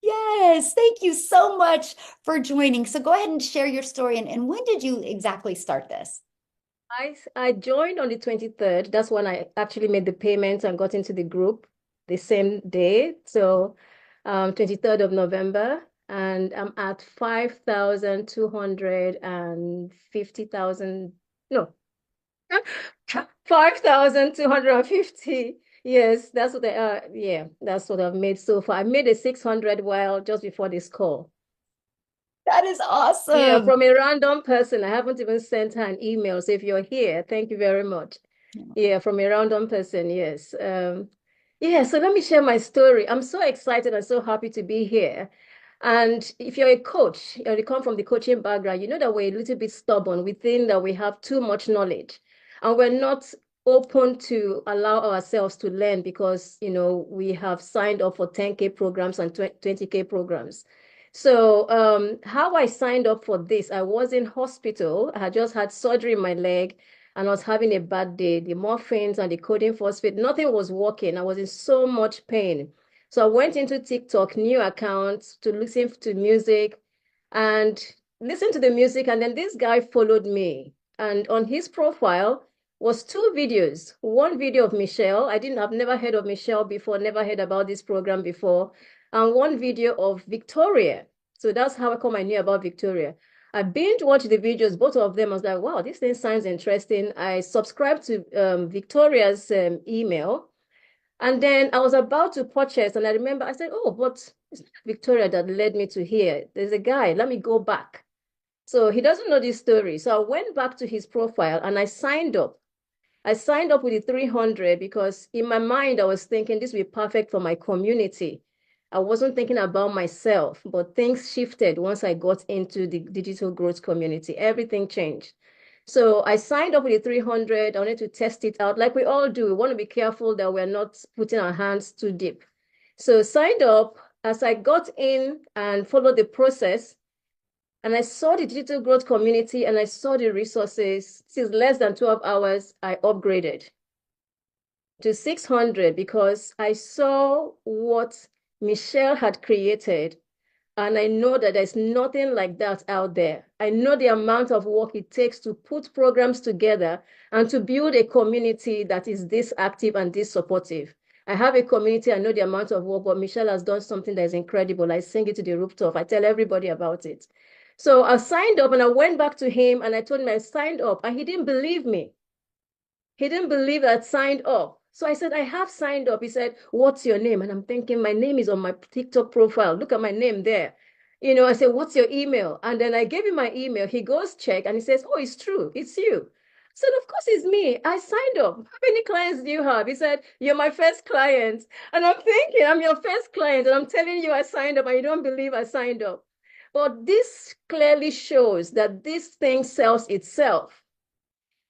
Yes. Thank you so much for joining. So go ahead and share your story. And when did you exactly start this? I joined on the 23rd. That's when I actually made the payments and got into the group the same day. So 23rd of November. And I'm at 5,250,000. No. 5,250. Yes, that's what that's what I've made so far. I made a 600 while just before this call. That is awesome. Yeah, from a random person. I haven't even sent her an email. So if you're here, thank you very much. Yeah, from a random person, yes. Yeah, so let me share my story. I'm so excited and so happy to be here. And if you're a coach, or you come from the coaching background, you know that we're a little bit stubborn. We think that we have too much knowledge and we're not open to allow ourselves to learn because, we have signed up for 10K programs and 20K programs. So how I signed up for this, I was in hospital. I had just had surgery in my leg and I was having a bad day. The morphines and the codeine phosphate, nothing was working. I was in so much pain. So I went into TikTok, new accounts to listen to music and listen to the music. And then this guy followed me. And on his profile was 2 videos. One video of Michelle. I've never heard of Michelle before, never heard about this program before. And one video of Victoria. So that's how I knew about Victoria. I binge watched the videos, both of them. I was like, wow, this thing sounds interesting. I subscribed to Victoria's email. And then I was about to purchase, and I remember I said, oh, but it's not Victoria that led me to here. There's a guy, let me go back. So he doesn't know this story. So I went back to his profile and I signed up. I signed up with the 300 because in my mind, I was thinking this would be perfect for my community. I wasn't thinking about myself, but things shifted once I got into the digital growth community. Everything changed. So I signed up with the 300. I wanted to test it out like we all do. We want to be careful that we're not putting our hands too deep. So signed up. As I got in and followed the process, and I saw the digital growth community and I saw the resources. This is less than 12 hours, I upgraded to 600 because I saw what Michelle had created. And I know that there's nothing like that out there. I know the amount of work it takes to put programs together and to build a community that is this active and this supportive. I have a community, I know the amount of work, but Michelle has done something that is incredible. I sing it to the rooftop. I tell everybody about it. So I signed up and I went back to him and I told him I signed up and he didn't believe me. He didn't believe I'd signed up. So I said, I have signed up. He said, what's your name? And I'm thinking, my name is on my TikTok profile. Look at my name there. You know, I said, what's your email? And then I gave him my email. He goes check and he says, oh, it's true. It's you. I said, of course it's me. I signed up. How many clients do you have? He said, you're my first client. And I'm thinking, I'm your first client. And I'm telling you I signed up and you don't believe I signed up. But this clearly shows that this thing sells itself.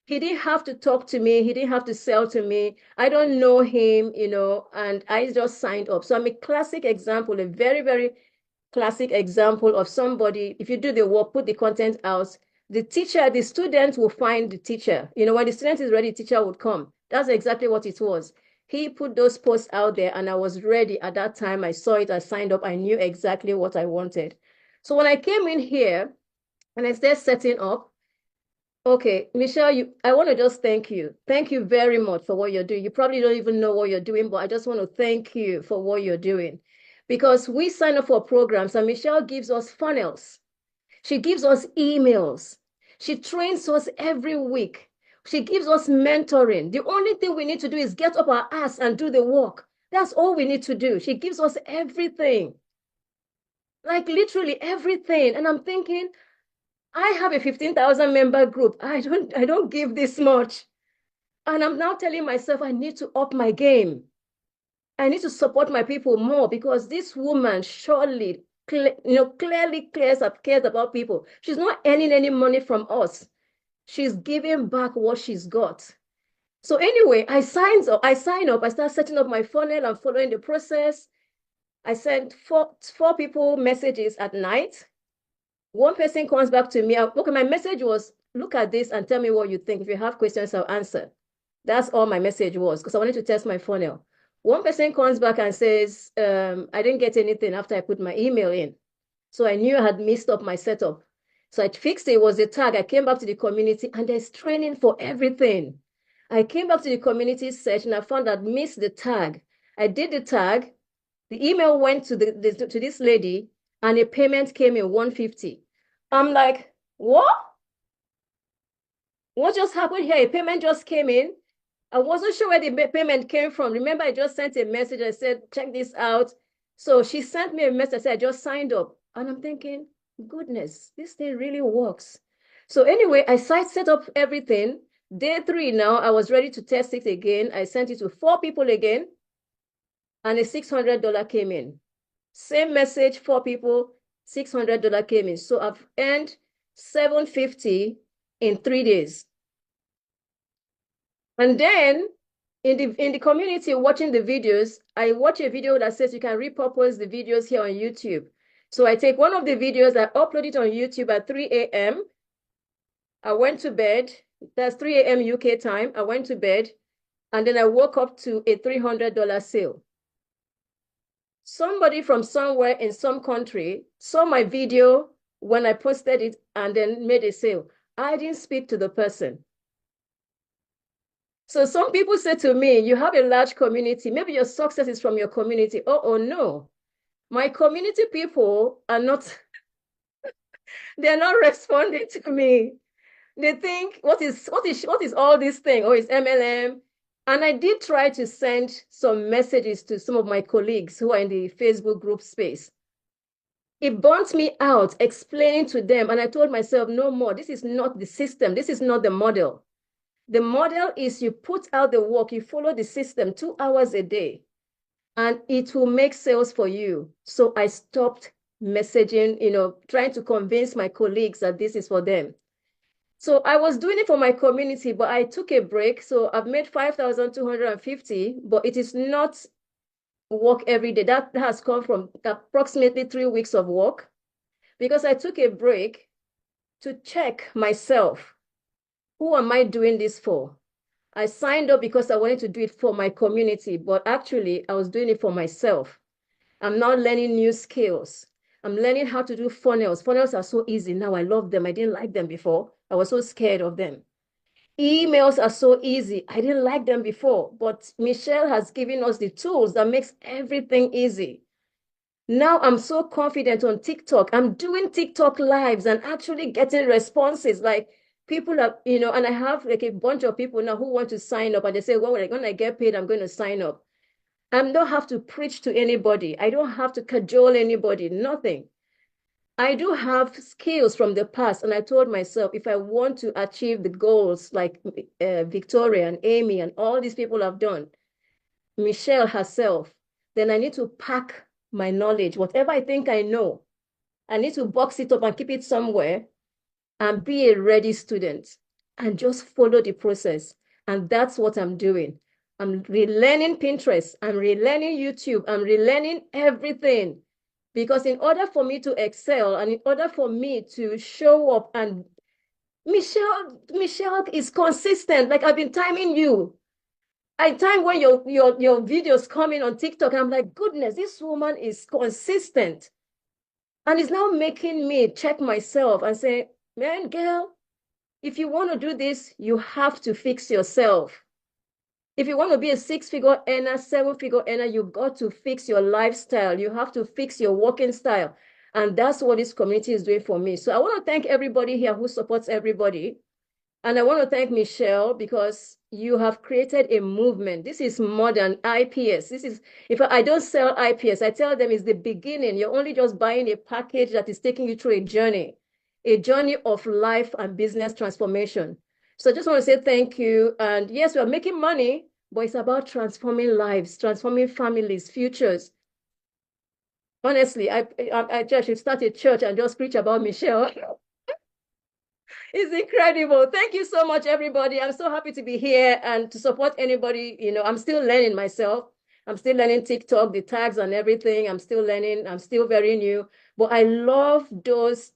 He didn't have to talk to me. He didn't have to sell to me. I don't know him, you know, and I just signed up. So I'm a classic example, a very, very classic example of somebody, if you do the work, put the content out, the teacher, the student will find the teacher. You know, when the student is ready, the teacher would come. That's exactly what it was. He put those posts out there and I was ready at that time. I saw it, I signed up, I knew exactly what I wanted. So when I came in here and I started setting up, okay, Michelle, I want to just thank you. Thank you very much for what you're doing. You probably don't even know what you're doing, but I just want to thank you for what you're doing. Because we sign up for programs and Michelle gives us funnels. She gives us emails. She trains us every week. She gives us mentoring. The only thing we need to do is get up our ass and do the work. That's all we need to do. She gives us everything. Like literally everything. And I'm thinking, I have a 15,000 member group. I don't give this much. And I'm now telling myself I need to up my game. I need to support my people more because this woman surely, clearly cares about people. She's not earning any money from us. She's giving back what she's got. So anyway, I sign up, I start setting up my funnel and following the process. I sent four people messages at night. One person comes back to me. Okay, my message was, look at this and tell me what you think. If you have questions, I'll answer. That's all my message was because I wanted to test my funnel. One person comes back and says, I didn't get anything after I put my email in. So I knew I had messed up my setup. So I fixed it. It was a tag. I came back to the community and there's training for everything. I came back to the community search and I found I'd missed the tag. I did the tag. The email went to to this lady and a payment came in 150. I'm like, what? What just happened here? A payment just came in. I wasn't sure where the payment came from. Remember, I just sent a message. I said, check this out. So she sent me a message. I said, I just signed up. And I'm thinking, goodness, this thing really works. So anyway, I set up everything. Day 3 now, I was ready to test it again. I sent it to 4 people again. And a $600 came in. Same message, 4 people, $600 came in. So I've earned $750 in 3 days. And then in the community watching the videos, I watch a video that says you can repurpose the videos here on YouTube. So I take one of the videos, I upload it on YouTube at 3 a.m. I went to bed. That's 3 a.m. UK time. I went to bed and then I woke up to a $300 sale. Somebody from somewhere in some country saw my video when I posted it and then made a sale. I didn't speak to the person. So some people say to me, you have a large community. Maybe your success is from your community. Oh no. My community people are not, they're not responding to me. They think, what is all this thing? Oh, it's MLM. And I did try to send some messages to some of my colleagues who are in the Facebook group space. It burnt me out explaining to them. And I told myself, no more. This is not the system. This is not the model. The model is you put out the work, you follow the system 2 hours a day, and it will make sales for you. So I stopped messaging, trying to convince my colleagues that this is for them. So I was doing it for my community, but I took a break. So I've made 5,250, but it is not work every day. That has come from approximately 3 weeks of work because I took a break to check myself. Who am I doing this for? I signed up because I wanted to do it for my community, but actually I was doing it for myself. I'm now learning new skills. I'm learning how to do funnels. Funnels are so easy now. I love them. I didn't like them before. I was so scared of them. Emails are so easy. I didn't like them before, but Michelle has given us the tools that makes everything easy. Now I'm so confident on TikTok. I'm doing TikTok lives and actually getting responses. Like people are, and I have like a bunch of people now who want to sign up and they say, well, when I get paid, I'm going to sign up. I don't have to preach to anybody. I don't have to cajole anybody, nothing. I do have skills from the past. And I told myself, if I want to achieve the goals like Victoria and Amy and all these people have done, Michelle herself, then I need to pack my knowledge, whatever I think I know. I need to box it up and keep it somewhere and be a ready student and just follow the process. And that's what I'm doing. I'm relearning Pinterest. I'm relearning YouTube. I'm relearning everything. Because in order for me to excel and in order for me to show up, and Michelle is consistent. Like I've been timing you. I time when your videos coming on TikTok, I'm like, goodness, this woman is consistent. And it's now making me check myself and say, man, girl, if you want to do this, you have to fix yourself. If you want to be a 6-figure earner, 7-figure earner, you've got to fix your lifestyle. You have to fix your working style. And that's what this community is doing for me. So I want to thank everybody here who supports everybody. And I want to thank Michelle because you have created a movement. This is more than IPS. This is, if I don't sell IPS, I tell them it's the beginning. You're only just buying a package that is taking you through a journey of life and business transformation. So I just want to say thank you. And yes, we are making money, but it's about transforming lives, transforming families, futures. Honestly, I should start a church and just preach about Michelle. It's incredible. Thank you so much, everybody. I'm so happy to be here and to support anybody. I'm still learning myself. I'm still learning TikTok, the tags and everything. I'm still learning. I'm still very new. But I love those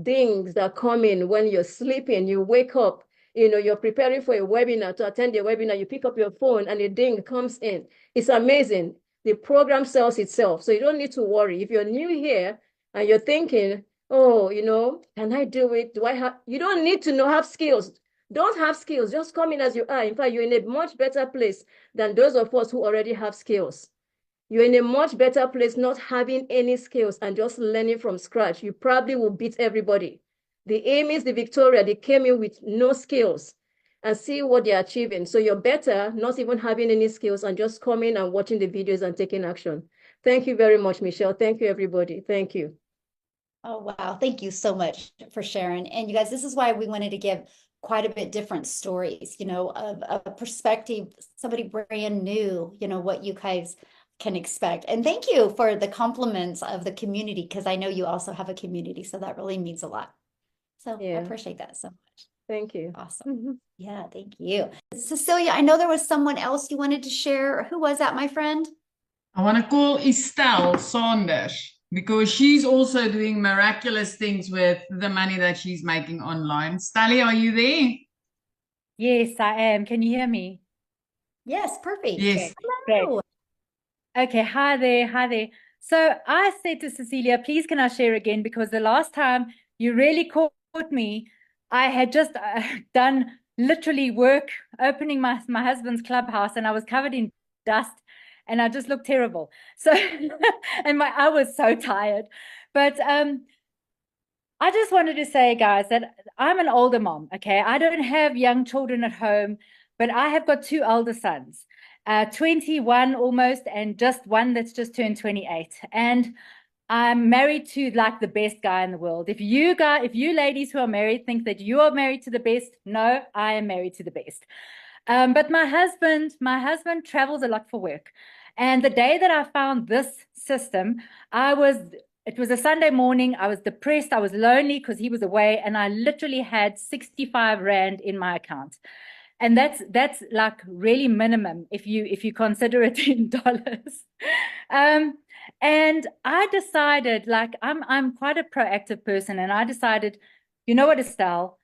dings that come in when you're sleeping. You wake up, you're preparing for a webinar, to attend a webinar. You pick up your phone and a ding comes in. It's amazing. The program sells itself. So you don't need to worry. If you're new here and you're thinking, oh, can I do it? You don't need to have skills. Don't have skills. Just come in as you are. In fact, you're in a much better place than those of us who already have skills. You're in a much better place not having any skills and just learning from scratch. You probably will beat everybody. The Amy's, the Victoria, they came in with no skills and see what they're achieving. So you're better not even having any skills and just coming and watching the videos and taking action. Thank you very much, Michelle. Thank you, everybody. Thank you. Oh, wow. Thank you so much for sharing. And you guys, this is why we wanted to give quite a bit different stories, of a perspective, somebody brand new, what you guys can expect. And thank you for the compliments of the community, because I know you also have a community. So that really means a lot. So I appreciate that so much. Thank you. Awesome. Yeah, thank you. Cecilia, I know there was someone else you wanted to share. Who was that, my friend? I want to call Estelle Saunders because she's also doing miraculous things with the money that she's making online. Stally, are you there? Yes, I am. Can you hear me? Yes, perfect. Yes. Hello. Okay, hi there, hi there. So I said to Cecilia, please can I share again? Because the last time you really caught me, I had just done literally work opening my husband's clubhouse and I was covered in dust and I just looked terrible. So, and I was so tired. But I just wanted to say, guys, that I'm an older mom, okay? I don't have young children at home, but I have got 2 elder sons, 21 almost, and just one that's just turned 28. And I'm married to like the best guy in the world. If you ladies who are married think that you are married to the best, no, I am married to the best. But my husband travels a lot for work. And the day that I found this system, it was a Sunday morning. I was depressed. I was lonely because he was away, and I literally had 65 Rand in my account. And that's like really minimum if you consider it in dollars. And I decided, like, I'm quite a proactive person, and I decided, you know what, Estelle,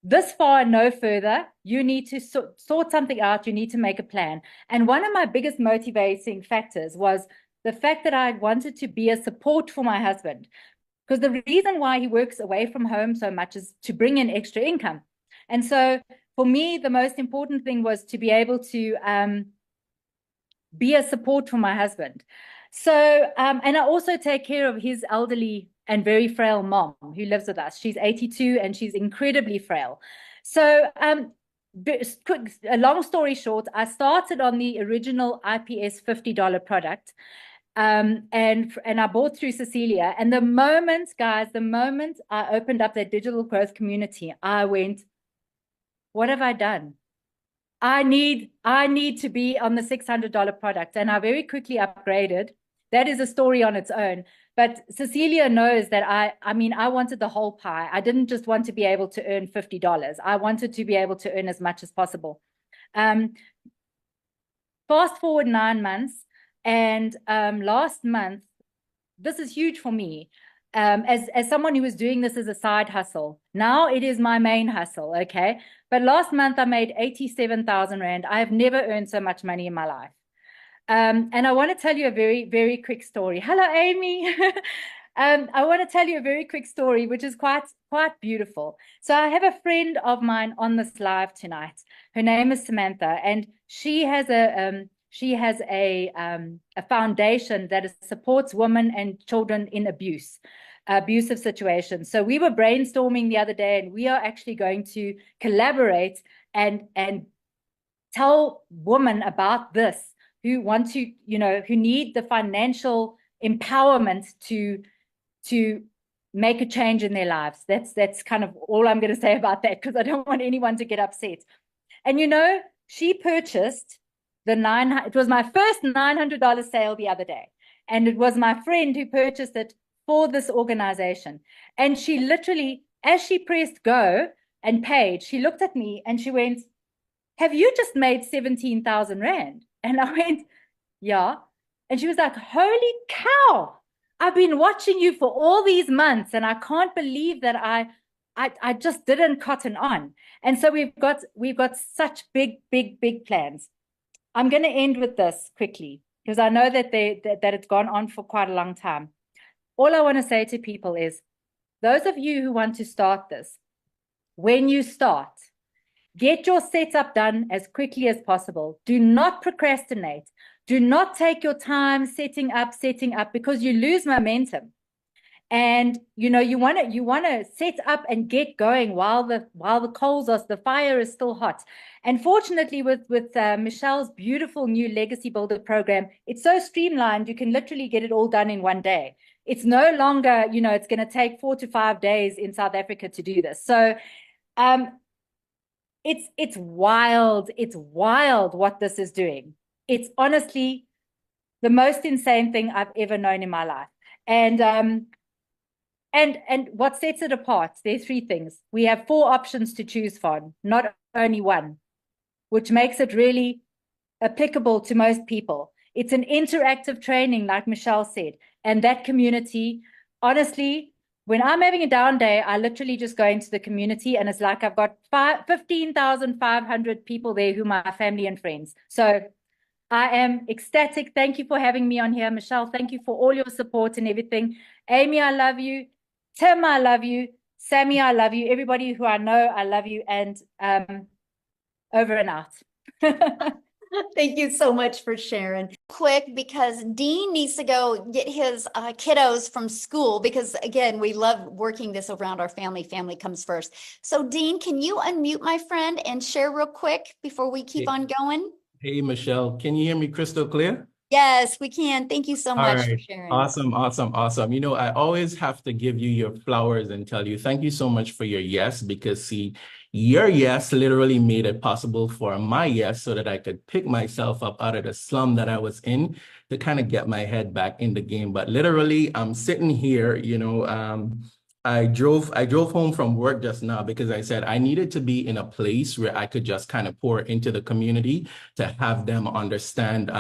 this far and no further, you need to sort something out. You need to make a plan. And one of my biggest motivating factors was the fact that I wanted to be a support for my husband, because the reason why he works away from home so much is to bring in extra income. And so for me, the most important thing was to be able to be a support for my husband. So, and I also take care of his elderly and very frail mom who lives with us. She's 82 and she's incredibly frail. So, a long story short, I started on the original IPS $50 product. And I bought through Cecilia. And the moment I opened up that digital growth community, I went, what have I done? I need to be on the $600 product. And I very quickly upgraded. That is a story on its own. But Cecilia knows that I mean, I wanted the whole pie. I didn't just want to be able to earn $50. I wanted to be able to earn as much as possible. Fast forward 9 months, and last month, this is huge for me. As someone who was doing this as a side hustle, now it is my main hustle, okay? But last month I made 87,000 Rand. I have never earned so much money in my life. And I want to tell you a very, very quick story. Hello, Amy. I want to tell you a very quick story, which is quite beautiful. So I have a friend of mine on this live tonight. Her name is Samantha, and she has a foundation that supports women and children in abusive situations. So we were brainstorming the other day, and we are actually going to collaborate and tell women about this who want to, who need the financial empowerment to make a change in their lives. That's kind of all I'm going to say about that, because I don't want anyone to get upset. And she purchased it was my first $900 sale the other day. And it was my friend who purchased it for this organization. And she literally, as she pressed go and paid, she looked at me and she went, "Have you just made 17,000 Rand?" And I went, "Yeah." And she was like, "Holy cow, I've been watching you for all these months and I can't believe that I just didn't cotton on." And so we've got such big plans. I'm going to end with this quickly, because I know that it's gone on for quite a long time. All I want to say to people is, those of you who want to start this, when you start, get your setup done as quickly as possible. Do not procrastinate. Do not take your time setting up, because you lose momentum. And you want to set up and get going while the the fire is still hot. And fortunately, with Michelle's beautiful new Legacy Builder program, it's so streamlined, you can literally get it all done in one day. It's no longer, it's going to take 4 to 5 days in South Africa to do this. So it's wild. It's wild what this is doing. It's honestly the most insane thing I've ever known in my life. And what sets it apart, there are 3 things. We have 4 options to choose from, not only one, which makes it really applicable to most people. It's an interactive training, like Michelle said, and that community, honestly, when I'm having a down day, I literally just go into the community, and it's like I've got 15,500 people there who are my family and friends. So I am ecstatic. Thank you for having me on here, Michelle. Thank you for all your support and everything. Amy, I love you. Tim, I love you. Sammy, I love you. Everybody who I know, I love you. And over and out. Thank you so much for sharing. Quick, because Dean needs to go get his kiddos from school, because again, we love working this around our family. Family comes first. So Dean, can you unmute my friend and share real quick before we keep on going? Hey, Michelle, can you hear me crystal clear? Yes, we can. Thank you so All much for right. sharing. Awesome, awesome, awesome. You know, I always have to give you your flowers and tell you thank you so much for your yes, because see, your yes literally made it possible for my yes so that I could pick myself up out of the slum that I was in to kind of get my head back in the game. But literally, I'm sitting here, I drove home from work just now because I said I needed to be in a place where I could just kind of pour into the community to have them understand,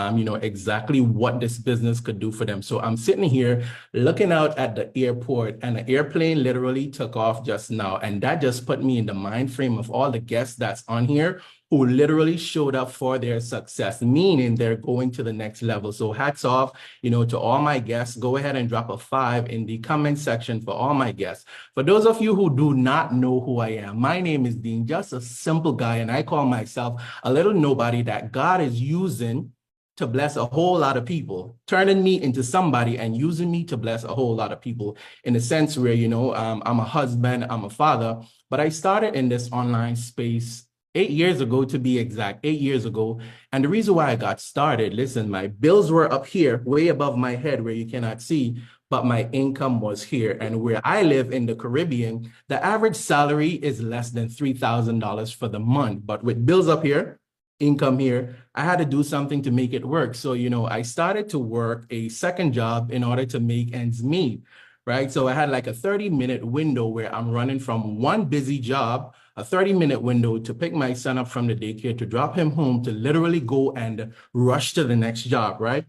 exactly what this business could do for them. So I'm sitting here looking out at the airport, and the airplane literally took off just now. And that just put me in the mind frame of all the guests that's on here who literally showed up for their success, meaning they're going to the next level. So hats off, to all my guests. Go ahead and drop a 5 in the comment section for all my guests. For those of you who do not know who I am, my name is Dean, just a simple guy, and I call myself a little nobody that God is using to bless a whole lot of people, turning me into somebody and using me to bless a whole lot of people in a sense where, I'm a husband, I'm a father, but I started in this online space 8 years ago, to be exact, 8 years ago. And the reason why I got started, listen, my bills were up here, way above my head where you cannot see, but my income was here. And where I live in the Caribbean, the average salary is less than $3,000 for the month. But with bills up here, income here, I had to do something to make it work. So, I started to work a second job in order to make ends meet, right? So I had like a 30-minute window where I'm running from one busy job, a 30-minute window to pick my son up from the daycare, to drop him home, to literally go and rush to the next job, right?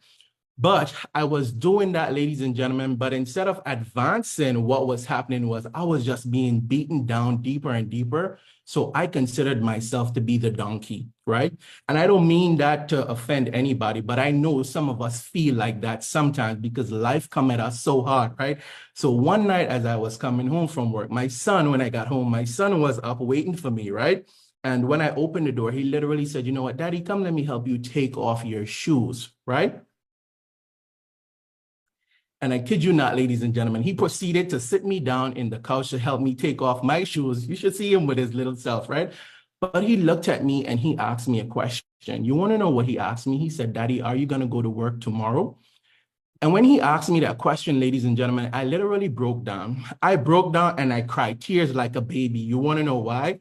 But I was doing that, ladies and gentlemen, but instead of advancing, what was happening was I was just being beaten down deeper and deeper. So I considered myself to be the donkey, right? And I don't mean that to offend anybody, but I know some of us feel like that sometimes because life come at us so hard, right? So one night as I was coming home from work, when I got home, my son was up waiting for me, right? And when I opened the door, he literally said, "You know what, Daddy, come let me help you take off your shoes," right? And I kid you not, ladies and gentlemen, he proceeded to sit me down in the couch to help me take off my shoes. You should see him with his little self, right? But he looked at me and he asked me a question. You want to know what he asked me? He said, "Daddy, are you going to go to work tomorrow?" And when he asked me that question, ladies and gentlemen, I literally broke down. I broke down and I cried tears like a baby. You want to know why?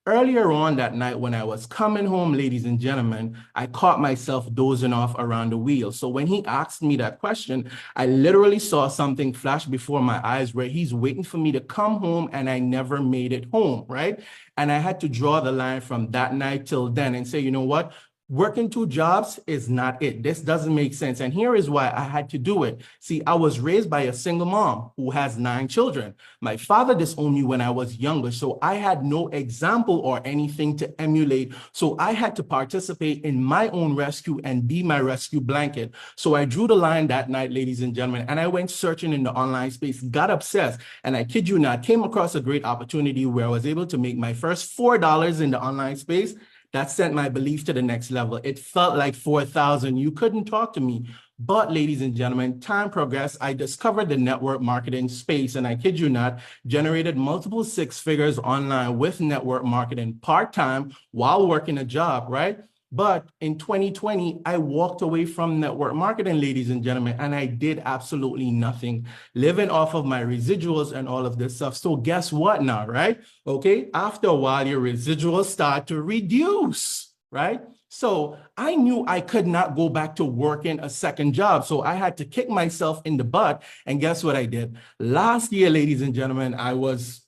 Earlier on that night, when I was coming home, ladies and gentlemen, I caught myself dozing off around the wheel. So when he asked me that question, I literally saw something flash before my eyes where he's waiting for me to come home and I never made it home, right? And I had to draw the line from that night till then and say, you know what? Working 2 jobs is not it. This doesn't make sense. And here is why I had to do it. See, I was raised by a single mom who has 9 children. My father disowned me when I was younger, so I had no example or anything to emulate. So I had to participate in my own rescue and be my rescue blanket. So I drew the line that night, ladies and gentlemen, and I went searching in the online space, got obsessed, and I kid you not, came across a great opportunity where I was able to make my first $4 in the online space. That sent my belief to the next level. It felt like 4,000. You couldn't talk to me. But ladies and gentlemen, time progressed. I discovered the network marketing space, and I kid you not, generated multiple 6 figures online with network marketing part-time while working a job, right? But in 2020, I walked away from network marketing, ladies and gentlemen, and I did absolutely nothing, living off of my residuals and all of this stuff. So guess what now, right? Okay, after a while, your residuals start to reduce, right? So I knew I could not go back to working a second job. So I had to kick myself in the butt. And guess what I did? Last year, ladies and gentlemen, I was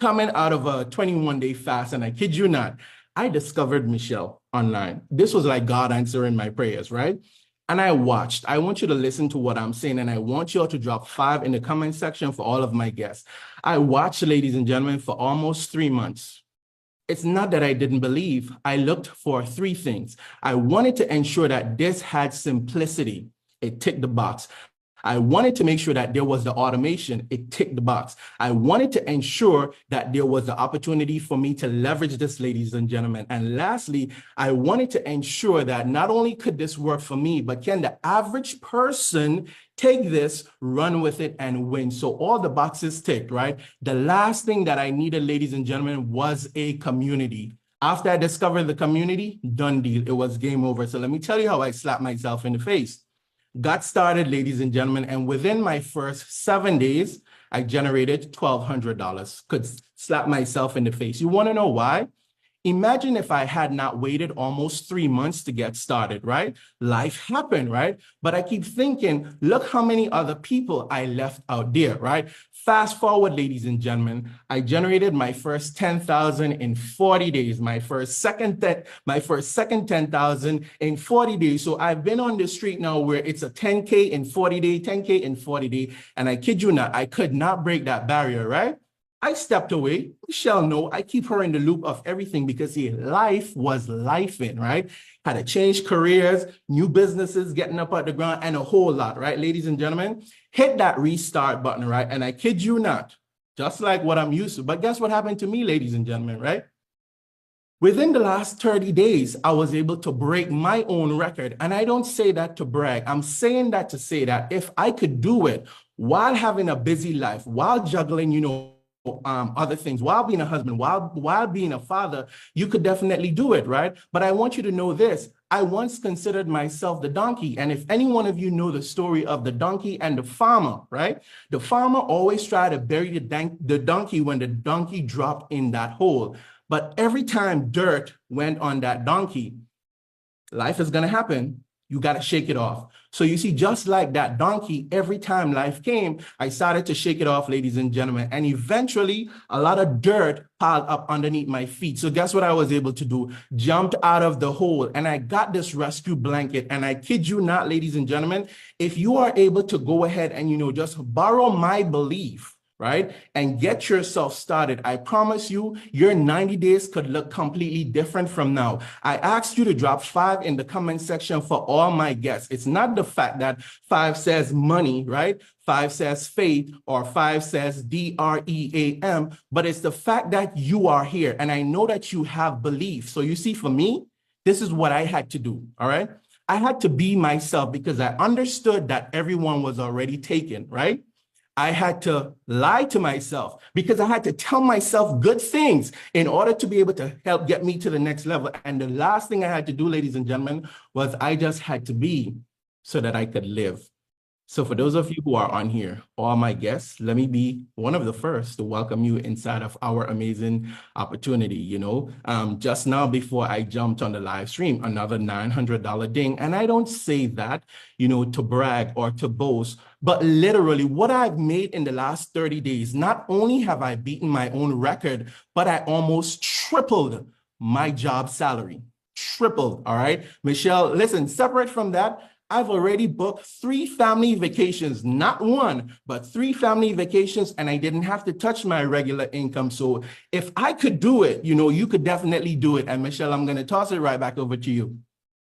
coming out of a 21-day fast, and I kid you not, I discovered Michelle online. This was like God answering my prayers, right? And I watched. I want you to listen to what I'm saying, and I want you all to drop 5 in the comment section for all of my guests. I watched, ladies and gentlemen, for almost 3 months. It's not that I didn't believe. I looked for 3 things. I wanted to ensure that this had simplicity. It ticked the box. I wanted to make sure that there was the automation. It ticked the box. I wanted to ensure that there was the opportunity for me to leverage this, ladies and gentlemen. And lastly, I wanted to ensure that not only could this work for me, but can the average person take this, run with it, and win? So all the boxes ticked, right? The last thing that I needed, ladies and gentlemen, was a community. After I discovered the community, done deal. It was game over. So let me tell you how I slapped myself in the face. got started, ladies and gentlemen, and within my first 7 days, I generated $1,200. Could slap myself in the face. You want to know why? Imagine if I had not waited almost 3 months to get started, right? Life happened, right? But I keep thinking, look how many other people I left out there, right? Fast forward, ladies and gentlemen, I generated my first 10,000 in 40 days, my first second 10,000 in 40 days. So I've been on the street now where it's a 10K in 40 day, 10K in 40 day. And I kid you not, I could not break that barrier, right? I stepped away. Michelle, no, I keep her in the loop of everything because see, life was lifing, right? Had to change careers, new businesses, getting up at the ground, and a whole lot, right? Ladies and gentlemen, hit that restart button, right? And I kid you not, just like what I'm used to. But guess what happened to me, ladies and gentlemen, right? Within the last 30 days, I was able to break my own record. And I don't say that to brag. I'm saying that to say that if I could do it while having a busy life, while juggling, other things, while being a husband, while being a father, you could definitely do it, right? But I want you to know this. I once considered myself the donkey. And if any one of you know the story of the donkey and the farmer, right? The farmer always tried to bury the donkey when the donkey dropped in that hole. But every time dirt went on that donkey, life is going to happen. You got to shake it off. So you see, just like that donkey, every time life came, I started to shake it off, ladies and gentlemen. And eventually, a lot of dirt piled up underneath my feet. So guess what I was able to do? Jumped out of the hole and I got this rescue blanket. And I kid you not, ladies and gentlemen, if you are able to go ahead and, just borrow my belief, right? And get yourself started. I promise you, your 90 days could look completely different from now. I asked you to drop 5 in the comment section for all my guests. It's not the fact that 5 says money, right? 5 says faith, or 5 says DREAM, but it's the fact that you are here. And I know that you have belief. So you see, for me, this is what I had to do, all right? I had to be myself because I understood that everyone was already taken, right? I had to lie to myself because I had to tell myself good things in order to be able to help get me to the next level. And the last thing I had to do, ladies and gentlemen, was I just had to be so that I could live. So for those of you who are on here, all my guests, let me be one of the first to welcome you inside of our amazing opportunity. Just now before I jumped on the live stream, another $900 ding. And I don't say that, to brag or to boast, but literally what I've made in the last 30 days, not only have I beaten my own record, but I almost tripled my job salary. Tripled, all right? Michelle, listen, separate from that, I've already booked 3 family vacations, not 1, but 3 family vacations, and I didn't have to touch my regular income. So if I could do it, you could definitely do it. And Michelle, I'm going to toss it right back over to you.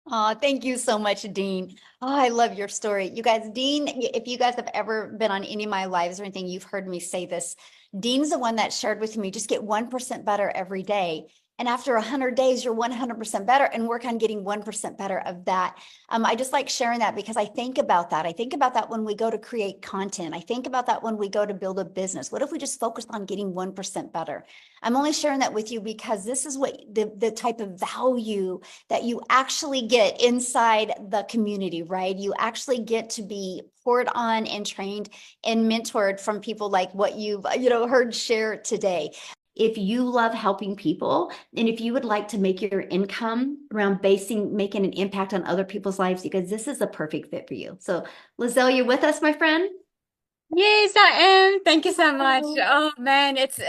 Oh, thank you so much, Dean. Oh, I love your story. You guys, Dean, if you guys have ever been on any of my lives or anything, you've heard me say this. Dean's the one that shared with me, just get 1% better every day. And after 100 days, you're 100% better, and work on getting 1% better of that. I just like sharing that because I think about that. I think about that when we go to create content. I think about that when we go to build a business. What if we just focused on getting 1% better? I'm only sharing that with you because this is what the type of value that you actually get inside the community, right? You actually get to be poured on and trained and mentored from people like what you've heard share today. If you love helping people, and if you would like to make your income around making an impact on other people's lives, because this is a perfect fit for you. So, Lizelle, you with us, my friend? Yes, I am. Thank you so much. Oh man, it's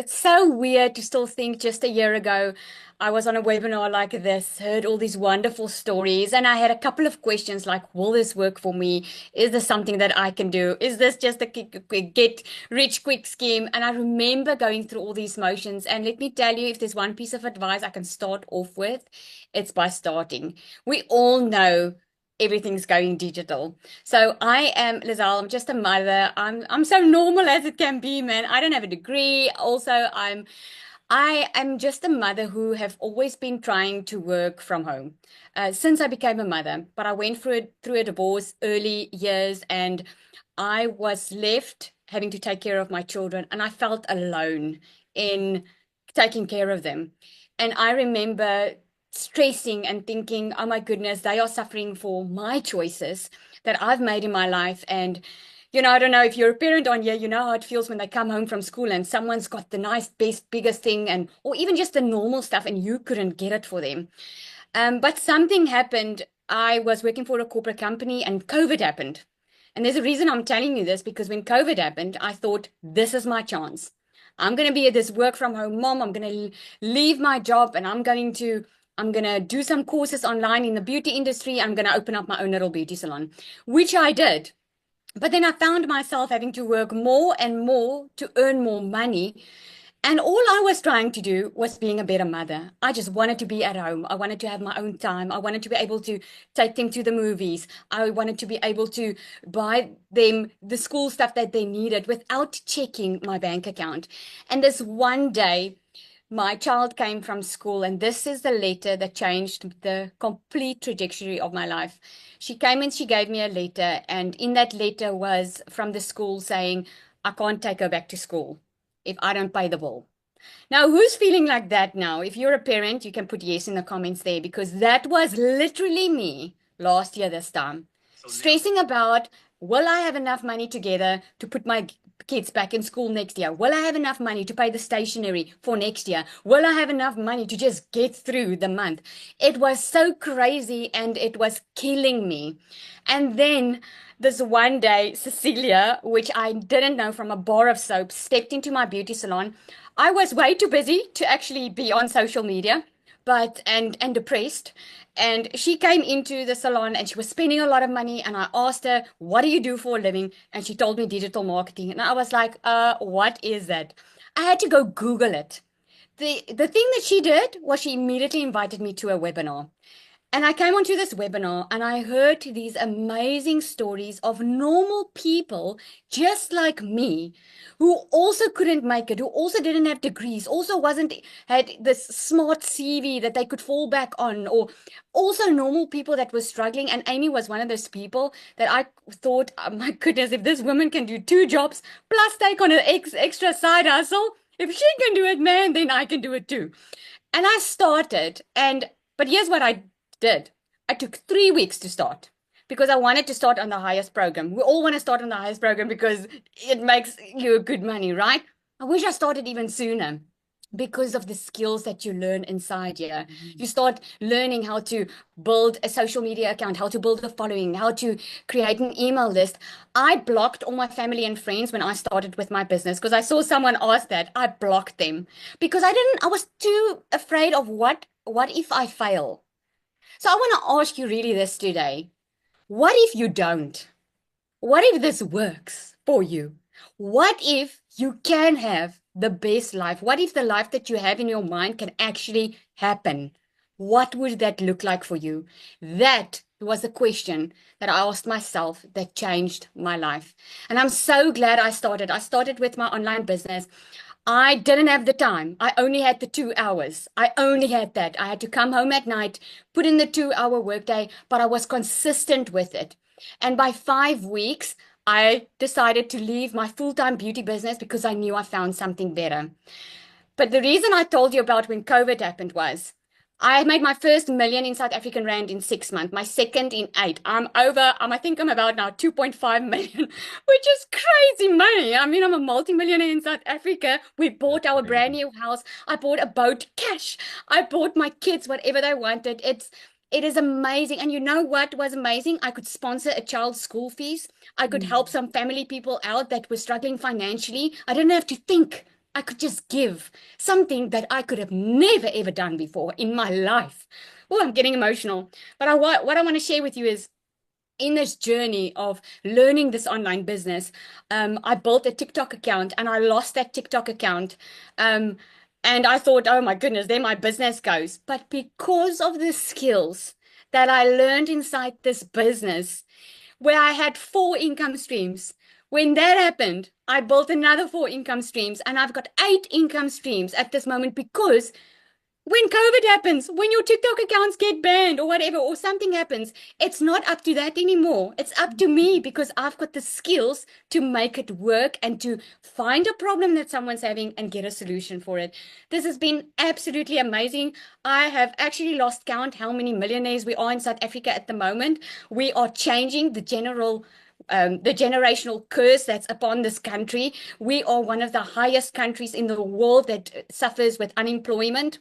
so weird to still think just a year ago I was on a webinar like this, heard all these wonderful stories, and I had a couple of questions like, will this work for me? Is this something that I can do? Is this just a get rich quick scheme? And I remember going through all these motions, and let me tell you, if there's one piece of advice I can start off with, it's by starting. We all know everything's going digital. So I am Lizelle. I'm just a mother. I'm so normal as it can be, man. I don't have a degree. Also, I am just a mother who have always been trying to work from home since I became a mother. But I went through a divorce early years, and I was left having to take care of my children, and I felt alone in taking care of them. And I remember stressing and thinking, oh my goodness, they are suffering for my choices. that I've made in my life. And, you know, I don't know if you're a parent on here, you know how it feels when they come home from school and someone's got the nice, best, biggest thing, and or even just the normal stuff, and you couldn't get it for them. But something happened. I was working for a corporate company and COVID happened. And there's a reason I'm telling you this, because when COVID happened, I thought, this is my chance. I'm going to be this work from home mom. I'm going to leave my job and I'm going to do some courses online in the beauty industry. I'm going to open up my own little beauty salon, which I did. But then I found myself having to work more and more to earn more money. And all I was trying to do was being a better mother. I just wanted to be at home. I wanted to have my own time. I wanted to be able to take them to the movies. I wanted to be able to buy them the school stuff that they needed without checking my bank account. And this one day, my child came from school, and this is the letter that changed the complete trajectory of my life. She came and she gave me a letter, and in that letter was from the school saying, I can't take her back to school if I don't pay the bill. Now, who's feeling like that now? If you're a parent, you can put yes in the comments there, because that was literally me last year this time. Stressing about, will I have enough money together to put my kids back in school next year? Will I have enough money to pay the stationery for next year? Will I have enough money to just get through the month? It was so crazy and it was killing me. And then this one day, Cecilia, which I didn't know from a bar of soap, stepped into my beauty salon. I was way too busy to actually be on social media, and depressed. And she came into the salon and she was spending a lot of money. And I asked her, what do you do for a living? And she told me digital marketing. And I was like, what is that? I had to go Google it. The thing that she did was she immediately invited me to a webinar. And I came onto this webinar and I heard these amazing stories of normal people just like me, who also couldn't make it, who also didn't have degrees, also had this smart CV that they could fall back on, or also normal people that were struggling. And Amy was one of those people that I thought, oh my goodness, if this woman can do 2 jobs plus take on an extra side hustle, if she can do it, man, then I can do it too. And I started, but here's what I did. I took 3 weeks to start because I wanted to start on the highest program. We all want to start on the highest program because it makes you good money, right? I wish I started even sooner because of the skills that you learn inside here. You start learning how to build a social media account, how to build a following, how to create an email list. I blocked all my family and friends when I started with my business because I saw someone ask that. I blocked them because I was too afraid of what if I fail? So I want to ask you really this today. What if you don't? What if this works for you? What if you can have the best life? What if the life that you have in your mind can actually happen? What would that look like for you? That was the question that I asked myself that changed my life. And I'm so glad I started. I started with my online business. I didn't have the time. I only had the 2 hours. I only had that. I had to come home at night, put in the 2-hour workday, but I was consistent with it. And by 5 weeks, I decided to leave my full-time beauty business because I knew I found something better. But the reason I told you about when COVID happened was I made my first million in South African rand in 6 months, my second in 8. I think I'm about now 2.5 million, which is crazy money. I mean, I'm a multimillionaire in South Africa. We bought our brand new house. I bought a boat cash. I bought my kids whatever they wanted. It is amazing. And you know what was amazing? I could sponsor a child's school fees. I could help some family people out that were struggling financially. I didn't have to think. I could just give something that I could have never, ever done before in my life. Oh, I'm getting emotional. But what I want to share with you is in this journey of learning this online business, I built a TikTok account and I lost that TikTok account. And I thought, oh my goodness, there my business goes. But because of the skills that I learned inside this business, where I had 4 income streams, when that happened, I built another 4 income streams and I've got 8 income streams at this moment because when COVID happens, when your TikTok accounts get banned or whatever, or something happens, it's not up to that anymore. It's up to me because I've got the skills to make it work and to find a problem that someone's having and get a solution for it. This has been absolutely amazing. I have actually lost count how many millionaires we are in South Africa at the moment. We are changing the generational curse that's upon this country. We are one of the highest countries in the world that suffers with unemployment.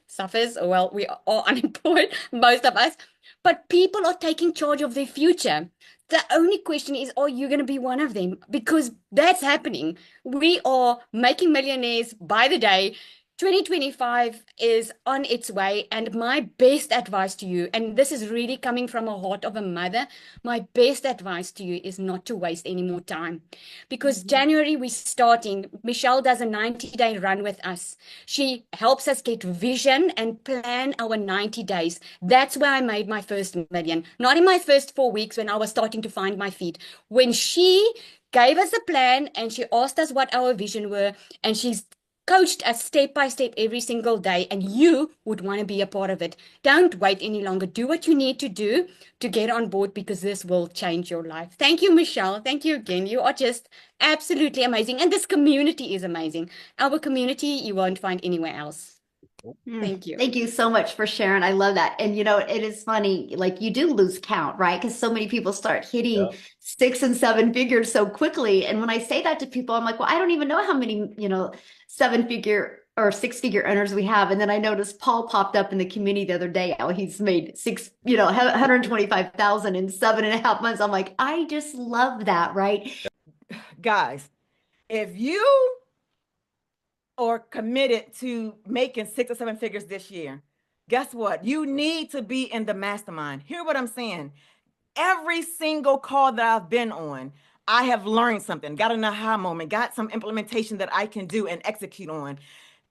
Well, we are unemployed, most of us. But people are taking charge of their future. The only question is, are you going to be one of them? Because that's happening. We are making millionaires by the day. 2025 is on its way, and my best advice to you, and this is really coming from a heart of a mother, my best advice to you is not to waste any more time. Because January we're starting. Michelle does a 90-day run with us. She helps us get vision and plan our 90 days. That's where I made my first million. Not in my first 4 weeks when I was starting to find my feet. When she gave us a plan and she asked us what our vision were, and she's coached us step by step every single day, and you would want to be a part of it. Don't wait any longer. Do what you need to do to get on board, because this will change your life. Thank you, Michelle. Thank you again. You are just absolutely amazing. And this community is amazing. Our community you won't find anywhere else. Thank you. Thank you so much for sharing. I love that. And it is funny, like you do lose count, right? Because so many people start hitting 6 and 7 figures so quickly. And when I say that to people, I'm like, well, I don't even know how many, 7-figure or 6-figure earners we have. And then I noticed Paul popped up in the community the other day. How he's made 125,000 in 7.5 months. I'm like, I just love that, right? Guys, if you are committed to making 6 or 7 figures this year, guess what? You need to be in the mastermind. Hear what I'm saying. Every single call that I've been on, I have learned something, got an aha moment, got some implementation that I can do and execute on.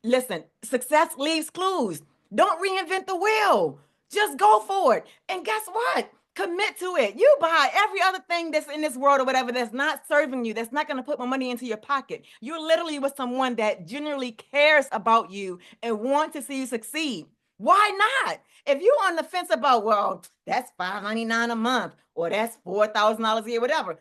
Listen, success leaves clues. Don't reinvent the wheel. Just go for it. And guess what? Commit to it. You buy every other thing that's in this world or whatever that's not serving you, that's not going to put more money into your pocket. You're literally with someone that genuinely cares about you and wants to see you succeed. Why not? If you're on the fence about, well, that's $599 a month or that's $4,000 a year, whatever.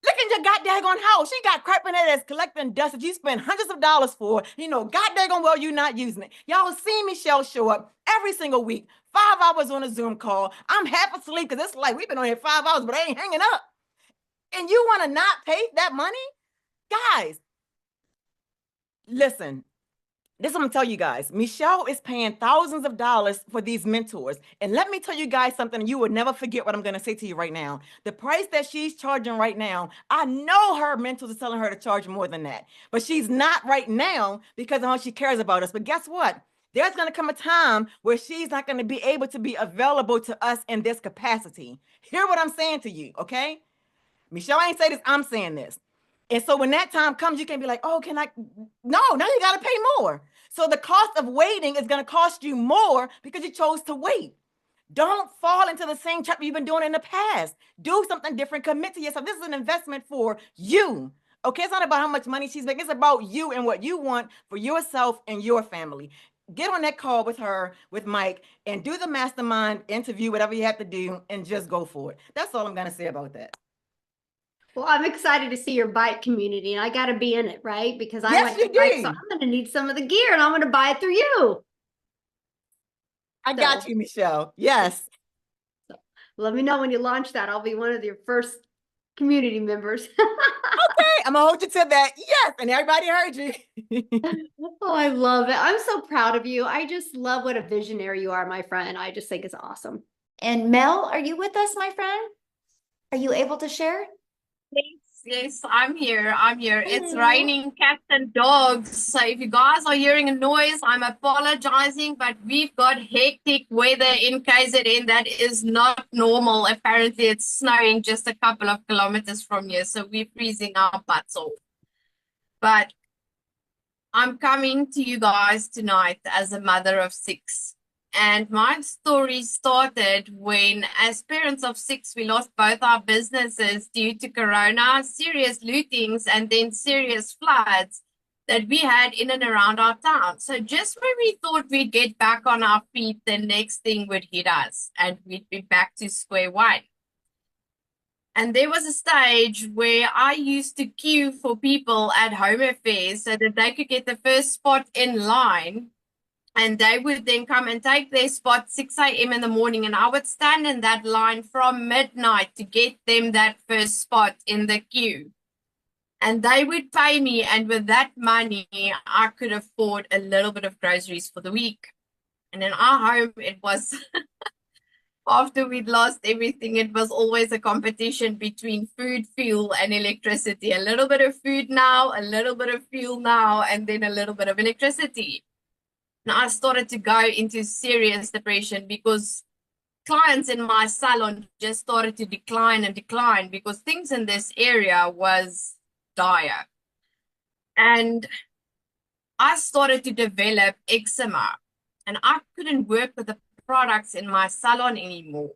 Look at your goddamn house. She got crap in it that's collecting dust that you spend hundreds of dollars for. Goddamn well, you're not using it. Y'all see Michelle show up every single week, 5 hours on a Zoom call. I'm half asleep because it's like we've been on here 5 hours, but I ain't hanging up. And you want to not pay that money? Guys, listen. This is what I'm gonna tell you guys. Michelle is paying thousands of dollars for these mentors. And let me tell you guys something. You will never forget what I'm gonna say to you right now. The price that she's charging right now, I know her mentors are telling her to charge more than that. But she's not right now because of how she cares about us. But guess what? There's gonna come a time where she's not gonna be able to be available to us in this capacity. Hear what I'm saying to you, okay? Michelle ain't say this, I'm saying this. And so when that time comes, you can be like, oh, can I? No, now you got to pay more. So the cost of waiting is going to cost you more because you chose to wait. Don't fall into the same trap you've been doing in the past. Do something different. Commit to yourself. This is an investment for you. Okay, it's not about how much money she's making. It's about you and what you want for yourself and your family. Get on that call with her, with Mike, and do the mastermind interview, whatever you have to do, and just go for it. That's all I'm going to say about that. Well, I'm excited to see your bike community, and I got to be in it, right? Because I Yes, like to bike, so I'm going to need some of the gear, and I'm going to buy it through you. I got you, Michelle. Yes. So let me know when you launch that. I'll be one of your first community members. Okay, I'm going to hold you to that. Yes, and everybody heard you. Oh, I love it. I'm so proud of you. I just love what a visionary you are, my friend. I just think it's awesome. And Mel, are you with us, my friend? Are you able to share? Yes, I'm here. It's raining cats and dogs. So if you guys are hearing a noise, I'm apologizing, but we've got hectic weather in KZN. That is not normal. Apparently, it's snowing just a couple of kilometers from here, so we're freezing our butts off. But I'm coming to you guys tonight as a mother of 6. And my story started when, as parents of 6, we lost both our businesses due to Corona, serious lootings, and then serious floods. that we had in and around our town. So just when we thought we'd get back on our feet, the next thing would hit us and we'd be back to square one. And there was a stage where I used to queue for people at home affairs so that they could get the first spot in line. And they would then come and take their spot 6 a.m. in the morning. And I would stand in that line from midnight to get them that first spot in the queue. And they would pay me. And with that money, I could afford a little bit of groceries for the week. And in our home, it was, after we'd lost everything, it was always a competition between food, fuel, and electricity. A little bit of food now, a little bit of fuel now, and then a little bit of electricity. And I started to go into serious depression because clients in my salon just started to decline and decline because things in this area was dire. And I started to develop eczema and I couldn't work with the products in my salon anymore.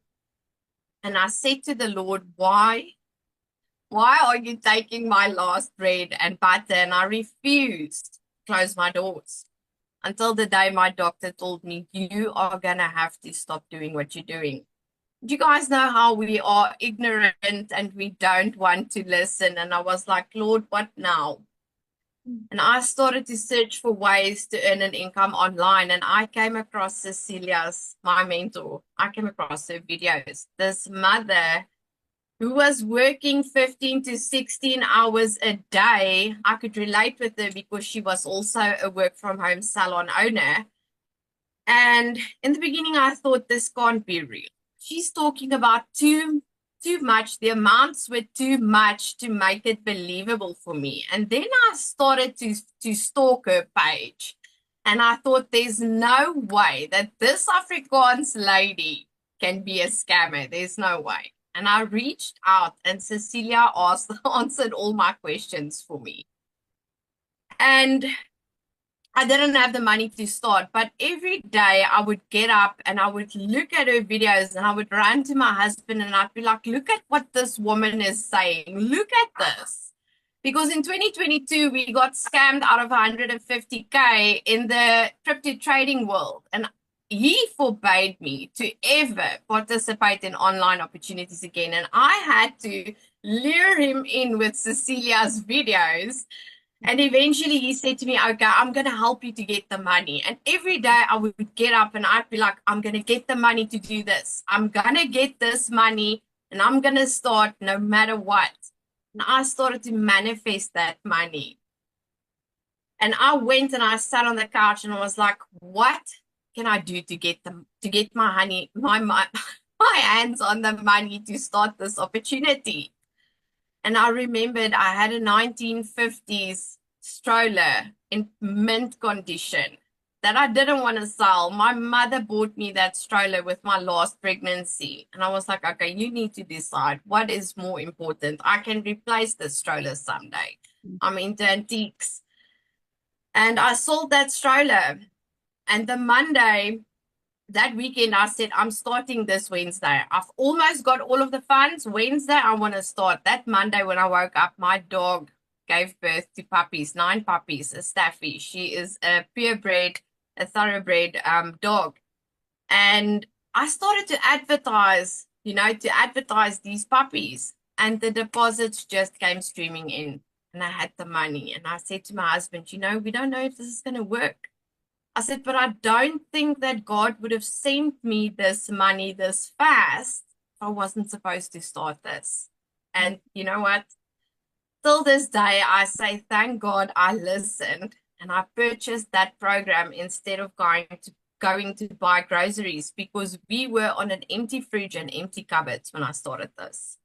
And I said to the Lord, why are you taking my last bread and butter? And I refused to close my doors until the day my doctor told me, you are going to have to stop doing what you're doing. Do you guys know how we are ignorant and we don't want to listen? And I was like, Lord, what now? And I started to search for ways to earn an income online. And I came across Cecilia's, my mentor. I came across her videos. This mother who was working 15 to 16 hours a day. I could relate with her because she was also a work from home salon owner. And in the beginning, I thought this can't be real. She's talking about too much. The amounts were too much to make it believable for me. And then I started to stalk her page. And I thought there's no way that this Afrikaans lady can be a scammer. There's no way. And I reached out and Cecilia answered all my questions for me. And I didn't have the money to start, but every day I would get up and I would look at her videos and I would run to my husband and I'd be like, look at what this woman is saying. Look at this. Because in 2022, we got scammed out of 150K in the crypto trading world. And he forbade me to ever participate in online opportunities again. And I had to lure him in with Cecilia's videos. And eventually he said to me, okay, I'm going to help you to get the money. And every day I would get up and I'd be like, I'm going to get the money to do this. I'm going to get this money and I'm going to start no matter what. And I started to manifest that money. And I went and I sat on the couch and I was like, what can I do to get my hands on the money to start this opportunity? And I remembered I had a 1950s stroller in mint condition that I didn't want to sell. My mother bought me that stroller with my last pregnancy. And I was like, okay, you need to decide what is more important. I can replace the stroller someday. I'm into antiques. And I sold that stroller. And the Monday, that weekend, I said, I'm starting this Wednesday. I've almost got all of the funds. Wednesday, I want to start. That Monday, when I woke up, my dog gave birth to puppies, 9 puppies, a Staffy. She is a purebred, a thoroughbred dog. And I started to advertise, these puppies. And the deposits just came streaming in. And I had the money. And I said to my husband, we don't know if this is going to work. I said, but I don't think that God would have sent me this money this fast if I wasn't supposed to start this. And you know what? Till this day, I say, thank God I listened and I purchased that program instead of going to buy groceries because we were on an empty fridge and empty cupboards when I started this.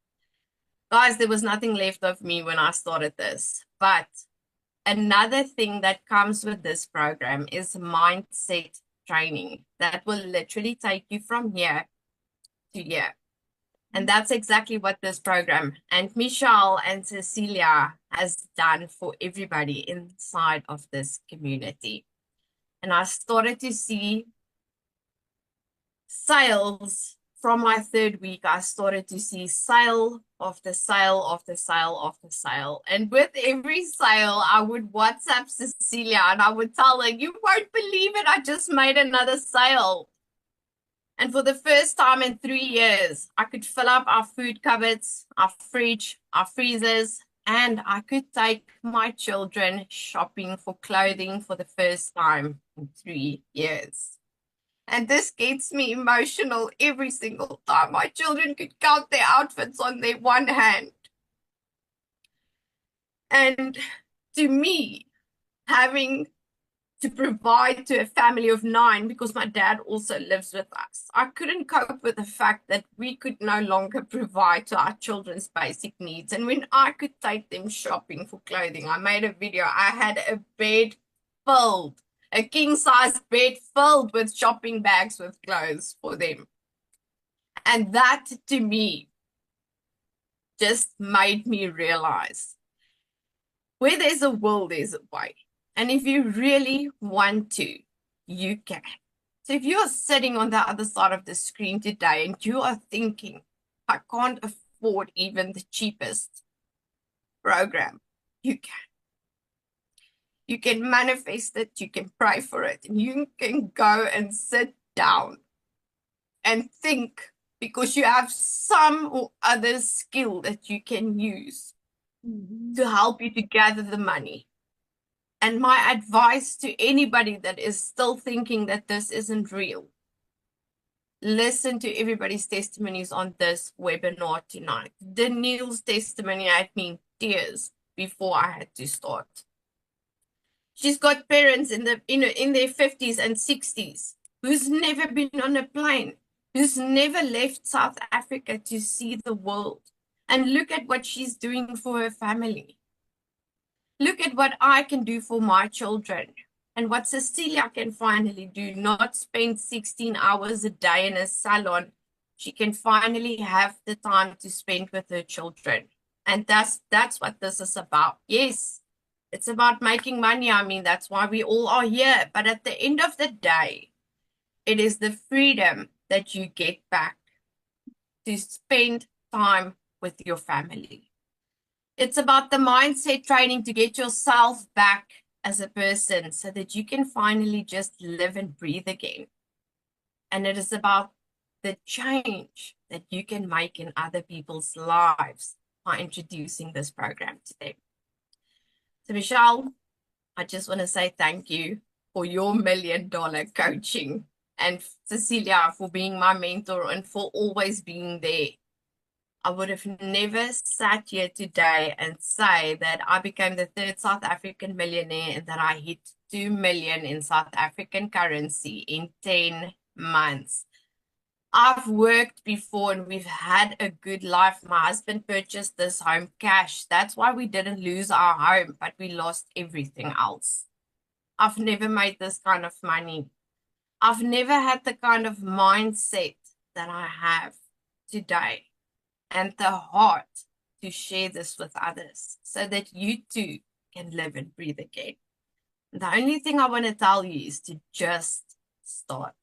Guys, there was nothing left of me when I started this, but another thing that comes with this program is mindset training that will literally take you from here to here. And that's exactly what this program and Michelle and Cecilia has done for everybody inside of this community. And I started to see sales from my third week, I started to see sale after sale after sale after sale. And with every sale, I would WhatsApp Cecilia and I would tell her, you won't believe it, I just made another sale. And for the first time in 3 years, I could fill up our food cupboards, our fridge, our freezers, and I could take my children shopping for clothing for the first time in 3 years. And this gets me emotional every single time. My children could count their outfits on their one hand. And to me, having to provide to a family of 9, because my dad also lives with us, I couldn't cope with the fact that we could no longer provide to our children's basic needs. And when I could take them shopping for clothing, I made a video. I had a bed filled, a king-size bed filled with shopping bags with clothes for them. And that, to me, just made me realize where there's a will, there's a way. And if you really want to, you can. So if you're sitting on the other side of the screen today and you are thinking, I can't afford even the cheapest program, you can. You can manifest it, you can pray for it, and you can go and sit down and think, because you have some or other skill that you can use to help you to gather the money. And my advice to anybody that is still thinking that this isn't real, listen to everybody's testimonies on this webinar tonight. Danielle's testimony had me in tears before I had to start. She's got parents in their 50s and 60s who's never been on a plane, who's never left South Africa to see the world. And look at what she's doing for her family. Look at what I can do for my children and what Cecilia can finally do, not spend 16 hours a day in a salon. She can finally have the time to spend with her children. And that's what this is about. Yes, it's about making money. I mean, that's why we all are here. But at the end of the day, it is the freedom that you get back to spend time with your family. It's about the mindset training to get yourself back as a person so that you can finally just live and breathe again. And it is about the change that you can make in other people's lives by introducing this program to them. So Michelle, I just want to say thank you for your $1 million coaching, and Cecilia for being my mentor and for always being there. I would have never sat here today and say that I became the 3rd South African millionaire and that I hit 2 million in South African currency in 10 months. I've worked before and we've had a good life. My husband purchased this home cash. That's why we didn't lose our home, but we lost everything else. I've never made this kind of money. I've never had the kind of mindset that I have today, and the heart to share this with others so that you too can live and breathe again. The only thing I want to tell you is to just start.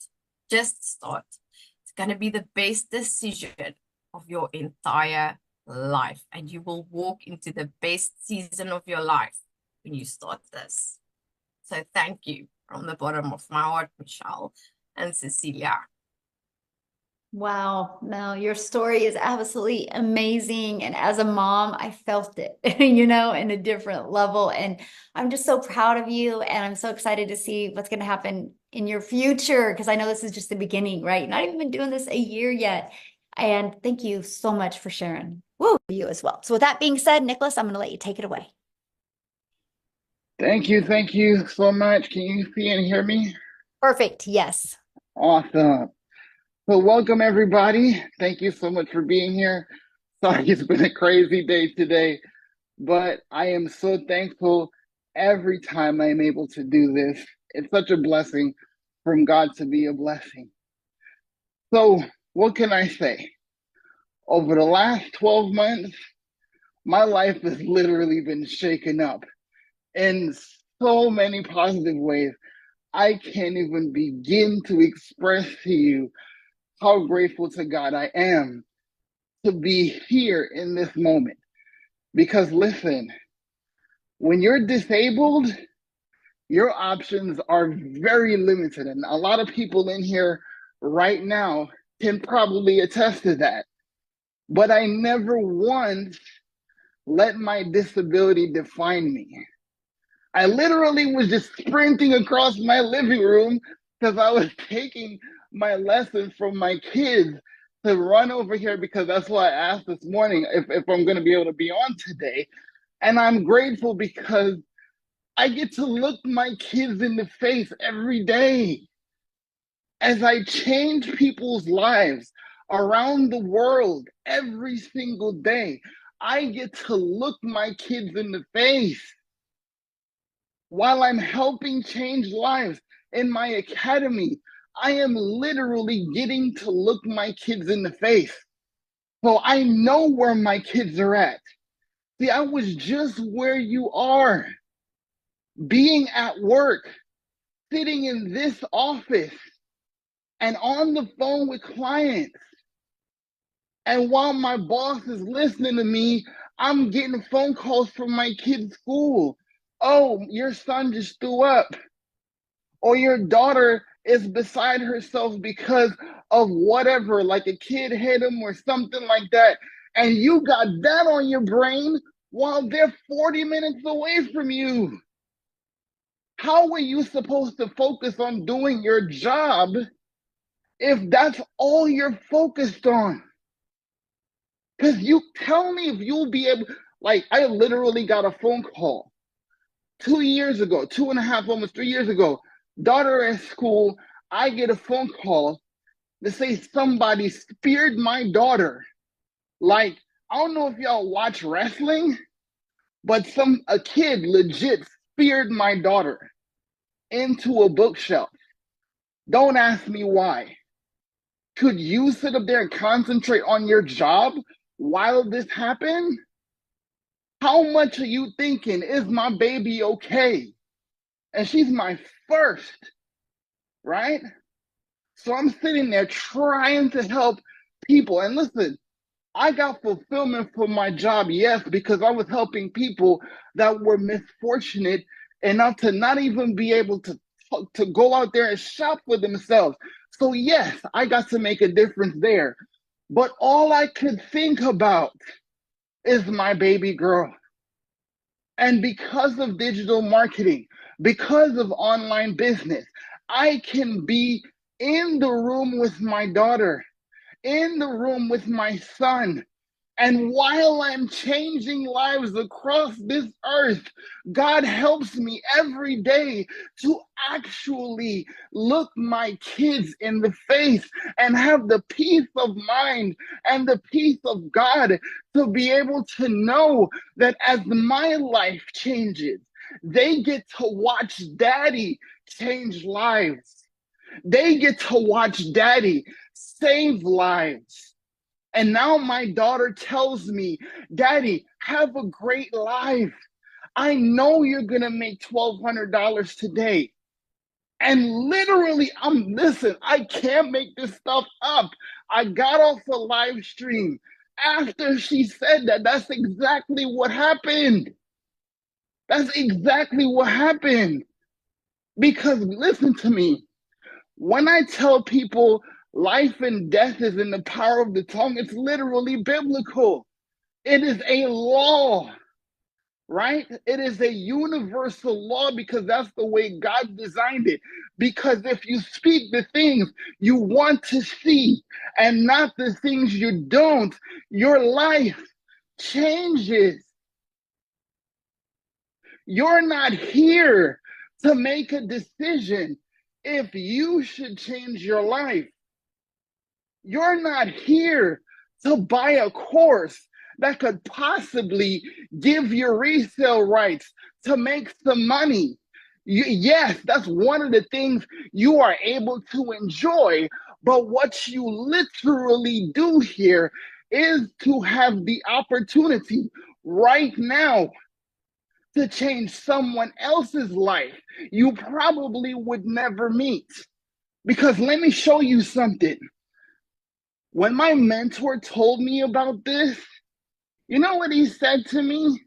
Just start. It's going to be the best decision of your entire life, and you will walk into the best season of your life when you start this. So thank you from the bottom of my heart, Michelle and Cecilia. Wow, Mel, your story is absolutely amazing. And as a mom, I felt it, in a different level. And I'm just so proud of you. And I'm so excited to see what's going to happen in your future, because I know this is just the beginning, right? You're not even been doing this a year yet. And thank you so much for sharing. Woo, you as well. So with that being said, Nicholas, I'm going to let you take it away. Thank you so much. Can you see and hear me? Perfect. Yes. Awesome. So welcome everybody. Thank you so much for being here. Sorry, it's been a crazy day today, but I am so thankful every time I'm able to do this. It's such a blessing from God to be a blessing. So what can I say? Over the last 12 months, my life has literally been shaken up in so many positive ways. I can't even begin to express to you how grateful to God I am to be here in this moment. Because listen, when you're disabled, your options are very limited. And a lot of people in here right now can probably attest to that. But I never once let my disability define me. I literally was just sprinting across my living room because I was taking my lessons from my kids to run over here, because that's why I asked this morning if I'm going to be able to be on today. And I'm grateful because I get to look my kids in the face every day as I change people's lives around the world every single day. I get to look my kids in the face while I'm helping change lives in my academy. I am literally getting to look my kids in the face. So I know where my kids are at. See, I was just where you are, being at work, sitting in this office and on the phone with clients. And while my boss is listening to me, I'm getting phone calls from my kids' school. Oh, your son just threw up. Or your daughter is beside herself because of whatever, like a kid hit him or something like that. And you got that on your brain while they're 40 minutes away from you. How are you supposed to focus on doing your job if that's all you're focused on? Because you tell me if you'll be able, like, I literally got a phone call 2 years ago, 2.5, almost 3 years ago, daughter at school, I get a phone call to say somebody speared my daughter. Like, I don't know if y'all watch wrestling, but a kid legit speared my daughter into a bookshelf. Don't ask me why. Could you sit up there and concentrate on your job while this happened? How much are you thinking, is my baby okay? And she's my first, right? So I'm sitting there trying to help people. And listen, I got fulfillment from my job, yes, because I was helping people that were misfortunate enough to not even be able to go out there and shop for themselves. So yes, I got to make a difference there. But all I could think about is my baby girl. And because of digital marketing, because of online business, I can be in the room with my daughter, in the room with my son. And while I'm changing lives across this earth, God helps me every day to actually look my kids in the face and have the peace of mind and the peace of God to be able to know that as my life changes, they get to watch daddy change lives. They get to watch daddy save lives. And now my daughter tells me, Daddy, have a great life. I know you're going to make $1,200 today. And literally, listen, I can't make this stuff up. I got off a live stream after she said that. That's exactly what happened. That's exactly what happened. Because listen to me, when I tell people life and death is in the power of the tongue, it's literally biblical. It is a law, right? It is a universal law because that's the way God designed it. Because if you speak the things you want to see and not the things you don't, your life changes. You're not here to make a decision if you should change your life. You're not here to buy a course that could possibly give you resale rights to make some money. Yes, that's one of the things you are able to enjoy, but what you literally do here is to have the opportunity right now to change someone else's life you probably would never meet. Because let me show you something. When my mentor told me about this, you know what he said to me?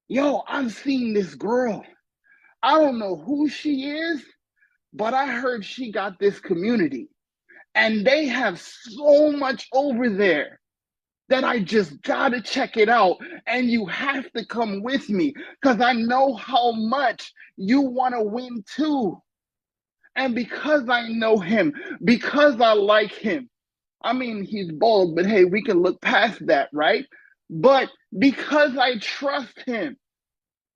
Yo, I've seen this girl. I don't know who she is, but I heard she got this community. And they have so much over there that I just gotta check it out. And you have to come with me because I know how much you want to win too. And because I know him, because I like him, I mean, he's bald, but hey, we can look past that, right? But because I trust him,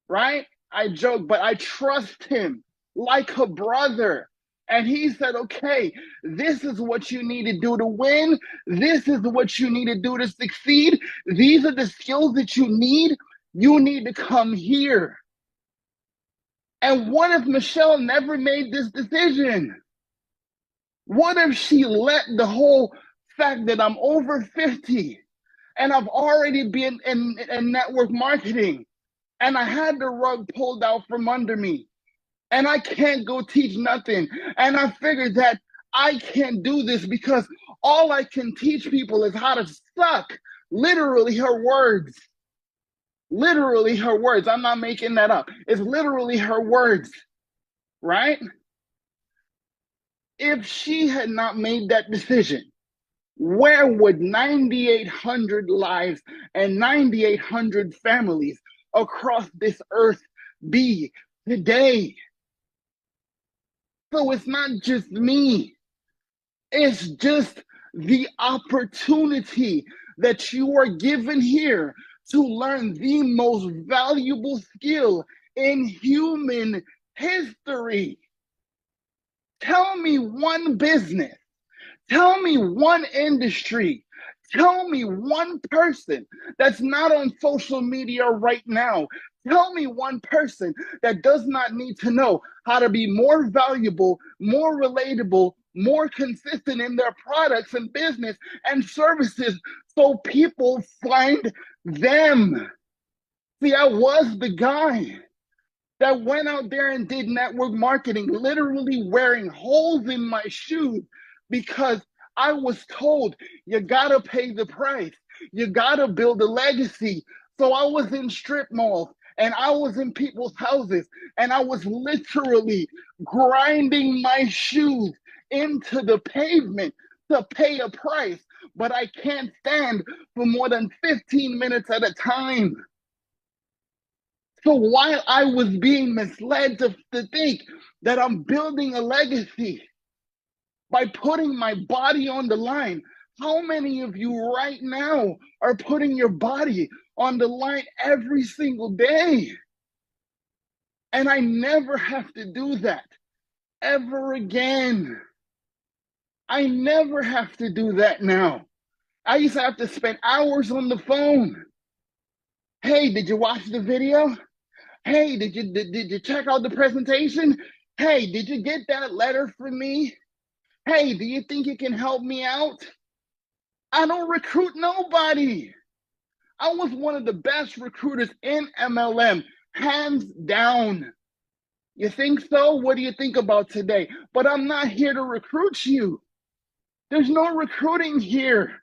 right? I joke, but I trust him like a brother. And he said, okay, this is what you need to do to win. This is what you need to do to succeed. These are the skills that you need. You need to come here. And what if Michelle never made this decision? What if she let the whole fact that I'm over 50 and I've already been in network marketing and I had the rug pulled out from under me and I can't go teach nothing. And I figured that I can't do this because all I can teach people is how to suck. Literally her words. Literally her words. I'm not making that up. It's literally her words, right? If she had not made that decision, where would 9,800 lives and 9,800 families across this earth be today? So it's not just me. It's just the opportunity that you are given here to learn the most valuable skill in human history. Tell me one business. Tell me one industry. Tell me one person that's not on social media right now. Tell me one person that does not need to know how to be more valuable, more relatable, more consistent in their products and business and services so people find them. See, I was the guy that went out there and did network marketing, literally wearing holes in my shoes because I was told you gotta pay the price. You gotta build a legacy. So I was in strip malls and I was in people's houses and I was literally grinding my shoes into the pavement to pay a price, but I can't stand for more than 15 minutes at a time. So while I was being misled to think that I'm building a legacy by putting my body on the line, how many of you right now are putting your body on the line every single day? And I never have to do that ever again. I never have to do that now. I used to have to spend hours on the phone. Hey, did you watch the video? Hey, did you check out the presentation? Hey, did you get that letter from me? Hey, do you think you can help me out? I don't recruit nobody. I was one of the best recruiters in MLM, hands down. You think so? What do you think about today? But I'm not here to recruit you. There's no recruiting here.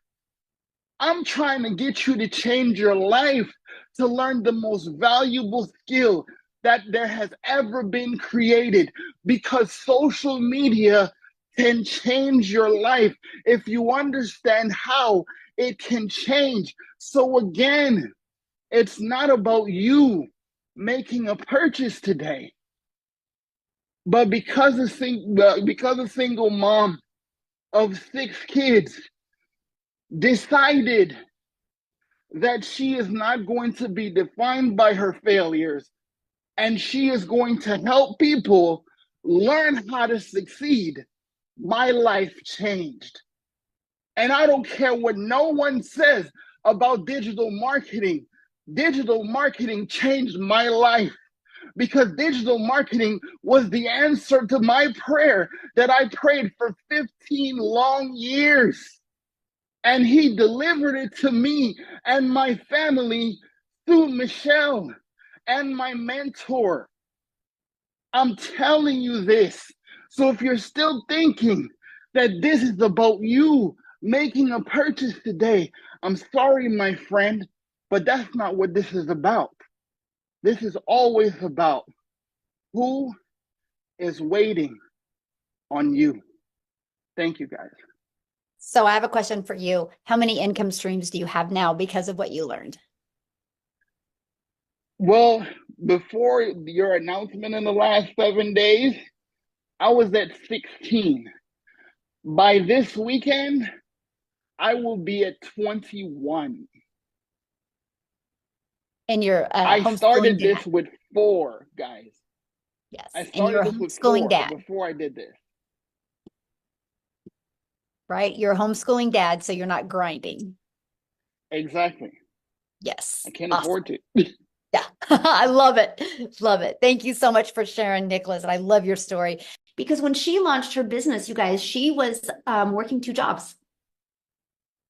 I'm trying to get you to change your life, to learn the most valuable skill that there has ever been created, because social media can change your life if you understand how it can change. So again, it's not about you making a purchase today, but because a single mom of 6 kids decided that she is not going to be defined by her failures and she is going to help people learn how to succeed, my life changed. And I don't care what no one says about digital marketing. Digital marketing changed my life because digital marketing was the answer to my prayer that I prayed for 15 long years. And he delivered it to me and my family through Michelle and my mentor. I'm telling you this. So if you're still thinking that this is about you making a purchase today. I'm sorry, my friend, but that's not what this is about. This is always about who is waiting on you. Thank you, guys. So I have a question for you. How many income streams do you have now because of what you learned? Well, before your announcement in the last 7 days, I was at 16. By this weekend, I will be at 21. And you're I homeschooling started dad. this with 4, guys. Yes. I And you're a started this with homeschooling 4 dad, before I did this. right? You're a homeschooling dad, so you're not grinding. Exactly. Yes. I can't Awesome. afford to. Yeah, I love it. Love it. Thank you so much for sharing, Nicholas. And I love your story because when she launched her business, you guys, she was working 2 jobs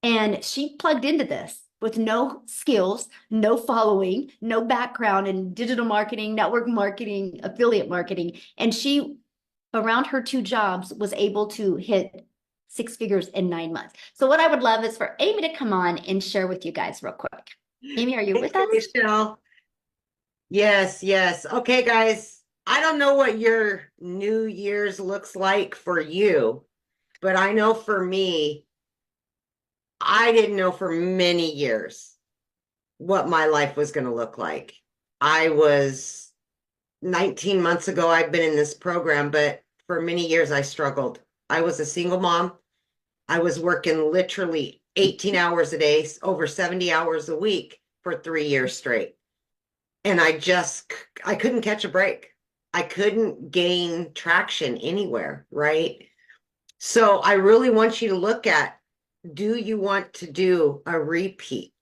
and she plugged into this with no skills, no following, no background in digital marketing, network marketing, affiliate marketing. And she, around her 2 jobs, was able to hit 6 figures in 9 months. So what I would love is for Amy to come on and share with you guys real quick. Amy, are you with us? Michelle. Yes, yes. Okay, guys. I don't know what your New Year's looks like for you, but I know for me, I didn't know for many years what my life was going to look like. I was 19 months ago, I've been in this program, but for many years I struggled. I was a single mom. I was working literally 18 hours a day, over 70 hours a week for 3 years straight. And I couldn't catch a break. I couldn't gain traction anywhere, right? So I really want you to look at, do you want to do a repeat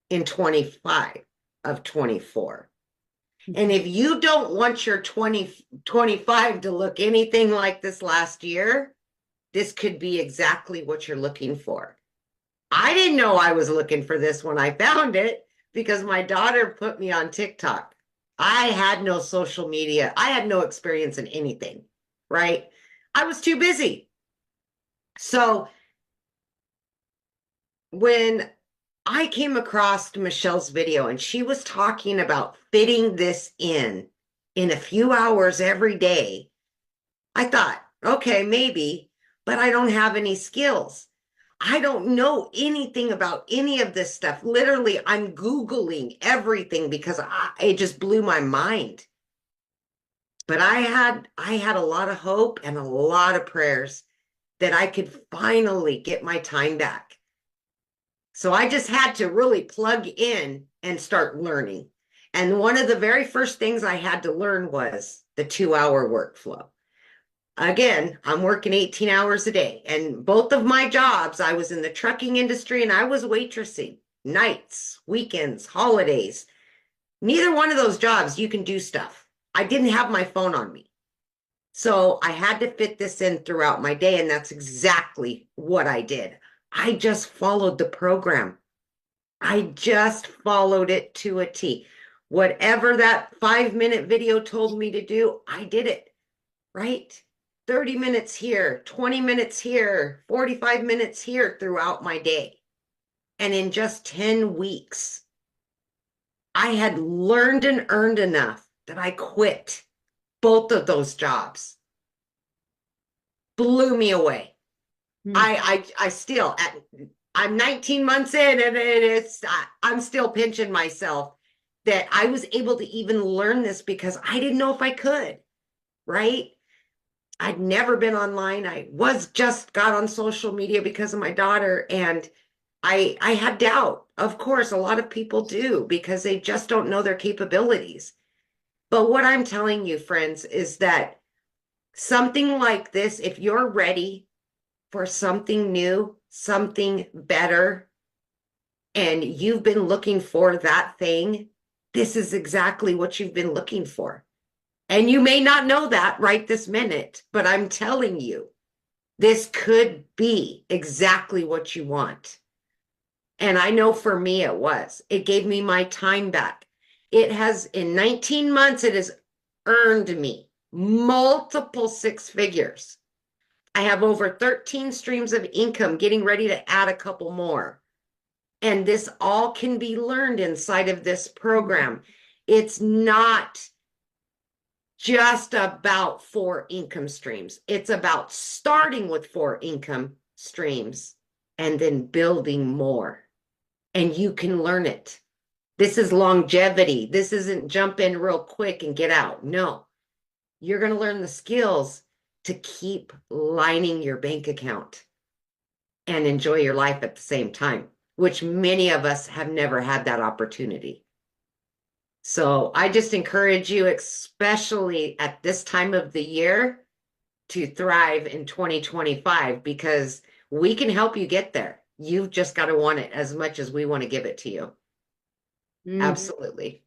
in 25 of 24? And if you don't want your 2025 to look anything like this last year, this could be exactly what you're looking for. I didn't know I was looking for this when I found it because my daughter put me on TikTok. I had no social media. I had no experience in anything, right? I was too busy. So when I came across Michelle's video and she was talking about fitting this in a few hours every day, I thought, okay, maybe, but I don't have any skills. I don't know anything about any of this stuff. Literally, I'm Googling everything because it just blew my mind. But I had a lot of hope and a lot of prayers that I could finally get my time back. So I just had to really plug in and start learning. And one of the very first things I had to learn was the 2-hour workflow. Again, I'm working 18 hours a day, and both of my jobs, I was in the trucking industry and I was waitressing nights, weekends, holidays. Neither one of those jobs, you can do stuff. I didn't have my phone on me. So I had to fit this in throughout my day, and that's exactly what I did. I just followed the program. I just followed it to a T. Whatever that 5-minute video told me to do, I did it, right? 30 minutes here, 20 minutes here, 45 minutes here throughout my day. And in just 10 weeks, I had learned and earned enough that I quit both of those jobs. Blew me away. I still, I'm 19 months in and I'm still pinching myself that I was able to even learn this because I didn't know if I could, right? I'd never been online. I got on social media because of my daughter, and I had doubt. Of course, a lot of people do because they just don't know their capabilities. But what I'm telling you, friends, is that something like this, if you're ready for something new, something better, and you've been looking for that thing, this is exactly what you've been looking for. And you may not know that right this minute, but I'm telling you, this could be exactly what you want. And I know for me it was. It gave me my time back. It has, in 19 months, it has earned me multiple 6 figures I have over 13 streams of income, getting ready to add a couple more. And this all can be learned inside of this program. It's not just about 4 income streams. It's about starting with 4 income streams and then building more. And you can learn it. This is longevity. This isn't jump in real quick and get out. No, you're going to learn the skills to keep lining your bank account and enjoy your life at the same time, which many of us have never had that opportunity. So I just encourage you, especially at this time of the year, to thrive in 2025, because we can help you get there. You've just got to want it as much as we want to give it to you. Absolutely.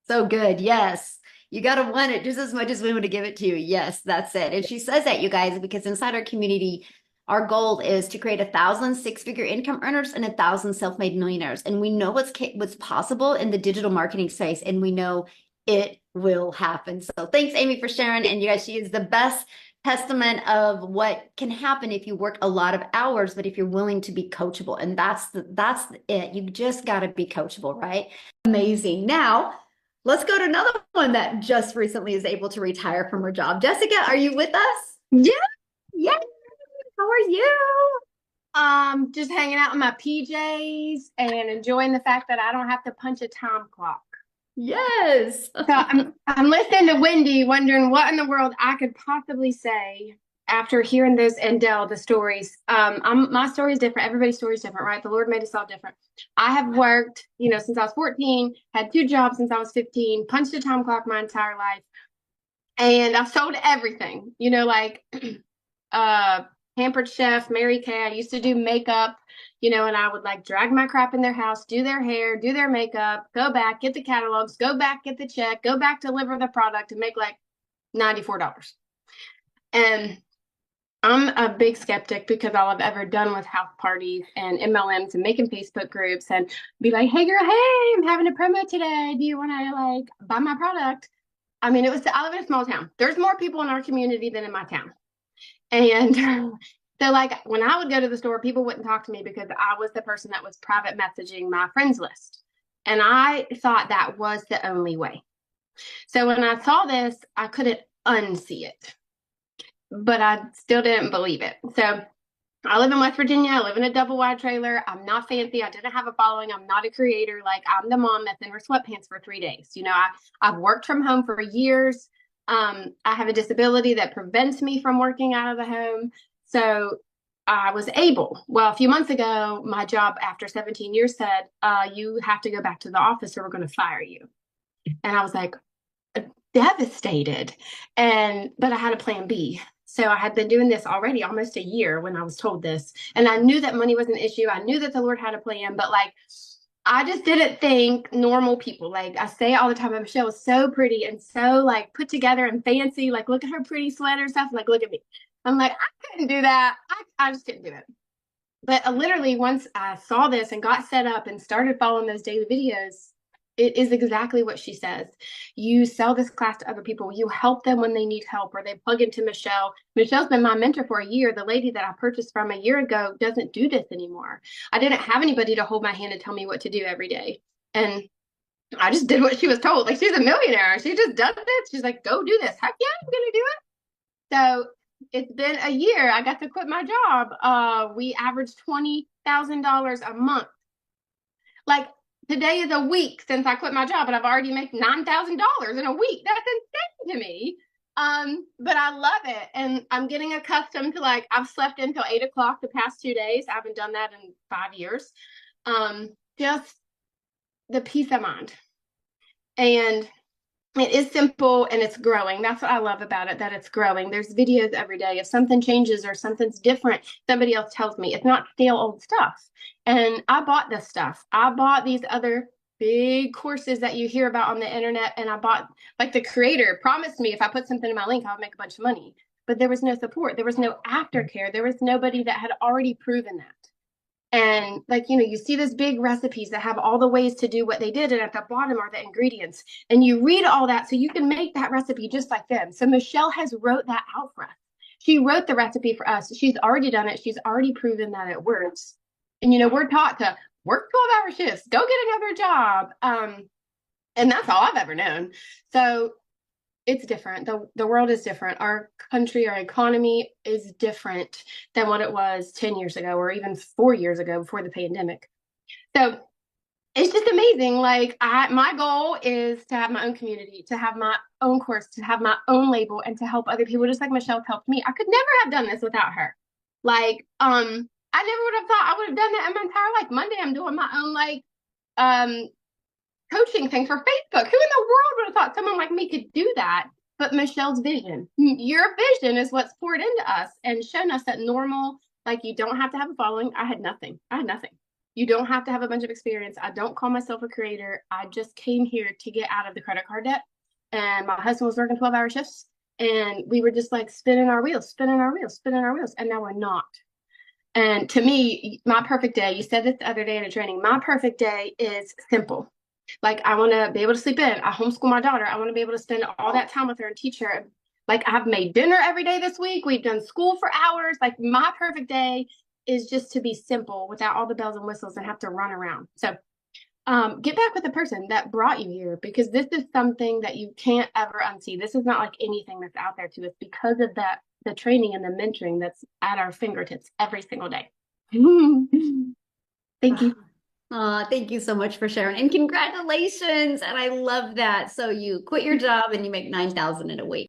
So good. Yes. You got to want it just as much as we want to give it to you. Yes, that's it. And she says that, you guys, because inside our community, our goal is to create 1,000 six-figure income earners and 1,000 self-made millionaires. And we know what's possible in the digital marketing space, and we know it will happen. So thanks, Amy, for sharing. And you guys, she is the best testament of what can happen if you work a lot of hours, but if you're willing to be coachable. And that's it. You just got to be coachable, right? Amazing. Now, let's go to another one that just recently is able to retire from her job. Jessica, are you with us? Yeah. Yeah. How are you? Just hanging out in my PJs and enjoying the fact that I don't have to punch a time clock. Yes. So I'm listening to Wendy, wondering what in the world I could possibly say after hearing this and Dell, the stories. My story is different. Everybody's story is different, right? The Lord made us all different. I have worked, since I was 14, had 2 jobs since I was 15, punched a time clock my entire life. And I've sold everything, like Pampered Chef, Mary Kay. I used to do makeup, and I would drag my crap in their house, do their hair, do their makeup, go back, get the catalogs, go back, get the check, go back, deliver the product, and make $94. And I'm a big skeptic because all I've ever done with house parties and MLMs and making Facebook groups and be like, hey girl, hey, I'm having a promo today. Do you want to buy my product? I mean, I live in a small town. There's more people in our community than in my town. And so when I would go to the store, people wouldn't talk to me because I was the person that was private messaging my friends list. And I thought that was the only way. So when I saw this, I couldn't unsee it, but I still didn't believe it. So I live in West Virginia. I live in a double wide trailer. I'm not fancy. I didn't have a following. I'm not a creator. I'm the mom that's in her sweatpants for 3 days. I've worked from home for years. I have a disability that prevents me from working out of the home. So I was able. Well, a few months ago, my job after 17 years said, you have to go back to the office or we're going to fire you. And I was devastated. But I had a plan B. So I had been doing this already almost a year when I was told this. And I knew that money was an issue. I knew that the Lord had a plan, but I just didn't think normal people, I say all the time, Michelle is so pretty and so put together and fancy. Look at her pretty sweater and stuff. Look at me. I'm I couldn't do that. I just couldn't do it. But literally once I saw this and got set up and started following those daily videos, it is exactly what she says. You sell this class to other people. You help them when they need help, or they plug into Michelle. Michelle's been my mentor for a year. The lady that I purchased from a year ago doesn't do this anymore. I didn't have anybody to hold my hand and tell me what to do every day. And I just did what she was told. She's a millionaire. She just does it. She's go do this. Heck yeah, I'm going to do it. So it's been a year. I got to quit my job. We averaged $20,000 a month. Today is a week since I quit my job, and I've already made $9,000 in a week. That's insane to me. But I love it. And I'm getting accustomed to I've slept until 8 o'clock the past 2 days. I haven't done that in 5 years. Just the peace of mind. And it is simple and it's growing. That's what I love about it, that it's growing. There's videos every day. If something changes or something's different, somebody else tells me. It's not stale old stuff. And I bought this stuff. I bought these other big courses that you hear about on the internet. And I bought, the creator promised me if I put something in my link, I would make a bunch of money. But there was no support. There was no aftercare. There was nobody that had already proven that. And you see these big recipes that have all the ways to do what they did. And at the bottom are the ingredients. And you read all that so you can make that recipe just like them. So Michelle has wrote that out for us. She wrote the recipe for us. She's already done it. She's already proven that it works. And, we're taught to work 12-hour shifts, go get another job. And that's all I've ever known. So it's different. The world is different. Our country, our economy is different than what it was 10 years ago or even 4 years ago before the pandemic. So it's just amazing. Like my goal is to have my own community, to have my own course, to have my own label, and to help other people just like Michelle helped me. I could never have done this without her. Like, I never would have thought I would have done that in my entire life. Monday, I'm doing my own coaching thing for Facebook. Who in the world would have thought someone like me could do that? But Michelle's vision, your vision is what's poured into us and shown us that normal, like you don't have to have a following. I had nothing. You don't have to have a bunch of experience. I don't call myself a creator. I just came here to get out of the credit card debt. And my husband was working 12-hour shifts. And we were just like spinning our wheels. And now we're not. And to me, my perfect day, you said this the other day in a training, my perfect day is simple. Like I want to be able to sleep in. I homeschool my daughter. I want to be able to spend all that time with her and teach her. Like I've made dinner every day this week. We've done school for hours. Like my perfect day is just to be simple without all the bells and whistles and have to run around. So get back with the person that brought you here, because this is something that you can't ever unsee. This is not like anything that's out there to us because of that, the training and the mentoring that's at our fingertips every single day. Thank you. Thank you so much for sharing, and congratulations. And I love that. So you quit your job and you make $9,000 in a week.